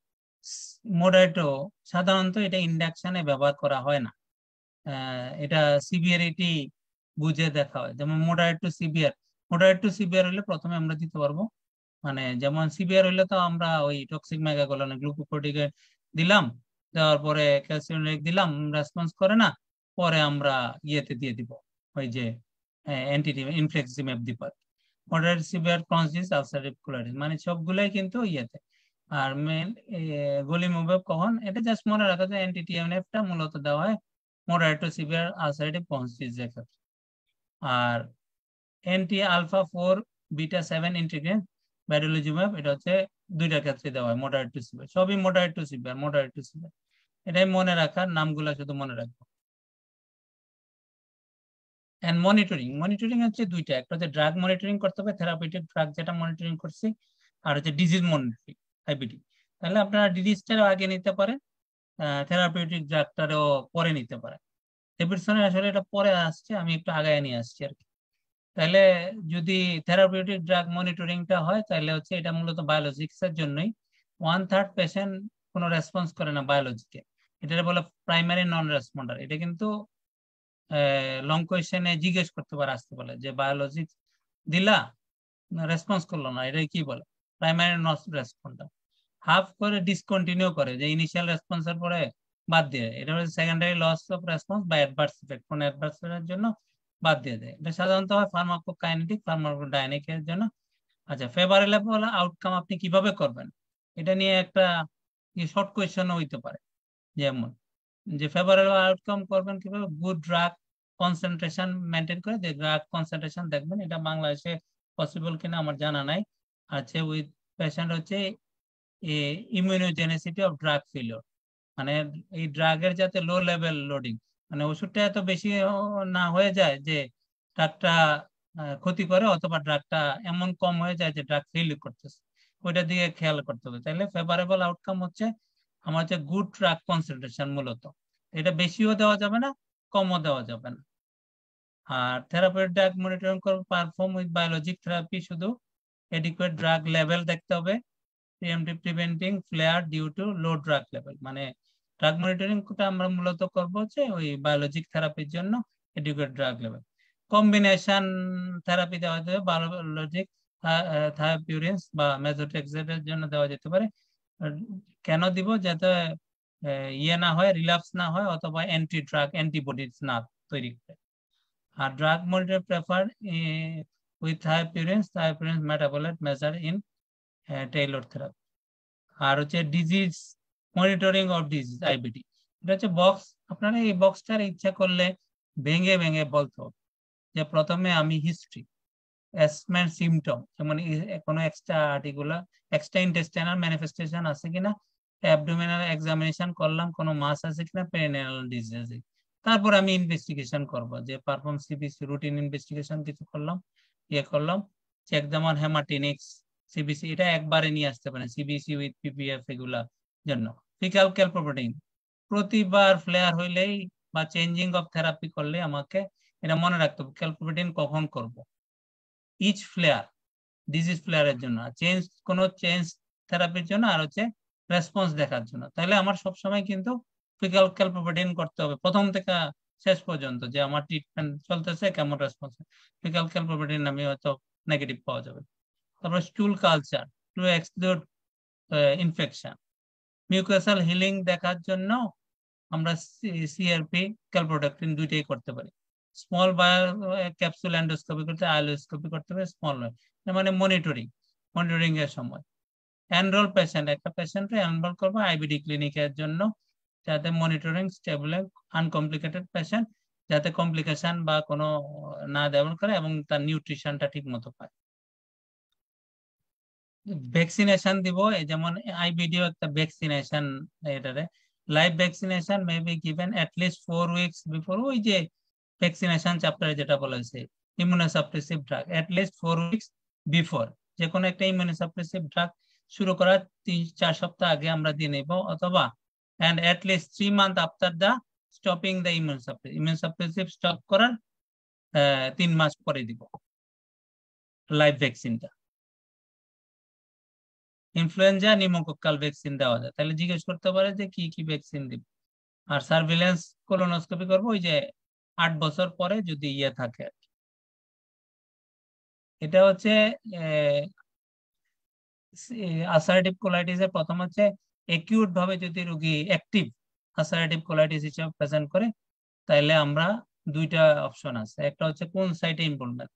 মোডারেটো সাধারণত এটা ইন্ডাকশনে ব্যবহার করা হয় না, এটা সিভিয়ারিটি বুঝে দেখা হয়। যেমন মোডারেট টু সিভিয়ার হলে প্রথমে আমরা দিতে পারবো, মানে যেমন সিভিয়ার হইলে তো আমরা ওই টক্সিক মেগাকোলনে গ্লুকোকর্টিকয়েড দিলাম, দেওয়ার পরে ক্যালসিয়াম দিলাম, রেসপন্স করে না, পরে আমরা ইয়েতে দিয়ে দিব ওই যে ইনফ্লেক্সিম্যাব দিব। Moderate severe chronic disease ulcerative colitis মানে সবগুলাই কিন্তু ইয়েতে। আর মেন গোলিমুভেব কখন? এটা জাস্ট মনে রাখা যায় অ্যান্টি-টিএনএফটা মূলত দেওয়া হয় moderate to severe ulcerative chronic ডিজিজের ক্ষেত্রে। আর anti alpha 4 beta 7 integrin vedolizumab, এটা হচ্ছে দুইটার ক্ষেত্রে দেওয়া হয় মডারেট টু সিভিয়ার, সবই মডারেট টু সিভিয়ার। এটাই মনে রাখার, নামগুলা শুধু মনে রাখবো। এন্ড মনিটরিং হচ্ছে দুইটা, একটা হচ্ছে ড্রাগ মনিটরিং করতে হবে, থেরাপিউটিক ড্রাগ যেটা মনিটরিং করছি, আর হচ্ছে ডিজিজ মনিটরিং, আইবিডি। তাহলে আপনারা ডিজিজটারও আগে নিতে পারেন, থেরাপিউটিক ড্রাগটারও পরে নিতে পারেন। ডেভিডসনের আসলে এটা পরে আসছে, আমি একটু আগায় নিয়ে আসছি আর কি। তাহলে যদি থেরাপিউটিক ড্রাগ মনিটরিংটা হয়, তাহলে হচ্ছে এটা মূলত বায়োলজিক্স এর জন্যই। 1/3 পেশেন্ট কোনো রেসপন্স করে না বায়োলজিকে, এটা বলে প্রাইমারি নন রেসপন্ডার। এটা কিন্তু লং কোয়েশ্চেনে জিজ্ঞেস করতে পারে, আসতে বলে যে বায়োলজিক্স দিলা রেসপন্স করলো না, এটাই কি বলে? প্রাইমারি নন রেসপন্ডার। হাফ করে ডিসকন্টিনিউ করে, যে ইনিশিয়াল রেসপন্সের পরে বাদ দিয়ে, এটা হচ্ছে সেকেন্ডারি লস অফ রেসপন্স বা অ্যাডভার্স ইফেক্ট, কোন অ্যাডভার্স এর জন্য বাদ দিয়ে দেয়। এটা সাধারণত হয় ফার্মাকোকাইনেটিক, ফার্মাকোডাইনামিক এর জন্য। আচ্ছা, ফেভারেবল আউটকাম আপনি কিভাবে করবেন, এটা নিয়ে একটা শর্ট কোয়েশ্চেন হইতে পারে, যেমন যে ফেভারেবল আউটকাম করবেন কিভাবে? গুড ড্রাগ কনসেন্ট্রেশন মেনটেন করে, যে ড্রাগ কনসেন্ট্রেশন দেখবেন, এটা বাংলাদেশে পসিবল কিনা আমার জানা নাই। আছে উইথ পেশেন্ট হচ্ছে ইমিউনোজেনিসিটি অফ ড্রাগ ফেলিওর, মানে এই ড্রাগের যাতে লো লেভেল লোডিং, মানে ওষুধটা এত বেশি না হয়ে যায় যে ড্রাগটা ক্ষতি করে, অথবা ড্রাগটা এমন কম হয়ে যায় যে ড্রাগ ফেল করতেছে, ওইটা দিকে খেয়াল করতে হবে। তাহলে ফেভারেবল আউটকাম হচ্ছে আমার হচ্ছে গুড ড্রাগ কনসেন্ট্রেশন মূলত, এটা বেশিও দেওয়া যাবে না, কমও দেওয়া যাবে না। আর থেরাপিউটিক ড্রাগ মনিটরিং করবে পারফর্ম উইথ বায়োলজিক থেরাপি, শুধু এডিকুয়েট ড্রাগ লেভেল দেখতে হবে, preventing flare due to low drug level. মানে ড্রাগ মনিটরিংটা আমরা মূলত করবো হচ্ছে ওই বায়োলজিক থেরাপির জন্য adequate drug level. Combination therapy দেওয়া যাবে, বায়োলজিক থায়োপিউরিনস বা মেথোট্রেক্সেটের জন্য দেওয়া যেতে পারে। কেন দিব? যাতে ইয়ে না হয়, রিল্যাপস না হয়, অথবা অ্যান্টি ড্রাগ অ্যান্টিবডিজ না তৈরি করে। আর drug monitor prefer with thiopurines metabolite measure in tailor therapy. আর হচ্ছে disease monitoring of disease, IBD, এটা হচ্ছে বক্স। আপনারা এই বক্সটার ইচ্ছা করলে ভেঙে ভেঙে বলতে হবে, যে প্রথমে আমি হিস্ট্রি, অ্যাসমেন্ট সিমটম, যেমন কোনো এক্সট্রা ইন্টেস্টাইনাল ম্যানিফেস্টেশন আছে কিনা, অ্যাবডোমিনাল এক্সামিনেশন করলাম, কোনো মাস আছে কিনা, পেরিনেয়াল ডিজিজ। তারপর আমি ইনভেস্টিগেশন করব, যে পারফর্ম সিবিসি রুটিন ইনভেস্টিগেশন কিছু করলাম, করলাম, চেক যেমন হেমাটিনিক্স, সিবিসি, এটা একবারে নিয়ে আসতে পারেন, সিবিসি উইথ পিপিএফ এগুলা জন্য। ফিকাল ক্যালপ্রোটিন প্রতিবার ফ্লেয়ার হইলেই বা চেঞ্জিং অফ থেরাপি করলে আমাকে এটা মনে রাখতে হবে ক্যালপ্রোটিন কখন করব, ইচ ফ্লেয়ার, ডিজিজ ফ্লেয়ারের জন্য, কোনো চেঞ্জ থেরাপির জন্য, আর হচ্ছে রেসপন্স দেখার জন্য। তাহলে আমার সবসময় কিন্তু ফিকাল ক্যালপ্রোটিন করতে হবে প্রথম থেকে শেষ পর্যন্ত, যে আমার ট্রিটমেন্ট চলতেছে কেমন রেসপন্স। ফিকাল ক্যালপ্রোটিন আমি হয়তো নেগেটিভ পাওয়া যাবে। তারপর stool culture to exclude infection, mucosal healing দেখার জন্য আমরা সিআরপি ক্যালপ্রোডাক্টিন দুইটাই করতে পারি। স্মল ক্যাপসুল এন্ডোস্কোপি করতে, আইলোস্কোপি করতে পারি, স্মল মানে মনিটরিং এর সময়। এনরোল পেশেন্ট, একটা পেশেন্টকে এনরোল করবো আইবিডি ক্লিনিকের জন্য, যাতে মনিটরিং স্টেবল, আনকমপ্লিকেটেড পেশেন্ট, যাতে কমপ্লিকেশন বা কোনো না ডেভেলপ করে এবং তার নিউট্রিশনটা ঠিক মতো পায়। ভ্যাকসিনেশন দিব, যেমন আইবিডিও একটা ভ্যাকসিনেশন, এটারে live vaccination may be given at least 4 weeks before, ওই যে ভ্যাকসিনেশন চ্যাপ্টারে যেটা বলেছে immunosuppressive drug, at least 4 weeks before, যে কোনো একটা ইমিউনোসাপ্রেসিভ ড্রাগ শুরু করার 3-4 সপ্তাহ আগে আমরা দিয়ে নেব, অথবা and at least 3 months after the stopping the immune suppressive stop করার 3 মাস পরে দিব লাইভ ভ্যাকসিনটা। ইনফ্লুয়েঞ্জা নিউমোকক্কাল ভ্যাকসিন দেওয়া যায়, তাহলে জিজ্ঞেস করতে পারে যে কি কি ভ্যাকসিন দিব। আর সার্ভিলেন্স কোলোনোস্কোপি করবো ওই যে 8 বছর পরে যদি থাকে। এটা হচ্ছে আসারেটিভ কোলাইটিসের প্রথম হচ্ছে একিউট ভাবে যদি রোগী অ্যাক্টিভ আসারেটিভ কোলাইটিস হিসেবে প্রেজেন্ট করে, তাহলে আমরা দুইটা অপশন আছে, একটা হচ্ছে কোন সাইটে ইনভলভমেন্ট,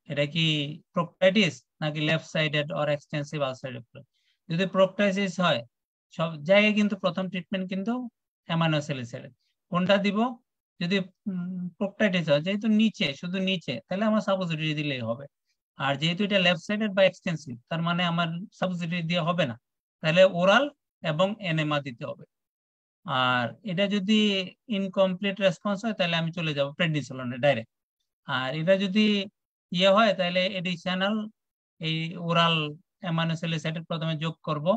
এটা কি প্রোক্টাইটিস নাকি left sided or extensive ulcerative. যদি প্রোক্টাইটিস হয় সব জায়গায় কিন্তু প্রথম ট্রিটমেন্ট কিন্তু অ্যামাইনোস্যালিসাইলেট। কোনটা দিব? যদি প্রোক্টাইটিস হয়, যেহেতু নিচে, শুধু নিচে, তাহলে আমার সাপোজিটরি দিলেই হবে। আর যেহেতু এটা লেফট সাইডেড বা এক্সটেন্সিভ, তার মানে আমার সাপোজিটরি দিয়ে হবে না, তাহলে ওরাল এবং এনেমা দিতে হবে। আর এটা যদি ইনকমপ্লিট রেসপন্স হয় তাহলে আমি চলে যাব প্রেডনিসোলনে ডাইরেক্ট। আর এটা যদি হয় তাহলে এডিশনাল এই ওরাল অ্যামাইনোস্যালিসাইলেট প্রথমে যোগ করব,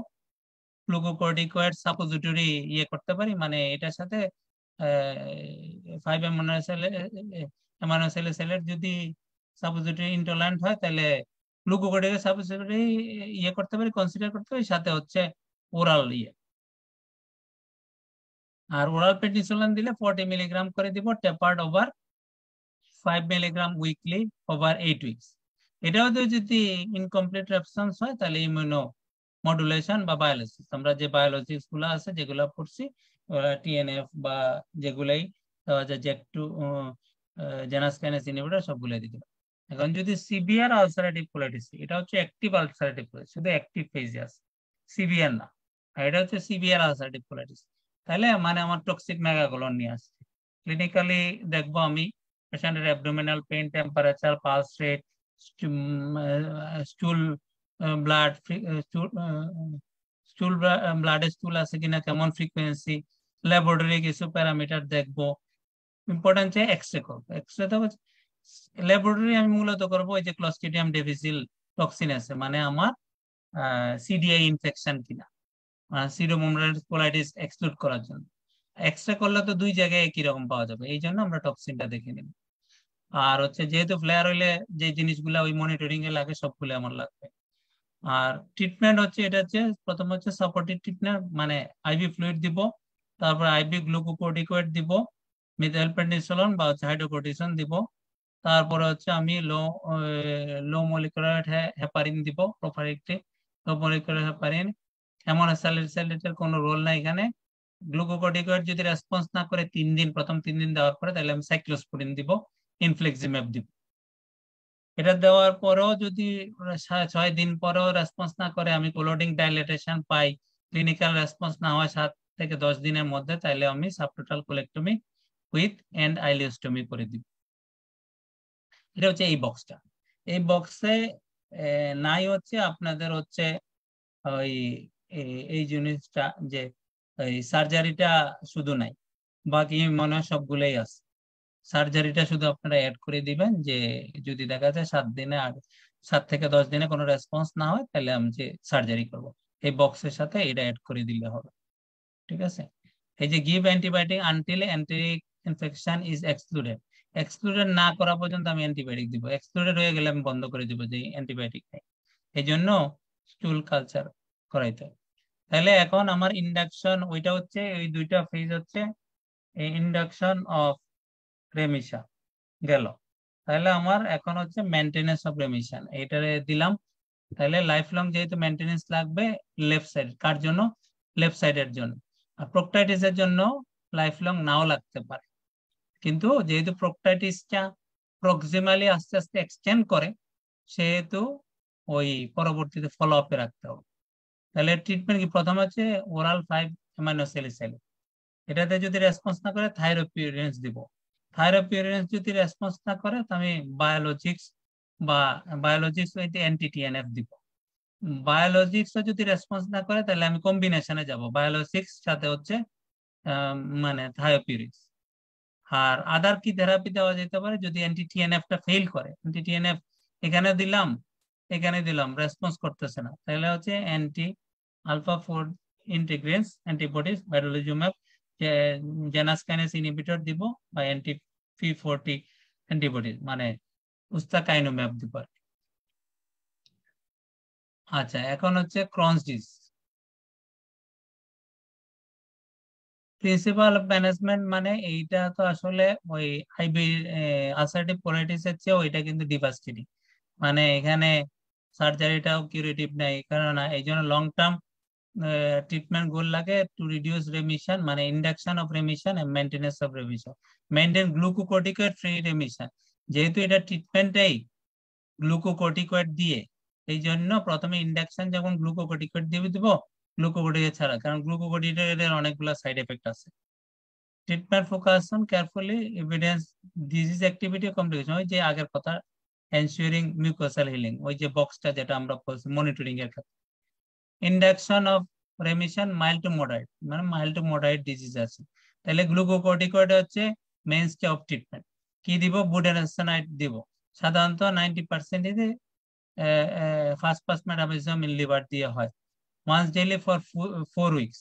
গ্লুকোকর্টিকয়েড সাপোজিটরি করতে পারি, মানে এটার সাথে 5 অ্যামাইনোস্যালিসাইলেট যদি সাপোজিটরি ইনটলারেন্ট হয় তাহলে গ্লুকোকর্টিকয়েড সাপোজিটরি করতে পারি, কনসিডার করতে পারি, সাথে হচ্ছে ওরাল আর ওরাল প্রেডনিসোলন দিলে 40 মিলিগ্রাম করে দিব, tapered over 5 milligram weekly over 8 weeks. এটাও যদি ইনকমপ্লিট রেসপন্স হয় তাহলে ইমিউনো মডুলেশন বা বায়োলজিক্স, আমরা যে বায়োলজিক্স গুলো আছে যেগুলো পড়ছি, টিএনএফ বা যেগুলাই একটু জেনাস কাইনেস ইনহিবিটর সবগুলো দিতে হবে। এখন যদি সিভিয়ার আলসারেটিভ কোলাইটিস, এটা হচ্ছে অ্যাক্টিভ আলসারেটিভ কোলাইটিস, শুধু অ্যাক্টিভ ফেজে আছে, সিভিয়ার না, আর এটা হচ্ছে সিভিয়ার আলসারেটিভ কোলাইটিস, তাহলে মানে আমার টক্সিক মেগাকোলন নিয়ে আসছে। ক্লিনিক্যালি দেখবো আমি পেশেন্টের abdominal pain, temperature, pulse rate, stool blood, ব্লাডে স্টুল আছে কিনা, কেমন ফ্রিকোয়েন্সি, ল্যাবরেটরি কিছু প্যারামিটার দেখবো। ইম্পর্টেন্ট যে এক্সরে করবো, এক্সরে তো ল্যাবরেটরি আমি মূলত করবো ওই যে ক্লস্ট্রিডিয়াম ডিফিসিল টক্সিন আছে, মানে আমার সিডিআই ইনফেকশন কিনা, সিডোমোনাস কোলাইটিস এক্সক্লুড করার জন্য। এক্সরে করলে তো দুই জায়গায় একই রকম পাওয়া যাবে, এই জন্য আমরা টক্সিনটা দেখে নিব। আর হচ্ছে যেহেতু ফ্লেয়ার হইলে যে জিনিসগুলো ওই মনিটরিং এ লাগে সবগুলো আমার লাগবে। আর ট্রিটমেন্ট হচ্ছে এটা হচ্ছে প্রথম হচ্ছে সাপোর্টিভ ট্রিটমেন্ট, মানে আইভি ফ্লুইড দিব, তারপর আইভি গ্লুকোকর্টিকয়েড দিব, মিথাইলপ্রেডনিসোলন বা হাইড্রোকর্টিসন দিব, তারপরে হচ্ছে আমি লো মলিকুলার হেপারিন দিব, প্রপারেক্টিভ লো মলিকুলার হেপারিন। অ্যামোনোস্যালিসাইলেটের কোনো রোল নাই এখানে। গ্লুকোকর্টিকয়েড যদি রেসপন্স না করে 3 দিন, প্রথম 3 দিন দেওয়ার পরে, তাহলে আমি সাইক্লোস্পোরিন দিব, ইনফ্লেক্সিম্যাব দিব। এটা দেওয়ার পরেও যদি 6 দিন পরেও রেসপন্স না করে, আমি কোলোডিং ডাইলেটেশন পাই, ক্লিনিক্যাল রেসপন্স না হয় 7 থেকে 10 দিনের মধ্যে, তাহলে আমি সাবটোটাল কোলেক্টমি উইথ এন্ড আইলিওস্টমি করে দিব। এটা হচ্ছে এই বক্সটা। এই বক্সে নাই হচ্ছে আপনাদের হচ্ছে ওই এই জিনিসটা যে এই সার্জারিটা শুধু নাই, বাকি মনে হয় সবগুলোই আছে। সার্জারিটা শুধু আপনারা অ্যাড করে দিবেন যে যদি দেখা যায় 7 দিনে আর 7 থেকে 10 দিনে কোনো রেসপন্স না হয় তাহলে আমি যে সার্জারি করব, এই বক্সের সাথে এটা অ্যাড করে দিলে হবে। ঠিক আছে, এই যে give antibiotic until anti infection is excluded, excluded না করা পর্যন্ত আমি অ্যান্টিবায়োটিক দিব, এক্সক্লুডেড হয়ে গেলে আমি বন্ধ করে দিব যে অ্যান্টিবায়োটিক নেই। এই জন্য স্টুল কালচার করাইতে হবে। তাহলে এখন আমার ইন্ডাকশন ওইটা হচ্ছে ওই দুইটা ফেজ হচ্ছে ইন্ডাকশন অফ রেমিশন গেল। তাহলে আমার এখন হচ্ছে মেনটেনেন্স অফ রেমিশন, এইটারে দিলাম। তাহলে লাইফ লং যেহেতু মেনটেনেন্স লাগবে লেফট সাইড, কার জন্য? লেফট সাইডের জন্য। আর প্রোক্টাইটিসের জন্য লাইফ লং নাও লাগতে পারে, কিন্তু যেহেতু প্রোক্টাইটিসটা প্রক্সিমালি আস্তে আস্তে এক্সটেন্ড করে সেহেতু ওই পরবর্তীতে ফলো আপে রাখতে হবে। তাহলে ট্রিটমেন্ট কি? প্রথম হচ্ছে ওরাল 5 অ্যামাইনো স্যালিসাইলিক, এটাতে যদি রেসপন্স না করে থাইরোপিউরিনেস দিব। থাইরোপিউরিনেস যদি রেসপন্স না করে তো আমি বায়োলজিক্স বা বায়োলজিক্স অ্যান্টি-টিএনএফ দিব। বায়োলজিক্স যদি রেসপন্স না করে তাহলে আমি কম্বিনেশনে যাব, বায়োলজিক্স সাথে হচ্ছে মানে থায়োপিউরিক্স। আর আদার কি থেরাপি দেওয়া যেতে পারে যদি অ্যান্টি-টিএনএফটা ফেল করে? অ্যান্টি-টিএনএফ এখানে দিলাম, এখানে দিলাম, রেসপন্স করতেছে না, তাহলে হচ্ছে anti alpha 4 integrins antibodies vedolizumab Janus kinase inhibitor দিব, বা অ্যান্টি P40 অ্যান্টিবডিজ মানে উস্তাকাইনোম্যাব দিব। আচ্ছা, এখন হচ্ছে Crohn's disease. Principal of management মানে এইটা তো আসলে ওই আইবি আসার্টিভ কোলাইটিসের চেয়ে ওইটা কিন্তু ডিভাস্টেটিং, মানে এখানে সার্জারিটাও কিউরেটিভ নাই, কারণ এই জন্য লং টার্ম ট্রিটমেন্ট গোল লাগে টু রিডিউস রেমিশন, মানে induction of remission and maintenance of remission, maintain glucocorticoid free remission. যেহেতু এটা ট্রিটমেন্টটাই গ্লুকোকর্টিকয়েড দিয়ে, এই জন্য প্রথমে ইন্ডাকশন যখন গ্লুকোকর্টিকয়েড দিয়ে দিব, গ্লুকোকর্টিকয়েড ছাড়া, কারণ গ্লুকোকর্টিকয়েডের অনেকগুলো সাইড এফেক্ট আছে। Treatment focus on carefully evidence disease activity complication, ওই যে আগের কথা এনশিওরিং মিউকোসাল হিলিং, ওই যে বক্সটা যেটা আমরা বলছি মনিটরিং এর ক্ষেত্রে। Induction of remission mild to moderate, মানে মাইল্ড টু মডারেট ডিজিজ আছে, তাহলে গ্লুকোকর্টিকয়েড হচ্ছে মেইনস্টে অফ ট্রিটমেন্ট। কি দিব? বুটানোসাইড দিব, সাধারণত 90% first pass metabolism in liver দিয়ে হয়, ওয়ান্স ডেইলি ফর 4 উইকস।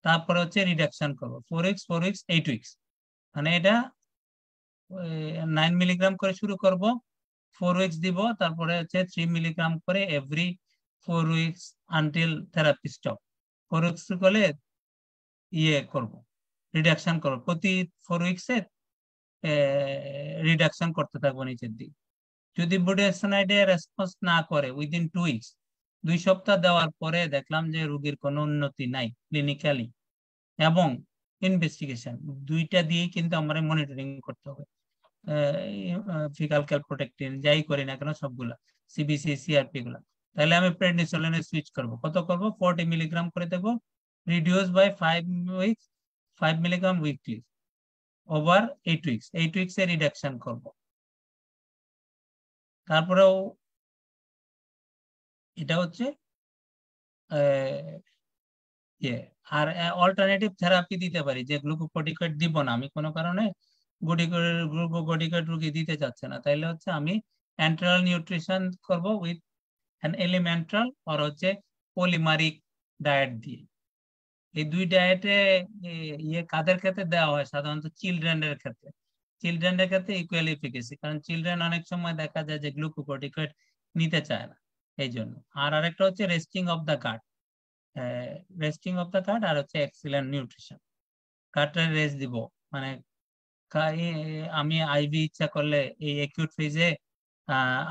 তারপরে হচ্ছে রিডাকশন করবো 4 উইকস 4 উইকস 8 উইকস, মানে এটা 9 মিলিগ্রাম করে শুরু করব, 4 উইকস দিব, তারপরে হচ্ছে 3 মিলিগ্রাম করে every 4 weeks until therapy stop. 4 weeks করলে করব, রিডাকশন করব, প্রতি 4 উইকসে রিডাকশন করতে থাকবো নিচের দিকে। যদি বুটানোসাইডে রেসপন্স না করে উইদিন 2 উইকস, 2 সপ্তাহ দেওয়ার পরে দেখলাম যে রোগীর কোনো উন্নতি নাই ক্লিনিক্যালি এবং ইনভেস্টিগেশন, দুইটা দিয়েই কিন্তু আমরা মনিটরিং করতে হবে। ফিকাল ক্যালপ্রোটেক্টিন যাই করি না কেন সবগুলা, সিবিসি সিআরপি গুলা। তাহলে আমি প্রেডনিসোলিনে সুইচ করব, কত করব? 40 মিলিগ্রাম করে দেব, reduce by 5 weeks 5 milligram weekly over 8 weeks, 8 weeks এ রিডাকশন করব। তারপরেও এটা হচ্ছে আর অল্টারনেটিভ থেরাপি দিতে পারি, যে গ্লুকোকর্টিকয়েড দিব না আমি কোনো কারণে, গ্লুকোকর্টিকয়েড রোগী দিতে চাচ্ছে না, তাইলে হচ্ছে আমি এন্টারাল নিউট্রিশন করব উইথ অ্যান এলিমেন্টাল আর হচ্ছে পলিমারিক ডায়েট দিয়ে। এই দুই ডায়েটে কাদের ক্ষেত্রে দেওয়া হয়? সাধারণত চিলড্রেনের ক্ষেত্রে। চিলড্রেনের ক্ষেত্রে ইকুয়ালি এফিকেসি, কারণ চিলড্রেন অনেক সময় দেখা যায় যে গ্লুকোকর্টিকয়েড নিতে চায় না, এই জন্য। আর আরেকটা হচ্ছে resting of the gut, resting of the gut আর হচ্ছে এক্সিলেন্ট নিউট্রিশন। গাটে রেস্ট দিব, মানে আমি আইভি ইচ্ছা করলে এই অ্যাকিউট ফেজে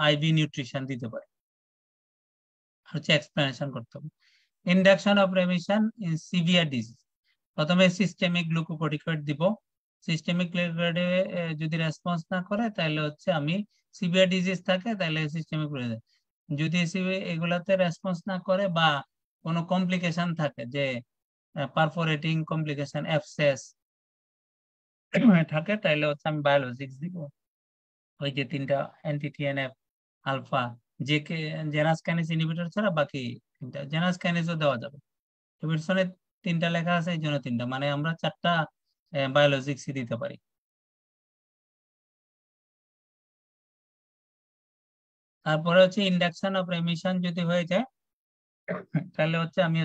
আইভি নিউট্রিশন দিতে পারি, হচ্ছে এক্সপ্লেনেশন করতে হবে। Induction of remission in severe disease, প্রথমে সিস্টেমিক গ্লুকোকর্টিকয়েড দিব, সিস্টেমিক গ্লুকোকয়েডে যদি রেসপন্স না করে তাহলে হচ্ছে আমি সিভিয়ার ডিজিজ থাকে তাহলে সিস্টেমিক, যদি এগুলাতে রেসপন্স না করে বা কোনো কমপ্লিকেশন থাকে, যে পারফোরেটিং কমপ্লিকেশন অ্যাবসেস থাকে, তাহলে হচ্ছে আমি বায়োলজিক্স দিব, ওই যে 3টা অ্যান্টি-টিএনএফ আলফা, যে জেনাস কাইনেজ ইনহিবিটর ছাড়া বাকি জেনাস কাইনেজও দেওয়া যাবে। ডেভিডসনের 3টা লেখা আছে, এই জন্য 3টা, মানে আমরা 4টা বায়োলজিক্সই দিতে পারি। তারপরে হচ্ছে ইন্ডাকশন অফ রেমিশন যদি হয়ে যায় তাহলে হচ্ছে আমি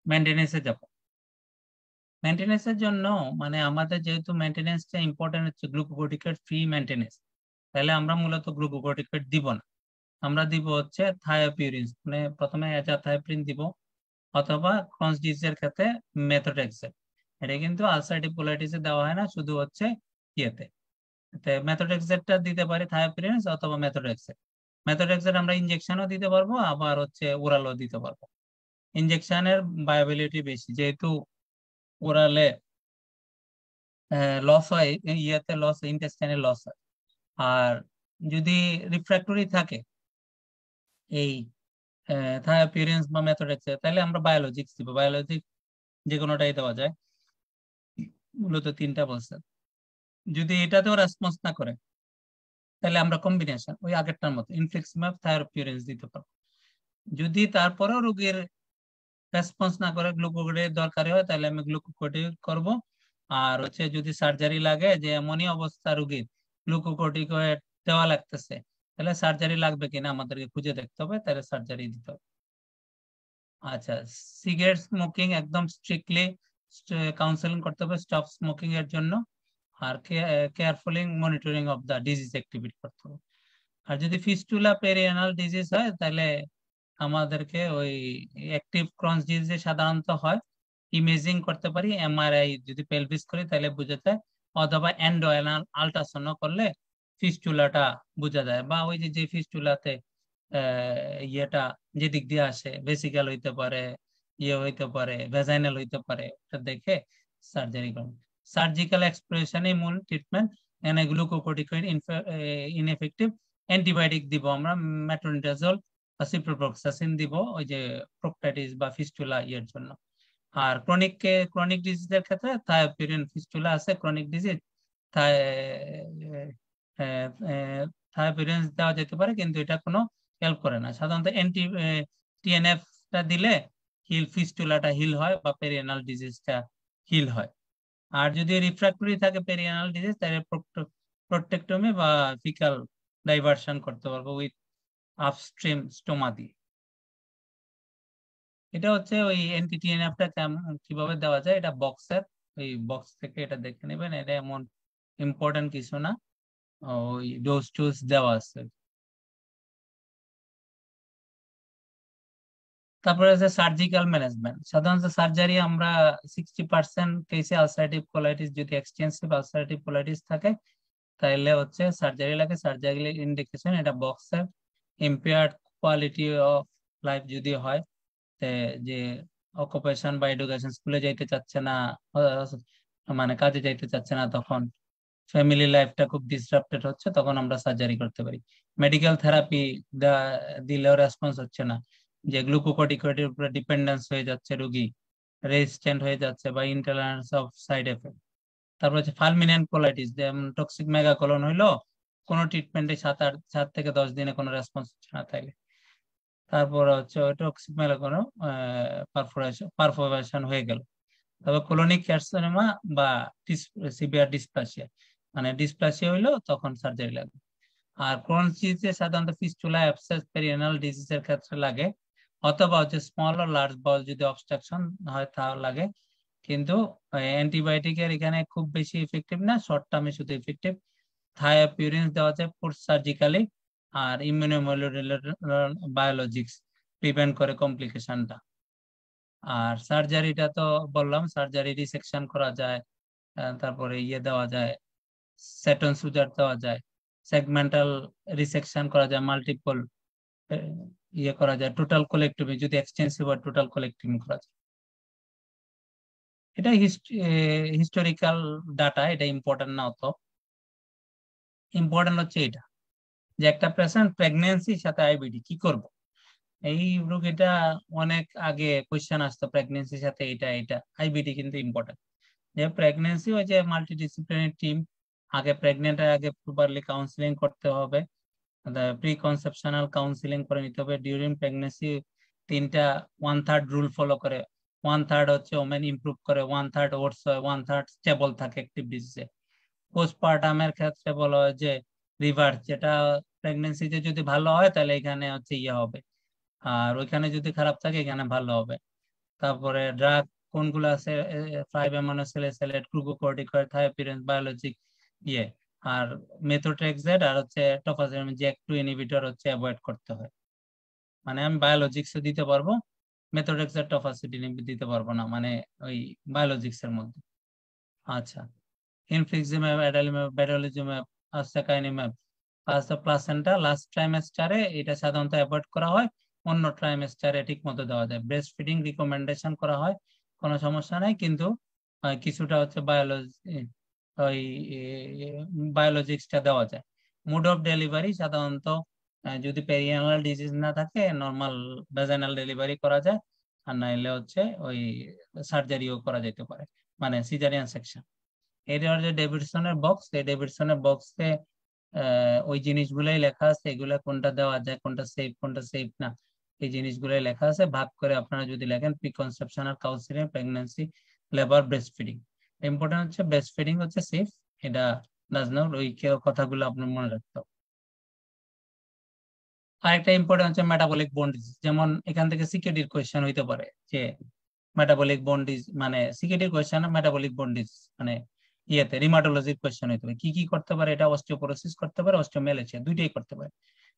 মেনটেনেন্সে যাব। মেনটেনেন্সের জন্য মানে আমাদের যেহেতু মেনটেনেন্সটা ইম্পর্টেন্ট হচ্ছে গ্লুকোকর্টিকয়েড ফ্রি মেনটেনেন্স, তাহলে আমরা মূলত গ্লুকোকর্টিকয়েড দিব না, আমরা দিব হচ্ছে থায়োপিউরিন, মানে প্রথমে অ্যাজাথায়োপ্রিন দিব, অথবা ক্রনস ডিজিজের ক্ষেত্রে মেথোট্রেক্সেট। এটা কিন্তু আলসারেটিভ কোলাইটিসে দেওয়া হয় না, শুধু হচ্ছে ইয়েতে। মেথোট্রেক্সেটটা দিতে পারি, থায়োপিউরিন অথবা মেথোট্রেক্সেট। মেথোট্রেক্সেট আমরা ইনজেকশনও দিতে পারবো, আবার হচ্ছে ওরালও দিতে পারবো। ইনজেকশনের বায়োবিলিটি বেশি, যেহেতু ওরালে লস হয়, ইয়েতে লস, ইন্টেস্টাইনে লস হয়। আর যদি রিফ্র্যাক্টরি থাকে এই থায়োপিউরিন বা মেথোট্রেক্সেট, তাহলে আমরা বায়োলজিক্স দিব। বায়োলজিক যে কোনোটাই দেওয়া যায়, মূলত 3টা বলছে। যদি এটাতেও রেসপন্স না করে তাহলে আমরা কম্বিনেশন ওই আগেরটার মতো ইনফ্লিক্সিমাব থায়োপিউরিন দিতে পারবো। যদি তারপরেও রোগীর রেসপন্স না করে গ্লুকোকর্টিকয়েড দরকার হয়, তাহলে আমি গ্লুকোকর্টিকয়েড করব। আর হচ্ছে যদি সার্জারি লাগে, যে এমনই অবস্থা রোগীর গ্লুকোকর্টিকয়েড দেওয়া লাগতেছে, তাহলে সার্জারি লাগবে কিনা আমাদেরকে খুঁজে দেখতে হবে, তাহলে সার্জারি দিতে হবে। আচ্ছা, সিগারেট স্মোকিং একদম স্ট্রিক্টলি কাউন্সেলিং করতে হবে স্টপ স্মোকিং এর জন্য, আর carefully monitoring of the disease activity করতে হবে। আর যদি ফিস্টুলা পেরিয়ানাল ডিজিজ হয়, তাহলে আমাদেরকে ওই অ্যাক্টিভ ক্রনস ডিজিজে সাধারণত হয়, ইমেজিং করতে পারি, এমআরআই যদি পেলভিস করি তাহলে বোঝা যায়, অথবা এন্ডোএনাল আল্ট্রাসাউন্ড করলে ফিস্টুলাটা বোঝা যায়। বা ওই যে ফিস্টুলাতে ইয়েটা যেদিক দিয়ে আসে, ভেসিক্যাল হইতে পারে, ইয়ে হইতে পারে, ভেজাইনাল হইতে পারে, ওটা দেখে সার্জারি করুন। সার্জিক্যাল এক্সপ্রেশনই মূল ট্রিটমেন্ট। এখানে গ্লুকোকর্টিকয়েড ইনএফেক্টিভ, অ্যান্টিবায়োটিক দিব আমরা, মেট্রোনিডাজোল বা সিপ্রোফ্লক্সাসিন দিব ওই যে প্রোক্টাইটিস বা ফিস্টুলা ইয়ের জন্য। আর ক্রনিক ডিজিজের ক্ষেত্রে থায়োপিউরিন, ফিস্টুলা আছে ক্রনিক ডিজিজ, থায়োপিউরিন দেওয়া যেতে পারে, কিন্তু এটা কোনো হেল্প করে না। সাধারণত টিএনএফ টা দিলে ফিস্টুলাটা হিল হয় বা পেরিয়ানাল ডিজিজটা হিল হয়। আর যদি রিফ্র্যাক্টরি থাকে পেরিয়ানাল ডিজিজ, তাহলে প্রোটেক্টমি বা ফিকাল ডাইভারশন করতে পারবো উইথ আপস্ট্রিম স্টোমা দিয়ে। এটা হচ্ছে ওই এনটিটিএনএফটা কিভাবে দেওয়া যায়, এটা বক্সের, ওই বক্স থেকে এটা দেখে নেবেন, এটা এমন ইম্পর্টেন্ট কিছু না, ওই ডোজ টোজ দেওয়া আছে। তারপরে আছে সার্জিক্যাল ম্যানেজমেন্ট। সাধারণত সার্জারি আমরা 60% কেসে আলসারেটিভ কোলাইটিস, যদি এক্সটেন্সিভ আলসারেটিভ কোলাইটিস থাকে তাহলে হচ্ছে সার্জারি লাগে। সার্জারি ইন্ডিকেশন এটা বক্সের। ইম্পেয়ার্ড কোয়ালিটি অফ লাইফ যদি হয়, যে অকুপেশন বা এডুকেশন, স্কুলে যাইতে চাচ্ছে না, মানে কাজে যাইতে চাচ্ছে না, তখন ফ্যামিলি লাইফটা খুব ডিসরাপ্টেড হচ্ছে, তখন আমরা সার্জারি করতে পারি। মেডিকেল থেরাপি দিলেও রেসপন্স হচ্ছে না, যে গ্লুকোকর্টিকয়েডের উপরে ডিপেন্ডেন্স হয়ে যাচ্ছে রোগী, রেজিস্ট্যান্ট হয়ে যাচ্ছে বা ইনটলারেন্স অফ সাইড এফেক্ট। তারপর হচ্ছে ফালমিনেন্ট কোলাইটিস, যেমন টক্সিক মেগাকোলন হইলো, কোনো ট্রিটমেন্টে 7 থেকে 10 দিনে কোনো রেসপন্স হচ্ছে না তাইলে। তারপর হচ্ছে টক্সিক মেগাকোলন পারফোরেশন হয়ে গেল। তবে কোলোনিক ক্যারসিনোমা বা সিভিয়ার ডিসপ্লাসিয়া, মানে ডিসপ্লাসিয়া হইলো, তখন সার্জারি লাগবে। আর ক্রোনস ডিজিজে সাধারণত ফিস্টুলা, অ্যাবসেস, পেরিয়ানাল ডিজিজের ক্ষেত্রে লাগে, অথবা হচ্ছে স্মল ও লার্জ বাউল যদি অবস্ট্রাকশন হয় তাও লাগে। কিন্তু অ্যান্টিবায়োটিকের এখানে খুব বেশি ইফেক্টিভ না, শর্ট টার্মে শুধু ইফেক্টিভ। থায়োপিউরিন দেওয়া যায় পোস্ট সার্জিক্যালি, আর ইমিউনোমোডুলেটর বায়োলজিক্স প্রিভেন্ট করে কমপ্লিকেশনটা। আর সার্জারিটা তো বললাম, সার্জারি রিসেকশন করা যায়, তারপরে ইয়ে দেওয়া যায়, সেটন সুজার দেওয়া যায়, সেগমেন্টাল রিসেকশন করা যায়, মাল্টিপল ইয়ে করা যায়, টোটাল কোলেক্টমি যদি এক্সটেন্সিভ হয় টোটাল কোলেক্টমি করা যায়। এটা হিস্টোরিক্যাল ডাটা, এটা ইম্পর্টেন্ট না অত। ইম্পর্টেন্ট হচ্ছে এটা, যে একটা পেশেন্ট প্রেগনেন্সির সাথে আইবিডি কি করব। এই রোগীটা অনেক আগে কোয়েশ্চেন আসতো, প্রেগনেন্সির সাথে এটা আইবিডি কিন্তু ইম্পর্টেন্ট। যে প্রেগনেন্সি হয় যে মাল্টিডিসিপ্লিনারি টিম, আগে প্রেগনেন্টের আগে প্রপারলি কাউন্সিলিং করতে হবে, প্রি কনসেপশনাল কাউন্সিলিং করে নিতে হবে। ডিউরিং প্রেগনেন্সি 3টা 1/3 রুল ফলো করে। 1/3 হচ্ছে ওমেন ইমপ্রুভ করে, 1/3 ওটস হয়, 1/3 স্টেবল থাকে অ্যাক্টিভ ডিজিজে। পোস্টপার্টামের ক্ষেত্রে বলা হয় যে রিভার্স, যেটা প্রেগনেন্সিতে যদি ভালো হয় তাহলে এখানে হচ্ছে ইয়ে হবে, আর ওইখানে যদি খারাপ থাকে এখানে ভালো হবে। তারপরে ড্রাগ কোনগুলো আছে, 5 অ্যামিনোস্যালিসাইলেট, গ্লুকোকর্টিকয়েড, থায়োপিরেন্স, বায়োলজিক ইয়ে, আর মেথোট্রেক্সেট আর হচ্ছে টফাজিরামিড JAK2 ইনহিবিটর হচ্ছে অ্যাভয়েড করতে হয়। মানে আমি বায়োলজিক্সও দিতে পারবো, মেথোট্রেক্সেট টফাজিরামিড দিতে পারবো না, মানে ওই বায়োলজিক্স এর মধ্যে। আচ্ছা, ইনফ্লিক্সিম্যাব, অ্যাডালিম্যাব, বেটালিজুম্যাব, আস্টাকাইনিম্যাব, প্লাসেন্টা লাস্ট ট্রাইমেস্টারে এটা সাধারণত অ্যাভয়েড করা হয়, অন্য ট্রাইমেস্টারে ঠিক মতো দেওয়া যায়। ব্রেস্ট ফিডিং রিকমেন্ডেশন করা হয়, কোনো সমস্যা নাই, কিন্তু কিছুটা হচ্ছে ওই বায়োলজিক্সটা দেওয়া যায়। মোড অফ ডেলিভারি সাধারণত যদি পেরিয়ানাল ডিজিজ না থাকে নর্মাল ভ্যাজাইনাল ডেলিভারি করা যায়, আর নাইলে হচ্ছে ওই সার্জারিও করা যেতে পারে, মানে সিজারিয়ান সেকশন। এটা হচ্ছে ডেভিডসনের বক্স। এই ডেভিডসনের বক্সে ওই জিনিসগুলাই লেখা আছে, এগুলা কোনটা দেওয়া যায়, কোনটা সেফ কোনটা সেফ না, এই জিনিসগুলাই লেখা আছে। ভাগ করে আপনারা যদি লেখেন pre conceptional counselling, pregnancy, labour, breast feeding. Important হচ্ছে ব্রেস্ট ফিডিং হচ্ছে সেফ, এটা নাজনাল ওই কথাগুলো আপনার মনে রাখতে হবে। আরেকটা ইম্পর্টেন্ট হচ্ছে মেটাবলিক বোন ডিজিজ, যেমন এখান থেকে সিকেডির কোয়েশ্চেন হইতে পারে যে মেটাবলিক বোন ডিজিজ, মানে সিকেডির কোয়েশ্চেন মেটাবলিক বোন ডিজিজ মানে ইয়েতে রিমাটোলজির কোয়েশ্চেন হইতে পারে। কি কি করতে পারে, এটা অস্টিওপোরোসিস করতে পারে, অস্টিওমেলাইসিয়া, দুইটাই করতে পারে।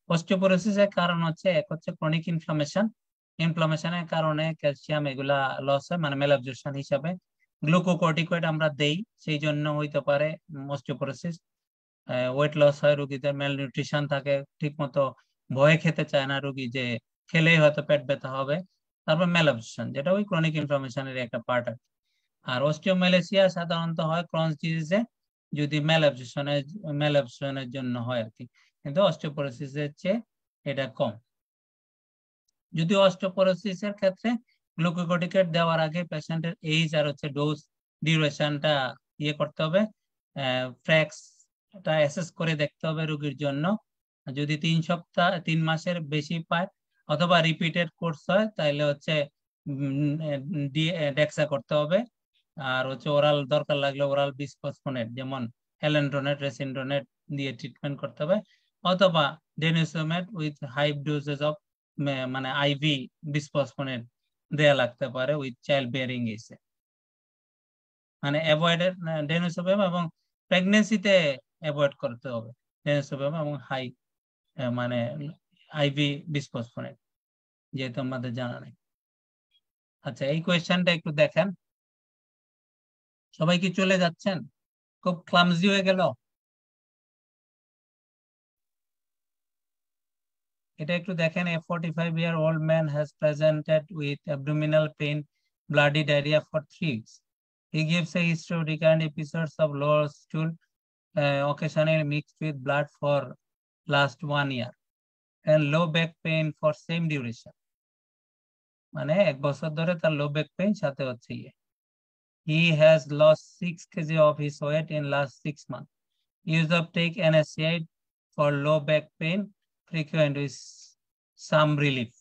অস্টিওপোরোসিসের কারণ হচ্ছে এক হচ্ছে ক্রনিক ইনফ্লামেশন, ইনফ্লামেশনের কারণে ক্যালসিয়াম এগুলা লস হয়, মানে ম্যালাবজর্পশন হিসাবে। গ্লুকোকর্টিকয়েড আমরা দেই, সেই জন্য হইতে পারে অস্টিওপোরোসিস। ওয়েট লস হয় রোগীদের, ম্যালনিউট্রিশন থাকে, ঠিক মতো ভয়ে খেতে চায় না রোগী, যে খেলেই হয়তো পেট ব্যথা হবে। তারপর ম্যালাবজর্পশন, যেটা ওই ক্রনিক ইনফ্লামেশনের একটা পার্ট আর কি। আর অস্টিওমেলাইসিয়া সাধারণত হয় ক্রনস ডিজিজে, যদি ম্যালাবজর্পশনের জন্য হয় আর কি, কিন্তু অস্টিওপোরোসিসের চেয়ে এটা কম। যদি অস্টিওপোরোসিসের ক্ষেত্রে গ্লুকোকর্টিকয়েড দেওয়ার আগে পেশেন্টের এইজ আর হচ্ছে ডোজ ডিউরেশনটা ইয়ে করতে হবে, ফ্র্যাক্সটা অ্যাসেস করে দেখতে হবে রোগীর জন্য। যদি 3 মাসের বেশি পায় অথবা রিপিটেড কোর্স হয় তাহলে হচ্ছে ডেক্সা করতে হবে। আর হচ্ছে ওরাল দরকার লাগলে ওরাল বিসফসফোনেট, যেমন অ্যালেন্ড্রোনেট, রেসিনড্রোনেট দিয়ে ট্রিটমেন্ট করতে হবে, অথবা ডেনিসোমেট উইথ হাই ডোজেস অফ মানে আইভি বিসফসফোনেট দেয়া লাগতে পারে উইথ চাইল্ড বেয়ারিং এসে। মানে অ্যাভয়েডেড ডেনিসোমেব এবং প্রেগনেন্সিতে অ্যাভয়েড করতে হবে ডেনিসোমেব এবং হাই মানে আইভি বিসফসফোনেট, যেহেতু আমাদের জানা নেই। আচ্ছা, এই কোয়েশ্চেনটা একটু দেখেন, সবাই কি চলে যাচ্ছেন? খুব ক্লামজি হয়ে গেল। এটা একটু দেখেন। A 45-year-old man has presented with abdominal pain, bloody diarrhea for 3 weeks. He gives a history of recurrent episodes of lower stool, occasionally mixed with blood for last 1 year, and low back pain for same duration. মানে 1 বছর ধরে তার low back pain সাথে হচ্ছে ইয়ে। He has lost 6 kg of his weight in last 6 months. Use of take NSAID for low back pain frequent with some relief.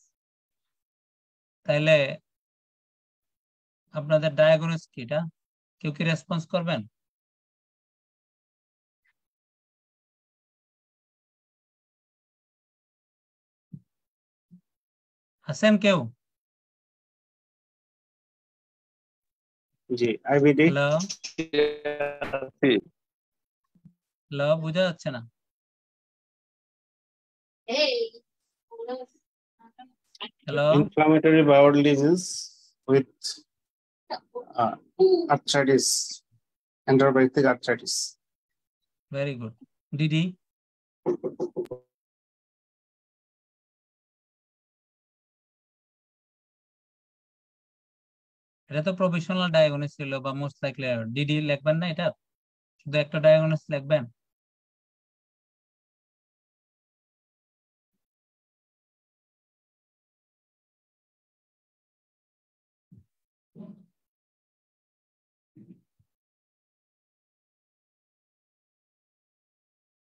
তাহলে আপনাদের diagnose কি? এটা কেউ কি রেসপন্স করবেন? আছেন কেউ? জি, আইবিডি। হ্যালো হ্যালো, বোঝা যাচ্ছে না। Hello, inflammatory bowel disease with arthritis, enteropathic arthritis. Very good. DD? এটা তো প্রফেশনাল ডায়াগনোস ছিল বা মোস্ট লাইকলি। ডিডি লিখবেন না, এটা শুধু একটা ডায়াগনোস লিখবেন।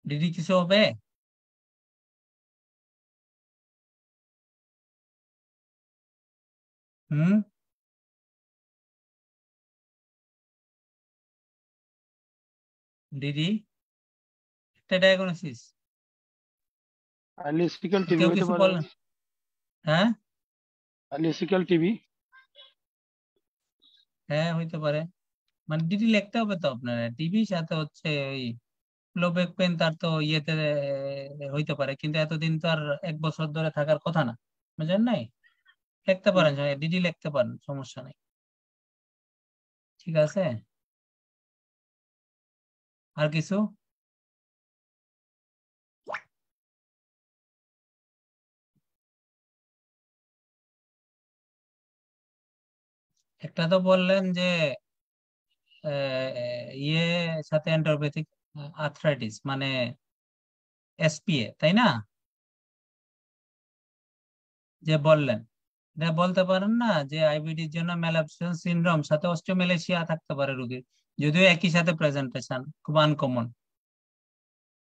ডিডি কিছু হবে? হুম দিদি, একটা ডায়াগনোসিস, লিসিক্যাল টিভি কেউ হইতে কিছু পারে। বললেন? হ্যাঁ লিসিক্যাল টিভি। হ্যাঁ হইতে পারে, মানে ডিডি লিখতে হবে তো আপনার, টিভির সাথে হচ্ছে ওই লো ব্যাক পেন, তার তো ইয়েতে হইতে পারে, কিন্তু এতদিন তো আর 1 বছর ধরে থাকার কথা না, বুঝলেন নাই? লিখতে পারেন, ডিডি লিখতে পারেন, সমস্যা নেই, ঠিক আছে। আর কিছু? একটা তো বললেন যে ইয়ে সাথে এন্টারোপ্যাথিক আর্থ্রাইটিস মানে এসপিএ, তাই না? যে বললেন, এটা বলতে পারেন না যে আইবিডির জন্য ম্যালাবসিয়ান সিনড্রোম সাথে অস্টিওমেলেশিয়া থাকতে পারে রোগীর, যদিও একই সাথে প্রেজেন্টেশন, খুব আনকমন।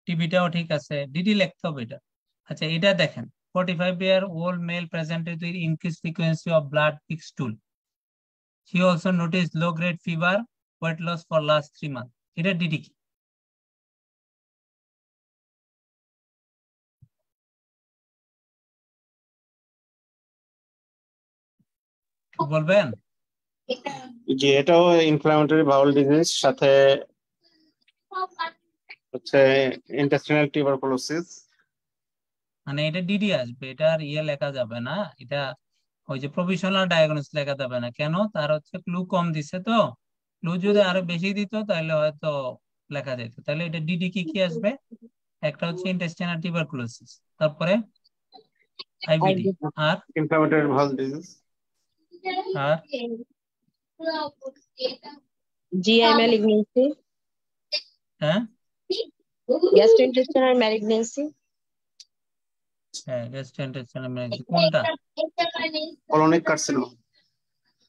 টিবিটাও ঠিক আছে, ডিডি লিখতে হবে এটা। আচ্ছা এটা দেখেন, 45-year-old male presented with increased frequency of blood mixed stool. He also noticed low grade fever, weight loss for last 3 months. এটা ডিডি কি বলবেন? যে এটাও ইনফ্লামেটরি বাউল ডিজিজ সাথে হচ্ছে ইন্টেস্টিনাল টিউবারকুলোসিস। মানে এটা ডিডি আসবে, এটা আর ইয়ে লেখা যাবে না, এটা ওই যে প্রভিশনাল ডায়াগনোস লেখা যাবে না, কেন? তার হচ্ছে ক্লু কম দিছে তো, ক্লু যদি আরো বেশি দিত তাহলে হয়তো লেখা যেত। তাহলে এটা ডিডি কি কি আসবে? একটা হচ্ছে ইন্টেস্টিনাল টিউবারকুলোসিস, তারপরে আইবিডি, আর ইনফ্লামেটরি বাউল ডিজিজ। আর GI malignancy, হ্যাঁ gastrointestinal malignancy, হ্যাঁ গ্যাস্ট্রোইন্টেস্টাইনাল ম্যালাইসিস, কোনটা? Colonic carcinoma.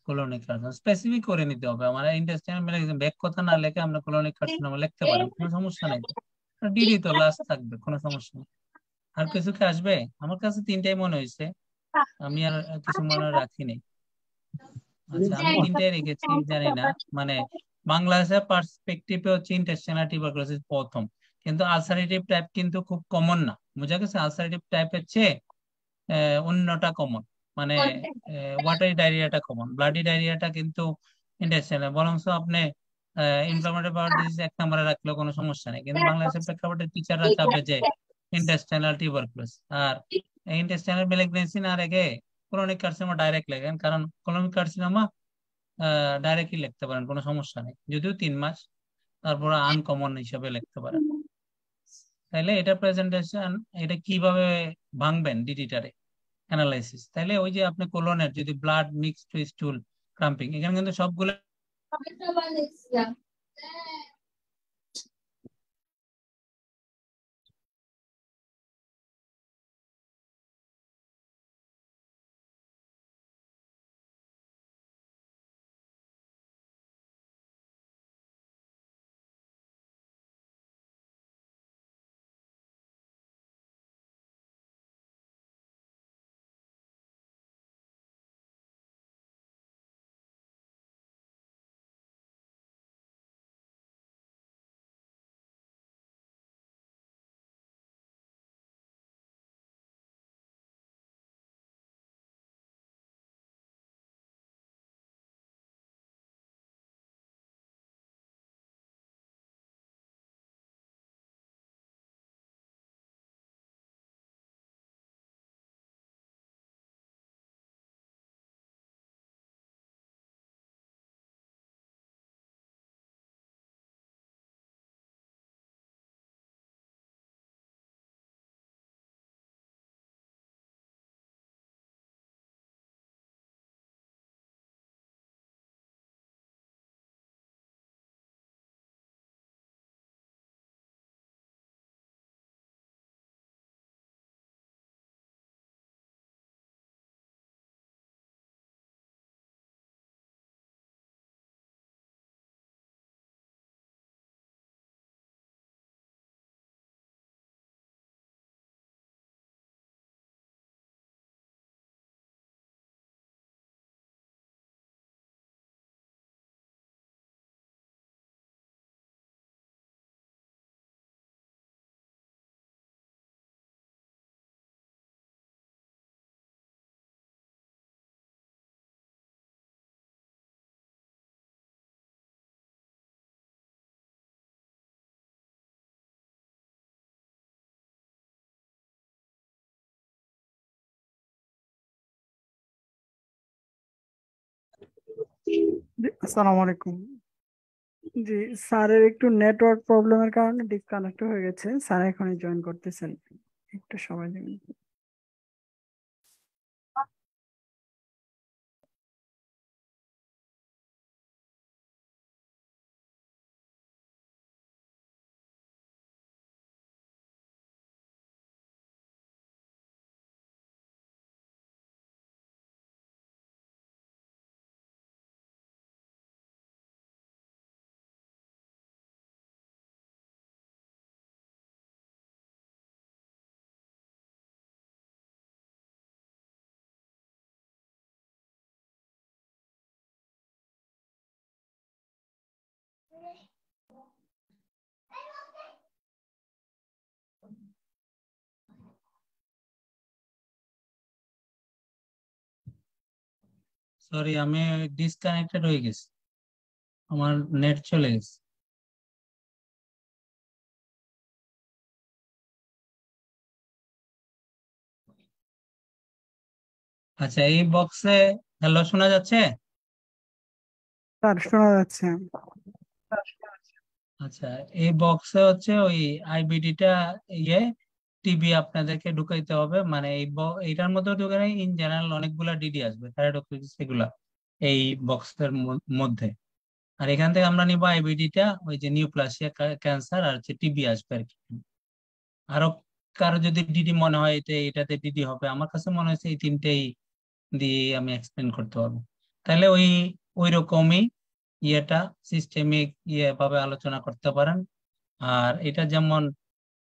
Colonic carcinoma specific করে নিতে হবে, আমার ইন্টেস্টাইনাল ম্যালাইসিস ব্যাক কথা না লিখে আমরা কোলোনিক কার্সিনোমা লিখতে পারেন, কোনো সমস্যা নেই। ডিডি তো লাস্ট থাকবে, কোনো সমস্যা নেই। আর কিছু কি আসবে? আমার কাছে 3টাই মনে হয়েছে, আমি আর কিছু মনে রাখিনি। আচ্ছা আমি 3টাই রেখেছি, জানি না, মানে বাংলাদেশের পার্সপেক্টিভে হচ্ছে ইন্টেস্টিনাল টিউবারকুলোসিস প্রথম, কিন্তু আলসারেটিভ টাইপ কিন্তু খুব কমন না, বুঝা গেছে? আলসারেটিভ টাইপের চেয়ে অন্যটা কমন, মানে ওয়াটারি ডায়রিয়াটা কমন, ব্লাডি ডায়রিয়াটা কিন্তু ইন্টেস্টাইনাল, বরং আপনি ইনফ্লামেটরি বাউল ডিজিজ 1 নম্বরে রাখলেও কোনো সমস্যা নেই, কিন্তু বাংলাদেশের প্রেক্ষাপটে টিচাররা চাবে যে ইন্টেস্টাইনাল টিউবারকুলোসিস, আর ইন্টেস্টাইনাল ম্যালিগন্যান্সি না রেখে কোলনিক কার্সিনোমা ডাইরেক্ট লেখেন, কারণ কোলনিক কার্সিনোমা ডাইরেক্টলি লিখতে পারেন, কোনো সমস্যা নেই, যদিও 3 মাস, তারপর আনকমন হিসেবে লিখতে পারেন। তাহলে এটা প্রেজেন্টেশন, এটা কিভাবে ভাঙবেন ডিডিটারে অ্যানালাইসিস, তাহলে ওই যে আপনি কোলনের যদি blood mixed to stool cramping, এখানে কিন্তু সবগুলো আসসালামু আলাইকুম। জি, স্যারের একটু নেটওয়ার্ক প্রবলেমের কারণে ডিসকানেক্ট হয়ে গেছে। স্যার এখনই জয়েন করতেছেন, একটু সময় দিন। সরি, আমি ডিসকানেক্টেড হয়ে গেছি, আমার নেট চলে গেছে। আচ্ছা, এই বক্সে হ্যালো শোনা যাচ্ছে? স্যার শোনা যাচ্ছে। আচ্ছা, এই বক্সে হচ্ছে ওই আইবিডিটা ইয়ে টিবি আপনাদেরকে ঢুকাইতে হবে, মানে এইটার মধ্যে ঢুকালে ইন জেনারেল অনেকগুলা ডিডি আসবে, সেগুলা এই বক্সের মধ্যে। আর এখান থেকে আমরা নিব আইবিডিটা, ওই যে নিউপ্লাসিয়া ক্যান্সার আর হচ্ছে টিবি আসবে আর কি। আরো কারো যদি ডিডি মনে হয় এটাতে ডিডি হবে, আমার কাছে মনে হচ্ছে এই তিনটেই দিয়ে আমি এক্সপ্লেন করতে পারবো। তাহলে ওই রকমই ইয়েটা সিস্টেমিক ইয়ে ভাবে আলোচনা করতে পারেন। আর এটা যেমন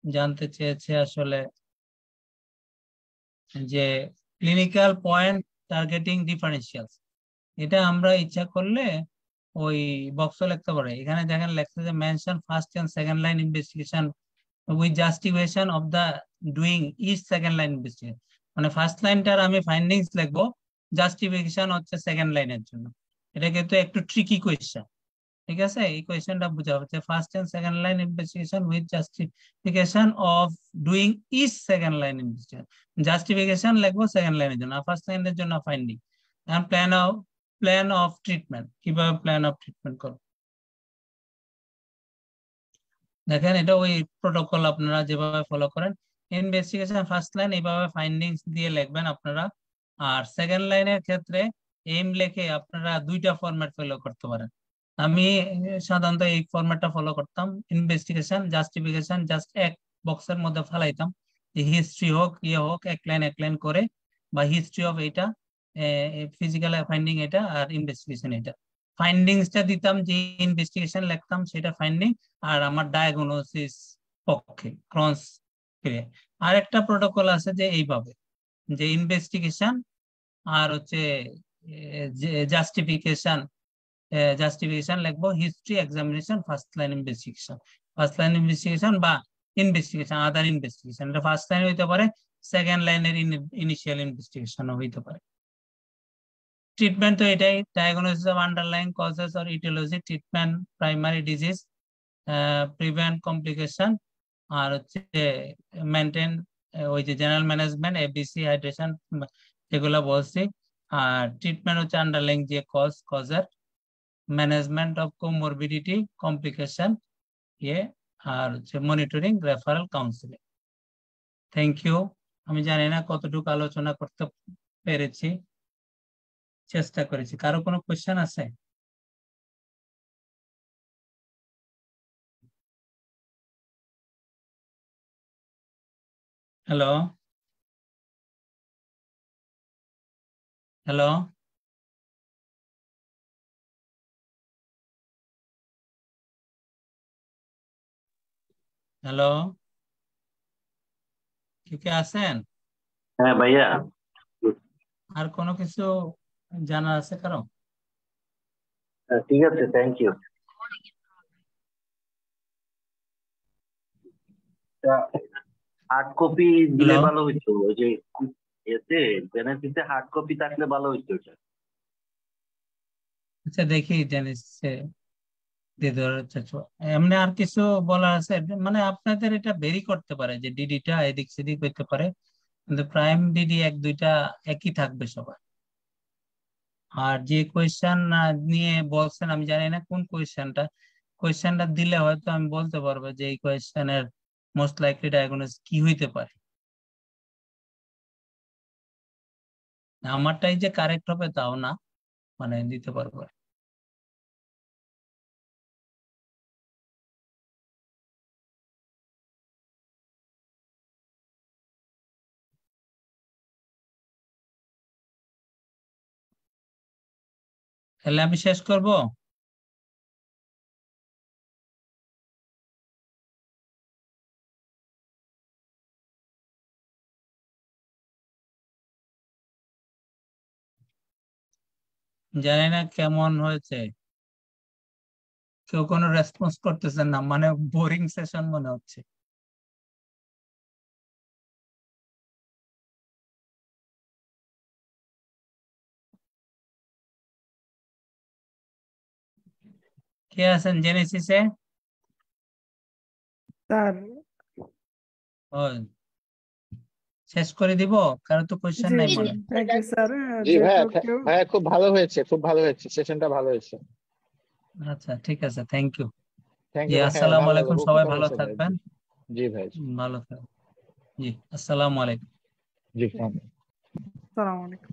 জানতে চেয়েছে আসলে যে ক্লিনিক্যাল পয়েন্ট টার্গেটিং ডিফারেন্সিয়ালস, এটা আমরা ইচ্ছা করলে ওই বক্সও লিখতে পারি। এখানে দেখেন লেখছে যে mention first and second line investigation with justification of the doing each second line investigation. মানে ফার্স্ট লাইনটার আমি ফাইন্ডিংস লিখবো, জাস্টিফিকেশন হচ্ছে সেকেন্ড লাইনের জন্য। এটা কিন্তু একটু ট্রিকি কোয়েশ্চেন, ঠিক আছে? এই কোয়েশ্চেনটা বোঝা হচ্ছে first and second line investigation with justification of doing each second line investigation. Justification লিখবো সেকেন্ড লাইনের জন্য, ফার্স্ট লাইনের জন্য finding. And plan of treatment, কিভাবে প্ল্যান অফ ট্রিটমেন্ট করবো দেখেন, এটা ওই প্রোটোকল আপনারা যেভাবে ফলো করেন। ইনভেস্টিগেশন ফার্স্ট লাইন এইভাবে ফাইন্ডিংস দিয়ে লিখবেন আপনারা। আর সেকেন্ড লাইনের ক্ষেত্রে এইম লিখে আপনারা দুইটা ফরম্যাট ফলো করতে পারেন। আমি সাধারণত এই ফরম্যাটটা ফলো করতাম, ইনভেস্টিগেশন জাস্টিফিকেশন জাস্ট এক বক্সের মধ্যে ফেলাইতাম, হিস্ট্রি হোক ইয়ে হোক এক লাইন করে, বা হিস্ট্রি অফ এটা, ফিজিক্যাল ফাইন্ডিং এটা, আর ইনভেস্টিগেশন এটা। ফাইন্ডিংসটা দিতাম, যে ইনভেস্টিগেশন লিখতাম সেটা ফাইন্ডিং, আর আমার ডায়াগনোসিস পক্ষে ক্রস ক্রিয়া। আর একটা প্রোটোকল আছে যে এইভাবে, যে ইনভেস্টিগেশন আর হচ্ছে জাস্টিফিকেশন লিখবো, history examination first line investigation বা ইনভেস্টিগেশন আদার ইনভেস্টিগেশন। এটা ফার্স্ট লাইন হইতে পারে, সেকেন্ড লাইনের ইনিশিয়াল ইনভেস্টিগেশনও হইতে পারে। ট্রিটমেন্ট তো এটাই, diagnosis of underlying causes or aetiology, treatment primary disease, prevent complication, আর হচ্ছে মেনটেন ওই যে জেনারেল ম্যানেজমেন্ট, এবিসি হাইড্রেশন যেগুলো বলছি। আর ট্রিটমেন্ট হচ্ছে আন্ডারলাইং যে কজের, ম্যানেজমেন্ট অফ কোমরবিডিটি কমপ্লিকেশন ইয়ে, আর হচ্ছে monitoring, referral, counselling. Thank you. আমি জানি না কতটুকু আলোচনা করতে পেরেছি, চেষ্টা করেছি। কারো কোনো কোয়েশ্চেন আছে? হ্যালো হ্যালো হ্যালো, কে আছেন? হ্যাঁ ভাইয়া, আর কোনো কিছু জানা আছে কারো? ঠিক আছে, থ্যাংক ইউ। হার্ড কপি দিলে হ্যালো, ভালো হইতো, ওই যে এতে জেনেসিসে হার্ড কপি থাকলে ভালো হইতো এটা। আচ্ছা দেখি জানিস এমনি আর কিছু বলার আছে? মানে আপনাদের এটা ভেরি করতে পারে যে ডিডিটা এদিক সেদিক হইতে পারে, কিন্তু প্রাইম ডিডি এক দুইটা একই থাকবে সবার। আর যে কোয়েশ্চেন নিয়ে বলছেন আমি জানি না কোন কোয়েশ্চেনটা দিলে হয়তো আমি বলতে পারবো যে এই কোয়েশ্চেনের মোস্ট লাইকলি ডায়াগনোস কি হইতে পারে। আমারটাই যে কারেক্ট হবে তাও না, মানে দিতে পারবো। তাহলে আমি শেষ করব। জানি না কেমন হয়েছে, কেউ কোনো রেসপন্স করতেছেন না, মানে বোরিং সেশন মনে হচ্ছে। কে আছেন জেনেসিসে? স্যার ও, শেষ করে দিব, কারো তো কোয়েশ্চেন জি নাই জি মনে হয়। Thank you sir. জি যে ভাইয়া, কেউ ভাইয়া খুব ভালো হয়েছে, খুব ভালো হয়েছে, সেশনটা ভালো হয়েছে। আচ্ছা ঠিক আছে, thank you. Thank ji you ভাই, হ্যাঁ আসসালামু ভালো আলাইকুম, লাগলো, সবাই উপকার ভালো হয়েছে ভাই। থাকবেন। জি ভাই, ভালো থাকবেন। জি আসসালামু আলাইকুম। জি থ্যাংক ইউ। আসসালামু আলাইকুম।